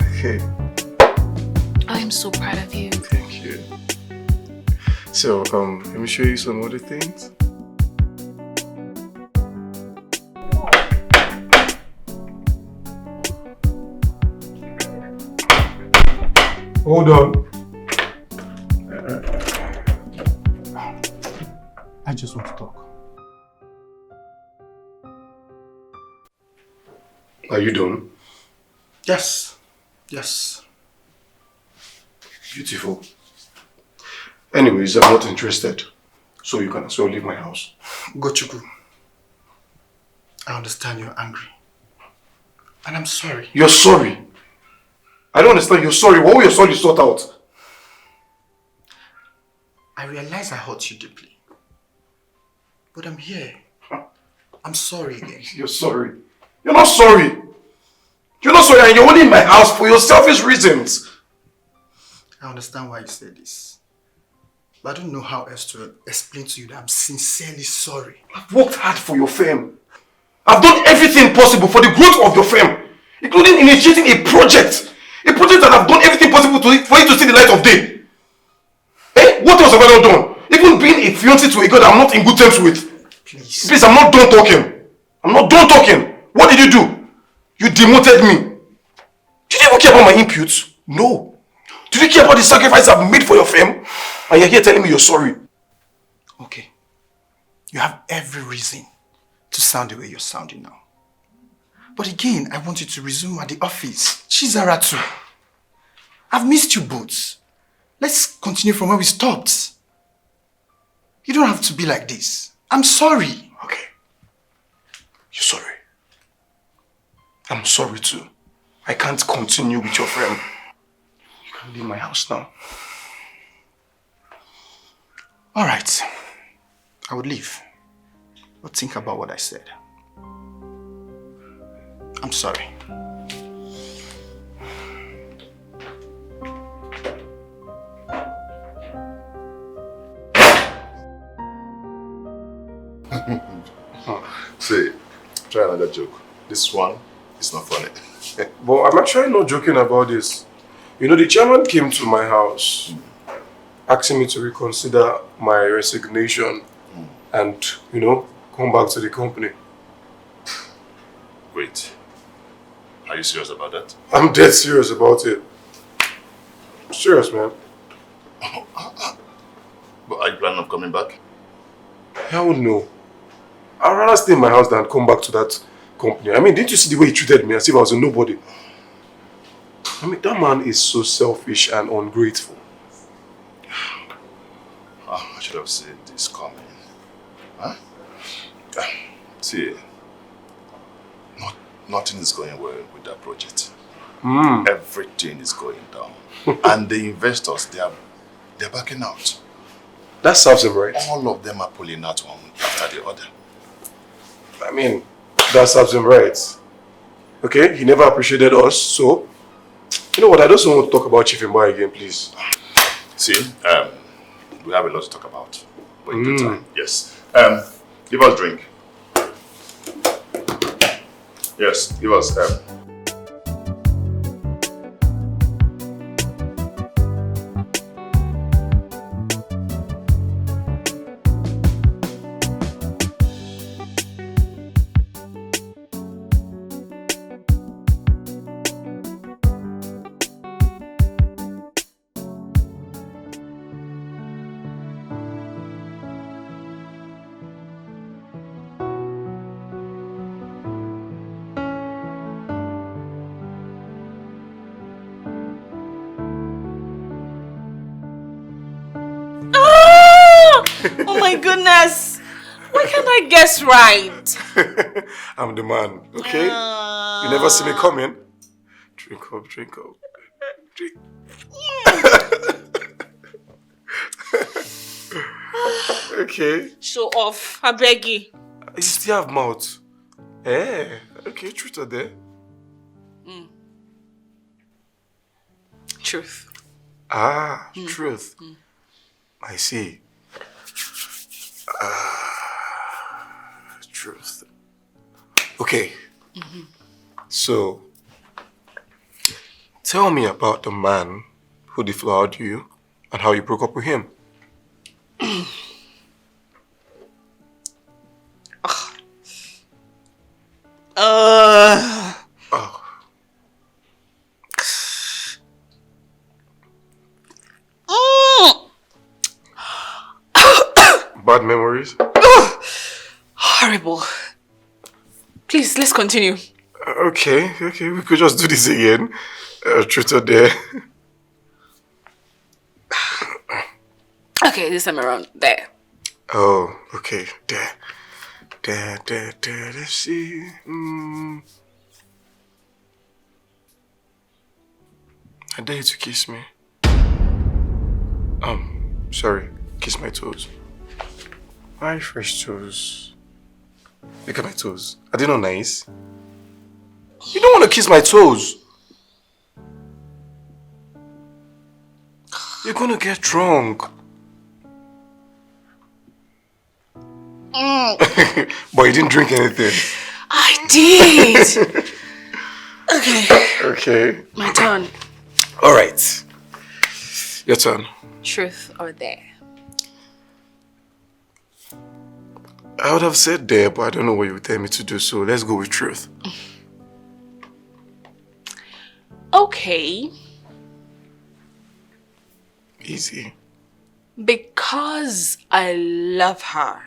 Okay. I am so proud of you. Thank you. So, let me show you some other things. Hold on. I just want to talk. Are you done? Yes. Yes. Beautiful. Anyways, I'm not interested. So you can as well leave my house. Gochuku, I understand you're angry. And I'm sorry. You're sorry? I don't understand. You're sorry. What will your sorry sort out? I realize I hurt you deeply. But I'm here. I'm sorry again. You're sorry. You're not sorry. You're not sorry and you're only in my house for your selfish reasons. I understand why you say this. But I don't know how else to explain to you that I'm sincerely sorry. I've worked hard for your firm. I've done everything possible for the growth of your firm, including initiating a project. A project that I've done everything possible for it to see the light of day. Eh? What else have I not done? Even being a fiancé to a girl that I'm not in good terms with. Please, I'm not done talking. I'm not done talking. What did you do? You demoted me. Did you even care about my inputs? No. Did you care about the sacrifice I've made for your firm? And you're here telling me you're sorry. Okay. You have every reason to sound the way you're sounding now. But again, I want you to resume at the office. Chizara too. I've missed you both. Let's continue from where we stopped. You don't have to be like this. I'm sorry. Okay. You're sorry. I'm sorry too. I can't continue with your firm. You can leave my house now. Alright. I would leave. But think about what I said. I'm sorry. Say, try another joke. This one is not funny. But I'm actually not joking about this. You know, the chairman came to my house asking me to reconsider my resignation and, you know, come back to the company. Wait, are you serious about that? I'm dead serious about it. Serious, man. But are you planning on coming back? Hell no. I'd rather stay in my house than come back to that company. I mean, didn't you see the way he treated me as if I was a nobody? I mean, that man is so selfish and ungrateful. Oh, I should have seen this coming. Huh? See, nothing is going well with that project. Everything is going down. And the investors, they're backing out. That serves him right. All of them are pulling out one after the other. I mean, that serves him right. Okay, he never appreciated us, so... You know what, I just don't want to talk about Chief Mba again, please. See, we have a lot to talk about. But in good time, yes. Give us drink. Yes, give us... Oh my goodness! Why can't I guess right? I'm the man, okay? You never see me coming. Drink up, drink up. Drink. Okay. Show off, I beg you. You still have mouth. Eh, okay, truth or dare? Truth. Ah, truth. I see. Truth. Okay. So, tell me about the man who deflowered you and how you broke up with him. Bad memories? Horrible. Please, let's continue. Okay, we could just do this again. Truth or dare? Okay, this time around. There. Oh, okay. Dare. Let's see. I dare you to kiss me. Sorry. Kiss my toes. My fresh toes. Look at my toes. Are they not nice? You don't want to kiss my toes. You're gonna get drunk. But you didn't drink anything. I did. Okay. Okay. My turn. All right. Your turn. Truth or dare? I would have said dare, but I don't know what you would tell me to do, so let's go with truth. Okay. Easy. Because I love her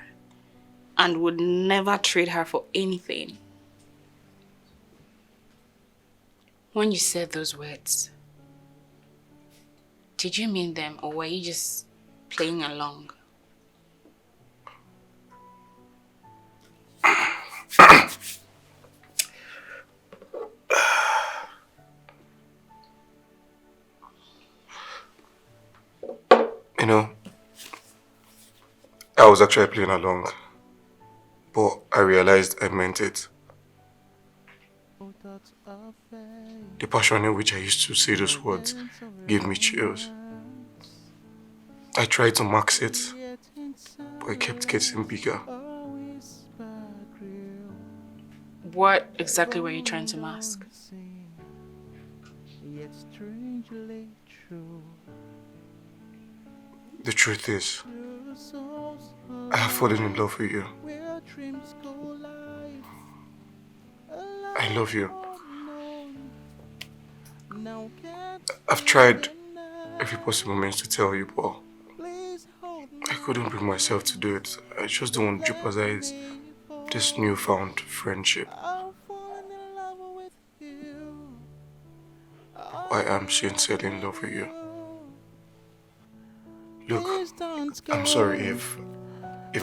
and would never trade her for anything. When you said those words, did you mean them or were you just playing along? You know, I was actually playing along, but I realized I meant it. The passion in which I used to say those words gave me chills. I tried to max it, but it kept getting bigger. What exactly were you trying to mask? The truth is, I have fallen in love with you. I love you. I've tried every possible means to tell you, but I couldn't bring myself to do it. I just don't want to jeopardize this newfound friendship. I am sincerely in love with you. Look, I'm sorry if I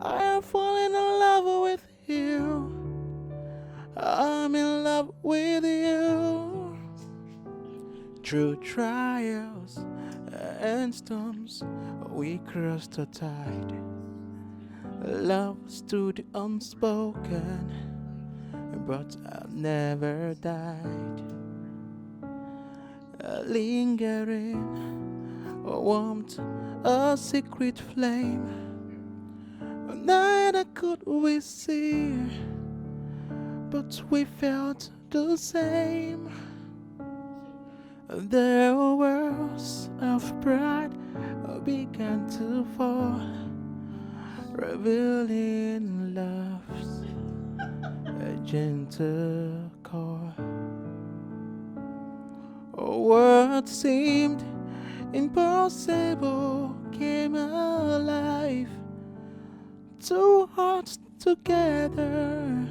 am falling in love with you. I'm in love with you. Through trials and storms, we crossed the tide. Love stood unspoken, but I never died. Lingering, a warmth, a secret flame. Neither could we see, but we felt the same. The walls of pride began to fall, revealing love's gentle core. What seemed impossible came alive. Two hearts together,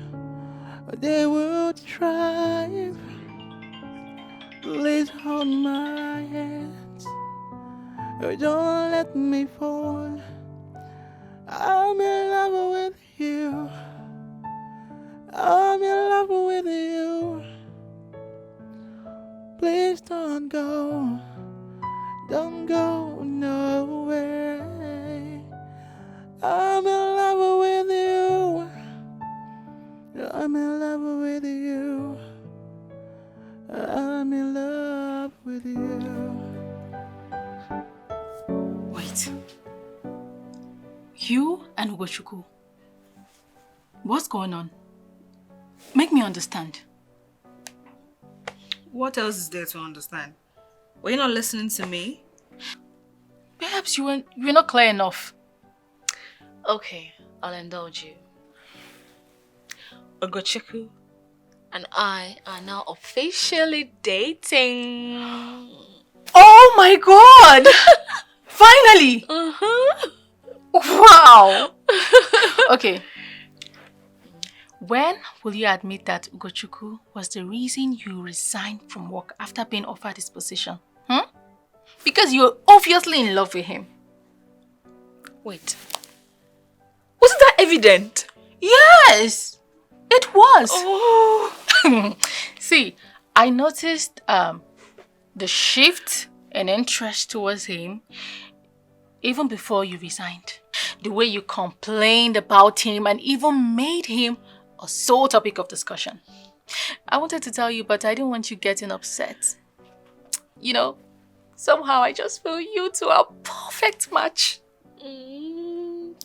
they would thrive. Please hold my hands, don't let me fall. I'm in love with you. I'm in love with you. Please don't go nowhere. I'm in love with you. I'm in love with you. I'm in love with you. Wait. You and Ugochukwu. What's going on? Make me understand. What else is there to understand? Were you not listening to me? Perhaps you were not clear enough. Okay, I'll indulge you. Ugochukwu and I are now officially dating. Oh my god! Finally! Wow! Okay. When will you admit that Ugochukwu was the reason you resigned from work after being offered this position? Because you're obviously in love with him. Wait. Wasn't that evident? Yes! It was! Oh. See, I noticed the shift in interest towards him even before you resigned. The way you complained about him and even made him a sole topic of discussion. I wanted to tell you, but I didn't want you getting upset. You know, Somehow I just feel you two are a perfect match.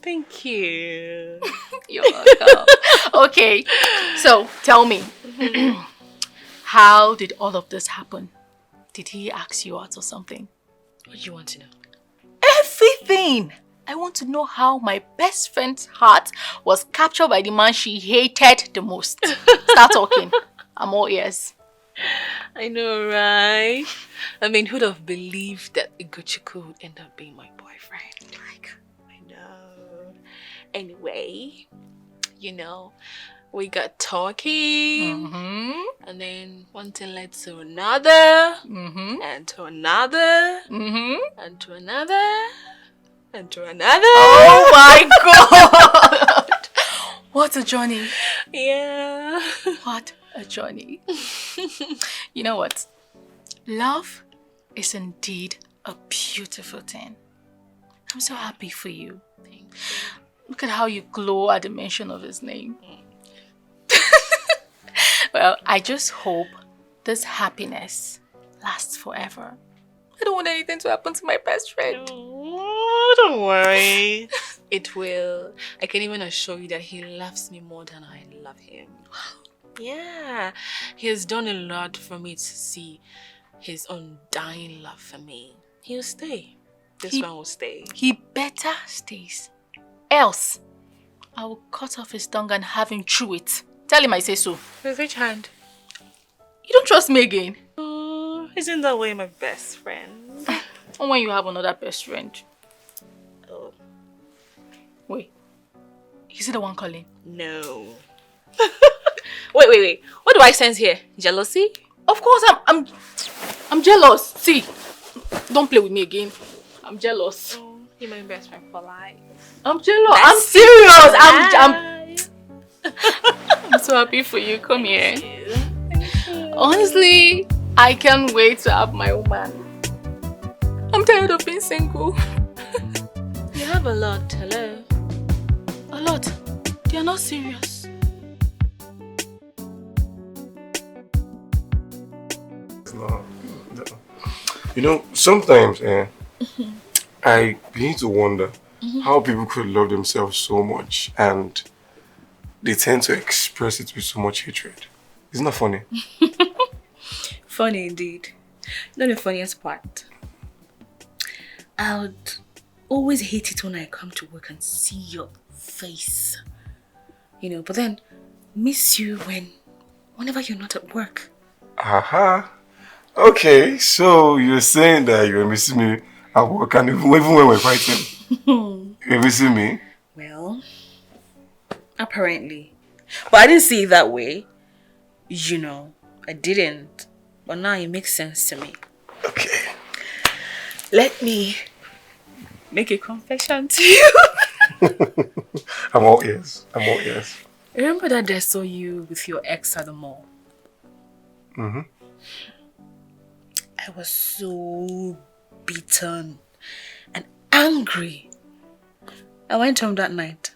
Thank you. You're welcome. Okay, so tell me, how did all of this happen? Did he ask you out or something? What do you want to know? Everything! I want to know how my best friend's heart was captured by the man she hated the most. Start talking. I'm all ears. I know, right? I mean, who'd have believed that Ugochukwu would end up being my boyfriend? Like, I know. Anyway, you know, we got talking, and then one thing led to another, and to another, and to another, and to another. Oh my God! What a journey. Yeah. What a journey. You know what? Love is indeed a beautiful thing. I'm so happy for you. Look at how you glow at the mention of his name. Well, I just hope this happiness lasts forever. I don't want anything to happen to my best friend. Oh, don't worry. It will. I can even assure you that he loves me more than I love him. Yeah. He has done a lot for me to see his undying love for me. He'll stay. This one will stay. He better stays. Else, I will cut off his tongue and have him chew it. Tell him I say so. With which hand? You don't trust me again? Oh, isn't that way my best friend? And when you have another best friend? Oh. Wait. Is it the one calling? No. Wait. What do I sense here? Jealousy? Of course, I'm jealous. See, don't play with me again. I'm jealous. Oh, you're my best friend for life. I'm jealous. I'm serious. I'm so happy for you. Come here. Honestly, I can't wait to have my own man. I'm tired of being single. You have a lot. Hello. A lot. They are not serious. No. You know, sometimes I begin to wonder how people could love themselves so much and they tend to express it with so much hatred. Isn't that funny? Funny indeed. Not the funniest part. I would always hate it when I come to work and see your face. You know, but then miss you whenever you're not at work. Aha. Okay, so you're saying that you're missing me at work and even when we're fighting, you're missing me? Well, apparently. But I didn't see it that way. You know, I didn't. But now it makes sense to me. Okay. Let me make a confession to you. I'm all ears. Remember that day I saw you with your ex at the mall? I was so beaten and angry. I went home that night.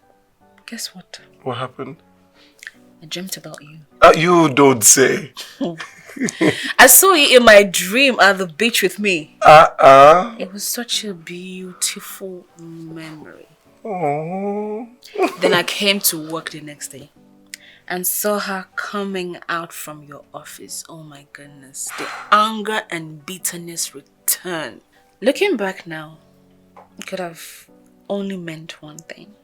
Guess what? What happened? I dreamt about you. You don't say. I saw you in my dream at the beach with me. It was such a beautiful memory. Aww. Then I came to work the next day and saw her coming out from your office. Oh my goodness. The anger and bitterness returned. Looking back now, it could have only meant one thing.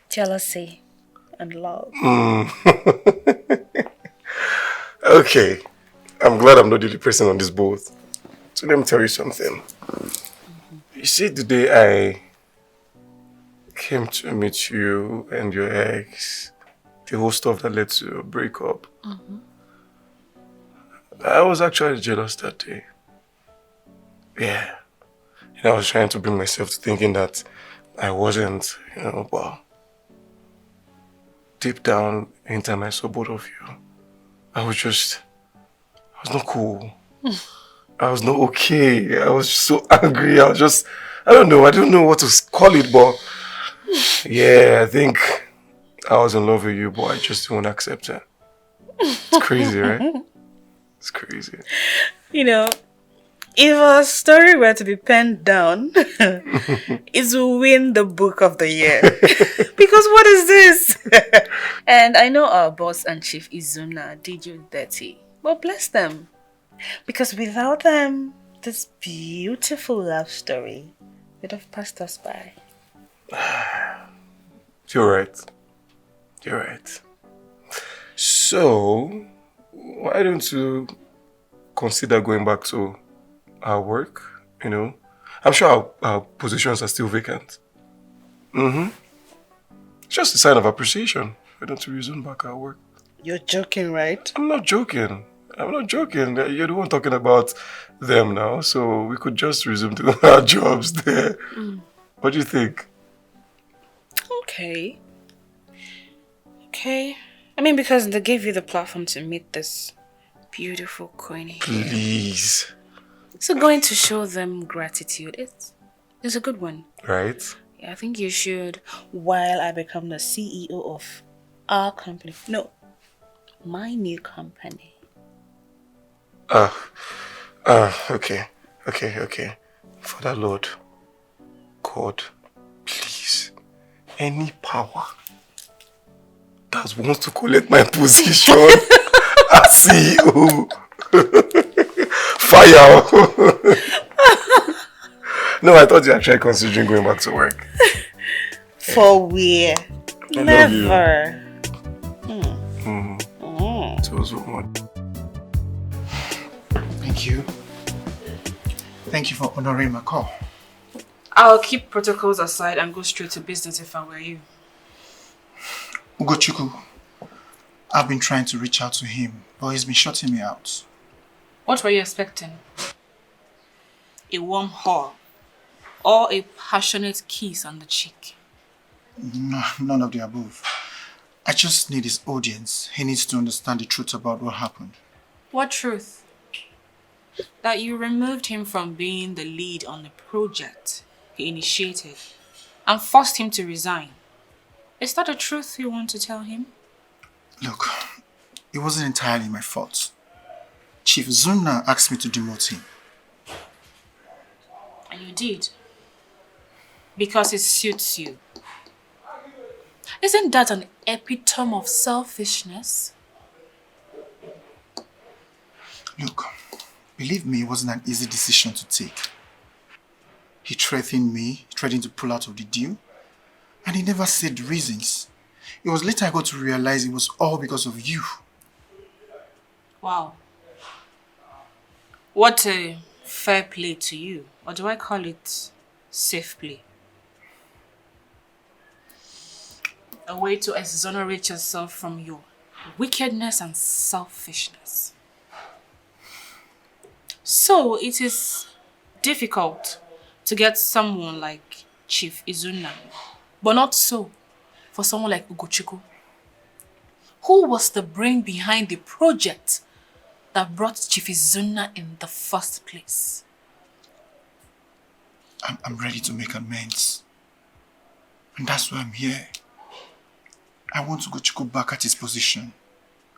Jealousy and love. Okay. I'm glad I'm not the only person on this boat. So let me tell you something. You see, the day I came to meet you and your ex, the whole stuff that led to a breakup, I was actually jealous that day. Yeah. And I was trying to bring myself to thinking that I wasn't, but deep down, anytime I saw both of you, I was not cool. I was not okay. I was so angry. I don't know what to call it, but yeah, I think I was in love with you, but I just didn't want to accept it. It's crazy, right? It's crazy. You know, if a story were to be penned down, it will win the book of the year. Because what is this? And I know our boss and Chief Izuna did you dirty. But bless them. Because without them, this beautiful love story would have passed us by. You're right. You're right. So, why don't you consider going back to our work, you know? I'm sure our positions are still vacant. It's just a sign of appreciation. Why don't you resume back our work? You're joking, right? I'm not joking. You're the one talking about them now, so we could just resume to our jobs there. What do you think? Okay. I mean, because they gave you the platform to meet this beautiful queen here. Please. So going to show them gratitude, it's a good one. Right? Yeah, I think you should, while I become the CEO of our company. No, my new company. Okay. Father Lord, God, please, any power that wants to collect my position as CEO, fire. No, I thought you were actually considering going back to work. For where? Never. So much. Thank you. Thank you for honoring my call. I'll keep protocols aside and go straight to business if I were you. Ugochukwu, I've been trying to reach out to him, but he's been shutting me out. What were you expecting? A warm hug or a passionate kiss on the cheek? No, none of the above. I just need his audience. He needs to understand the truth about what happened. What truth? That you removed him from being the lead on the project he initiated and forced him to resign. Is that the truth you want to tell him? Look, it wasn't entirely my fault. Chief Zuna asked me to demote him. And you did. Because it suits you. Isn't that an epitome of selfishness? Look, believe me, it wasn't an easy decision to take. He threatened me, threatened to pull out of the deal, and he never said the reasons. It was later I got to realize it was all because of you. Wow. What a fair play to you. Or do I call it safe play? A way to exonerate yourself from your wickedness and selfishness. So it is difficult to get someone like Chief Izuna, but not so for someone like Ugochukwu, who was the brain behind the project that brought Chief Izuna in the first place. I'm ready to make amends. And that's why I'm here. I want Ugochukwu back at his position.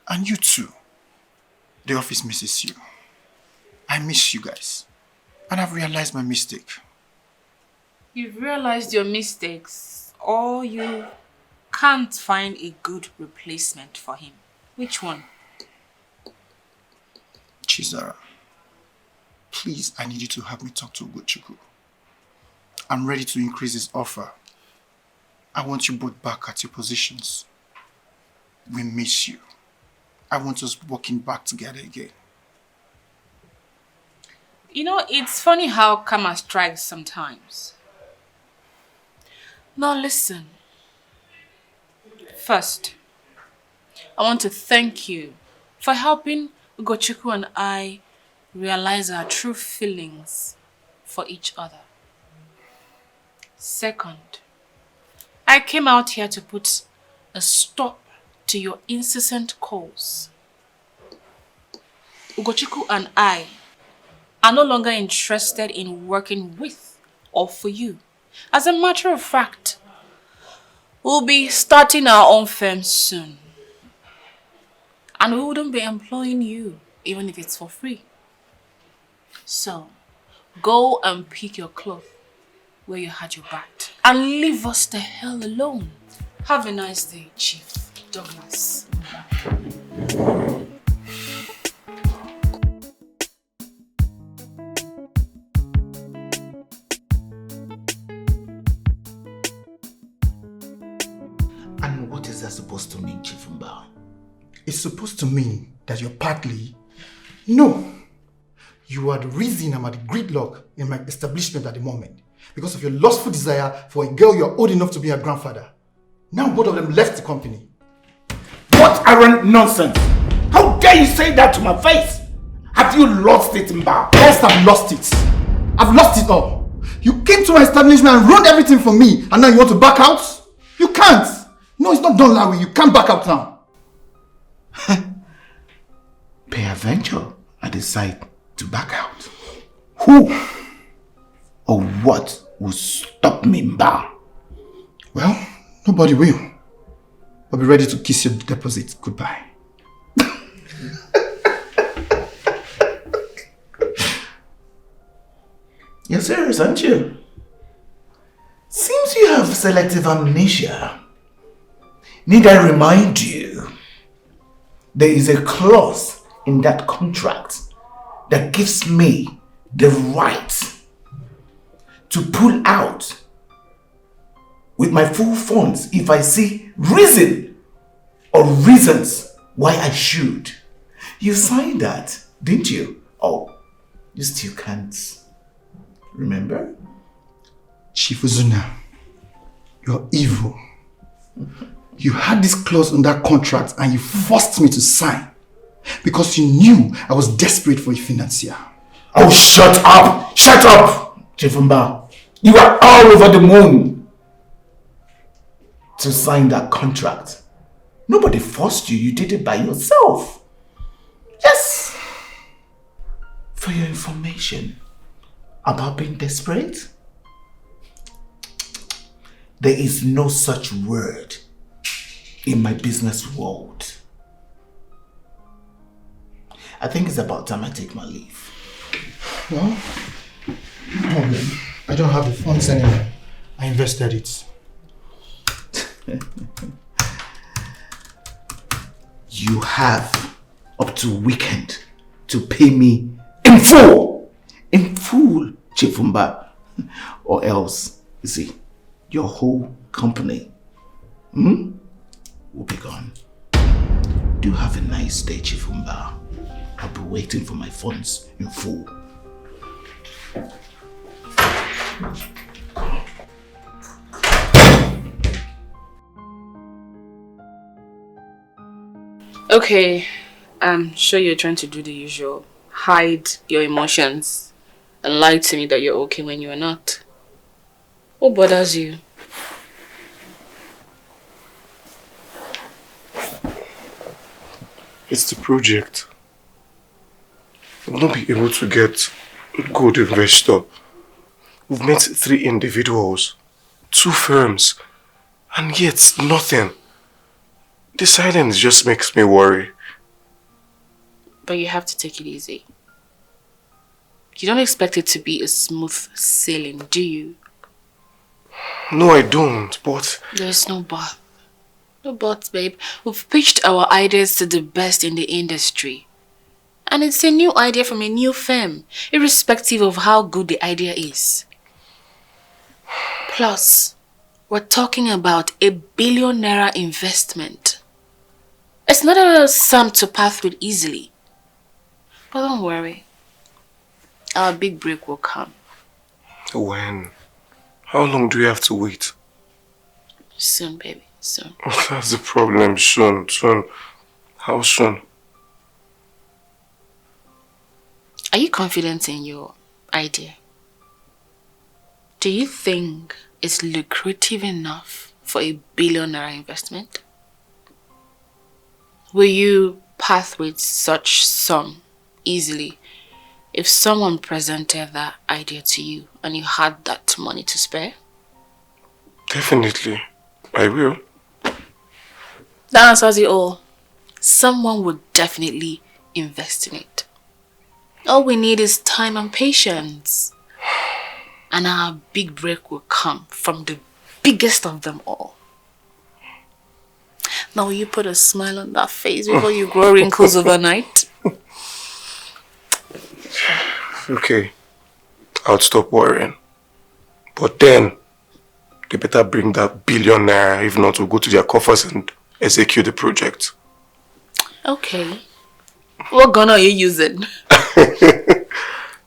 And you too. The office misses you. I miss you guys. And I've realized my mistake. You've realized your mistakes, or you can't find a good replacement for him. Which one? Chizara, please, I need you to help me talk to Ugochukwu. I'm ready to increase his offer. I want you both back at your positions. We miss you. I want us working back together again. You know, it's funny how karma strikes sometimes. Now listen. First, I want to thank you for helping Ugochukwu and I realize our true feelings for each other. Second, I came out here to put a stop to your incessant calls. Ugochukwu and I are no longer interested in working with or for you. As a matter of fact, we'll be starting our own firm soon. And we wouldn't be employing you even if it's for free. So, go and pick your cloth where you had your bath and leave us the hell alone. Have a nice day, Chief Douglas. And what is that supposed to mean, Chief Mba? It's supposed to mean that you're partly... No! You are the reason I'm at the gridlock in my establishment at the moment. Because of your lustful desire for a girl you're old enough to be her grandfather. Now both of them left the company. What arrant nonsense! How dare you say that to my face? Have you lost it, Mba? Yes, I've lost it. I've lost it all. You came to my establishment and ruined everything for me, and now you want to back out? You can't! No, it's not done that way. You can't back out now. Peradventure, I decide to back out. Who or what will stop me, Mba? Well, nobody will. I'll be ready to kiss your deposit goodbye. You're serious, aren't you? Seems you have selective amnesia. Need I remind you, there is a clause in that contract that gives me the right to pull out with my full funds if I see reason or reasons why I should. You signed that, didn't you? Oh, you still can't remember? Chief Uzuna, you're evil. You had this clause on that contract and you forced me to sign because you knew I was desperate for a financier. Oh, shut up! Shut up! Chief Mba, you are all over the moon to sign that contract. Nobody forced you, you did it by yourself. Yes. For your information about being desperate, there is no such word in my business world. I think it's about time I take my leave. Well, no problem. I don't have the funds anymore. I invested it. You have up to weekend to pay me in full. In full, Chief Mba. Or else, you see, your whole company will be gone. Do have a nice day, Chief Mba. I'll be waiting for my funds in full. Okay, I'm sure you're trying to do the usual. Hide your emotions and lie to me that you're okay when you're not. What bothers you? It's the project. We'll not be able to get a good investor. We've met 3 individuals, 2 firms, and yet nothing. The silence just makes me worry. But you have to take it easy. You don't expect it to be a smooth sailing, do you? No, I don't, but... There's no but. No but, babe. We've pitched our ideas to the best in the industry. And it's a new idea from a new firm, irrespective of how good the idea is. Plus, we're talking about a ₦1 billion investment. It's not a sum to pass with easily. But don't worry. Our big break will come. When? How long do we have to wait? Soon, baby. Soon. That's the problem. Soon. How soon? Are you confident in your idea? Do you think it's lucrative enough for a ₦1 billion investment? Will you part with such sum easily if someone presented that idea to you and you had that money to spare? Definitely. I will. That answers it all. Someone would definitely invest in it. All we need is time and patience. And our big break will come from the biggest of them all. Now will you put a smile on that face before you grow wrinkles overnight? Okay, I'll stop worrying. But then, they better bring that billion naira, if not, we'll go to their coffers and execute the project. Okay. What gun are you using?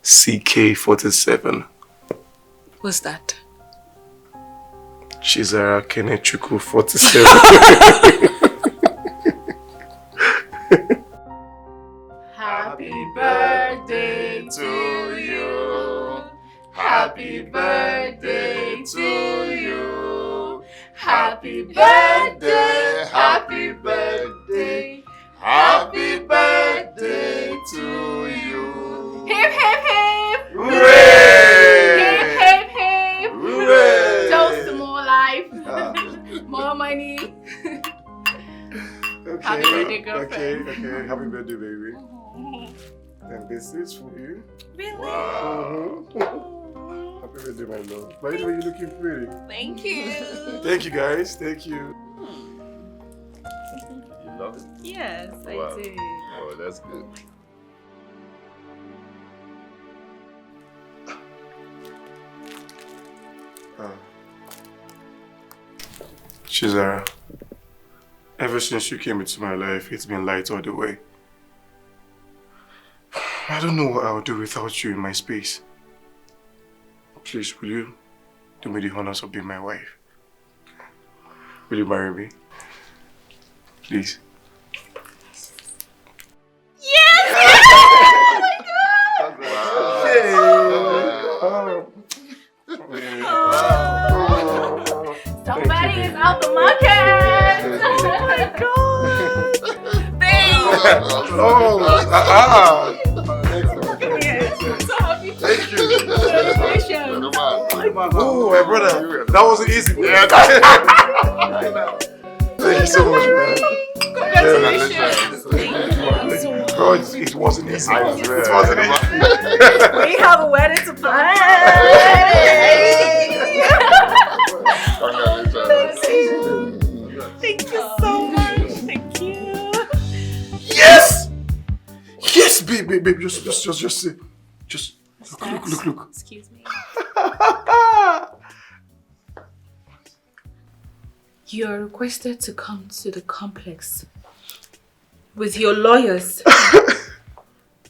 CK-47. What's that? Chizara Kenechukwu 47. Happy birthday to you. Happy birthday to you. Happy birthday, happy birthday, happy birthday to you. Hip, hip, hip! Hooray! Hip, hip, hip! Hooray! Toast to more life, more money. Okay, Happy birthday, girlfriend. okay. Happy birthday, baby. And this is for you. Really? Wow. Happy birthday, my love. By the way, you're looking pretty. Thank you. Thank you, guys. Thank you. You love it? Yes, Wow. I do. Oh, that's good. Chizara, ever since you came into my life, it's been light all the way. I don't know what I would do without you in my space. Please, will you do me the honors of being my wife? Will you marry me? Please. Yes! Somebody is out the market! Oh my god! Babe! So happy. Thank you. Congratulations. Oh, my brother. That wasn't easy. Yeah. Thank you so much, man. Congratulations. Bro, it wasn't easy. It wasn't easy. We have a wedding to plan. Thank you so much. Thank you. Yes! Yes, babe. Just say. Just look. Excuse me. You are requested to come to the complex with your lawyers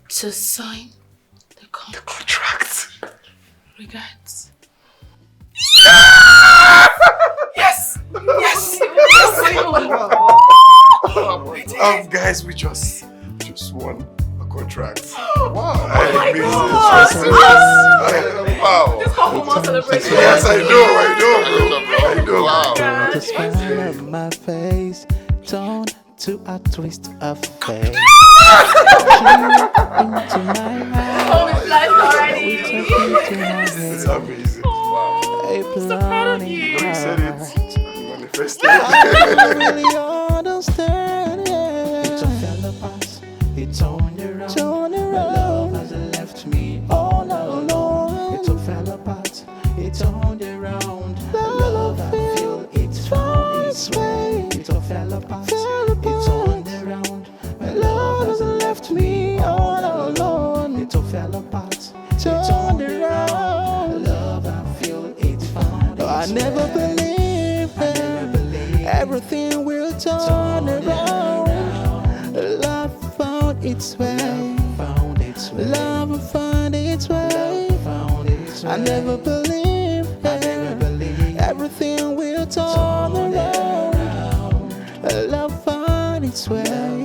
to sign the contract. Regards. Yes! Guys, we just won a contract. Wow! Wow! This whole celebration. Yes, I know, bro. Wow! The smile of my face turned to a twist of fate. Into my Home is blessed already. It's amazing. I'm so proud of you. You said it. Manifested. I really understand. It all fell apart. It turned around. My love has left me all alone. It all fell apart. It turned around. The love I feel, it found its way. It all fell apart. It turned around. My love has left me all alone. It all fell apart. It turned around. The love I feel, it found its way. I never believed everything will turn around. Love found its way. Love found its way. I never believed everything will turn around. Love found its way.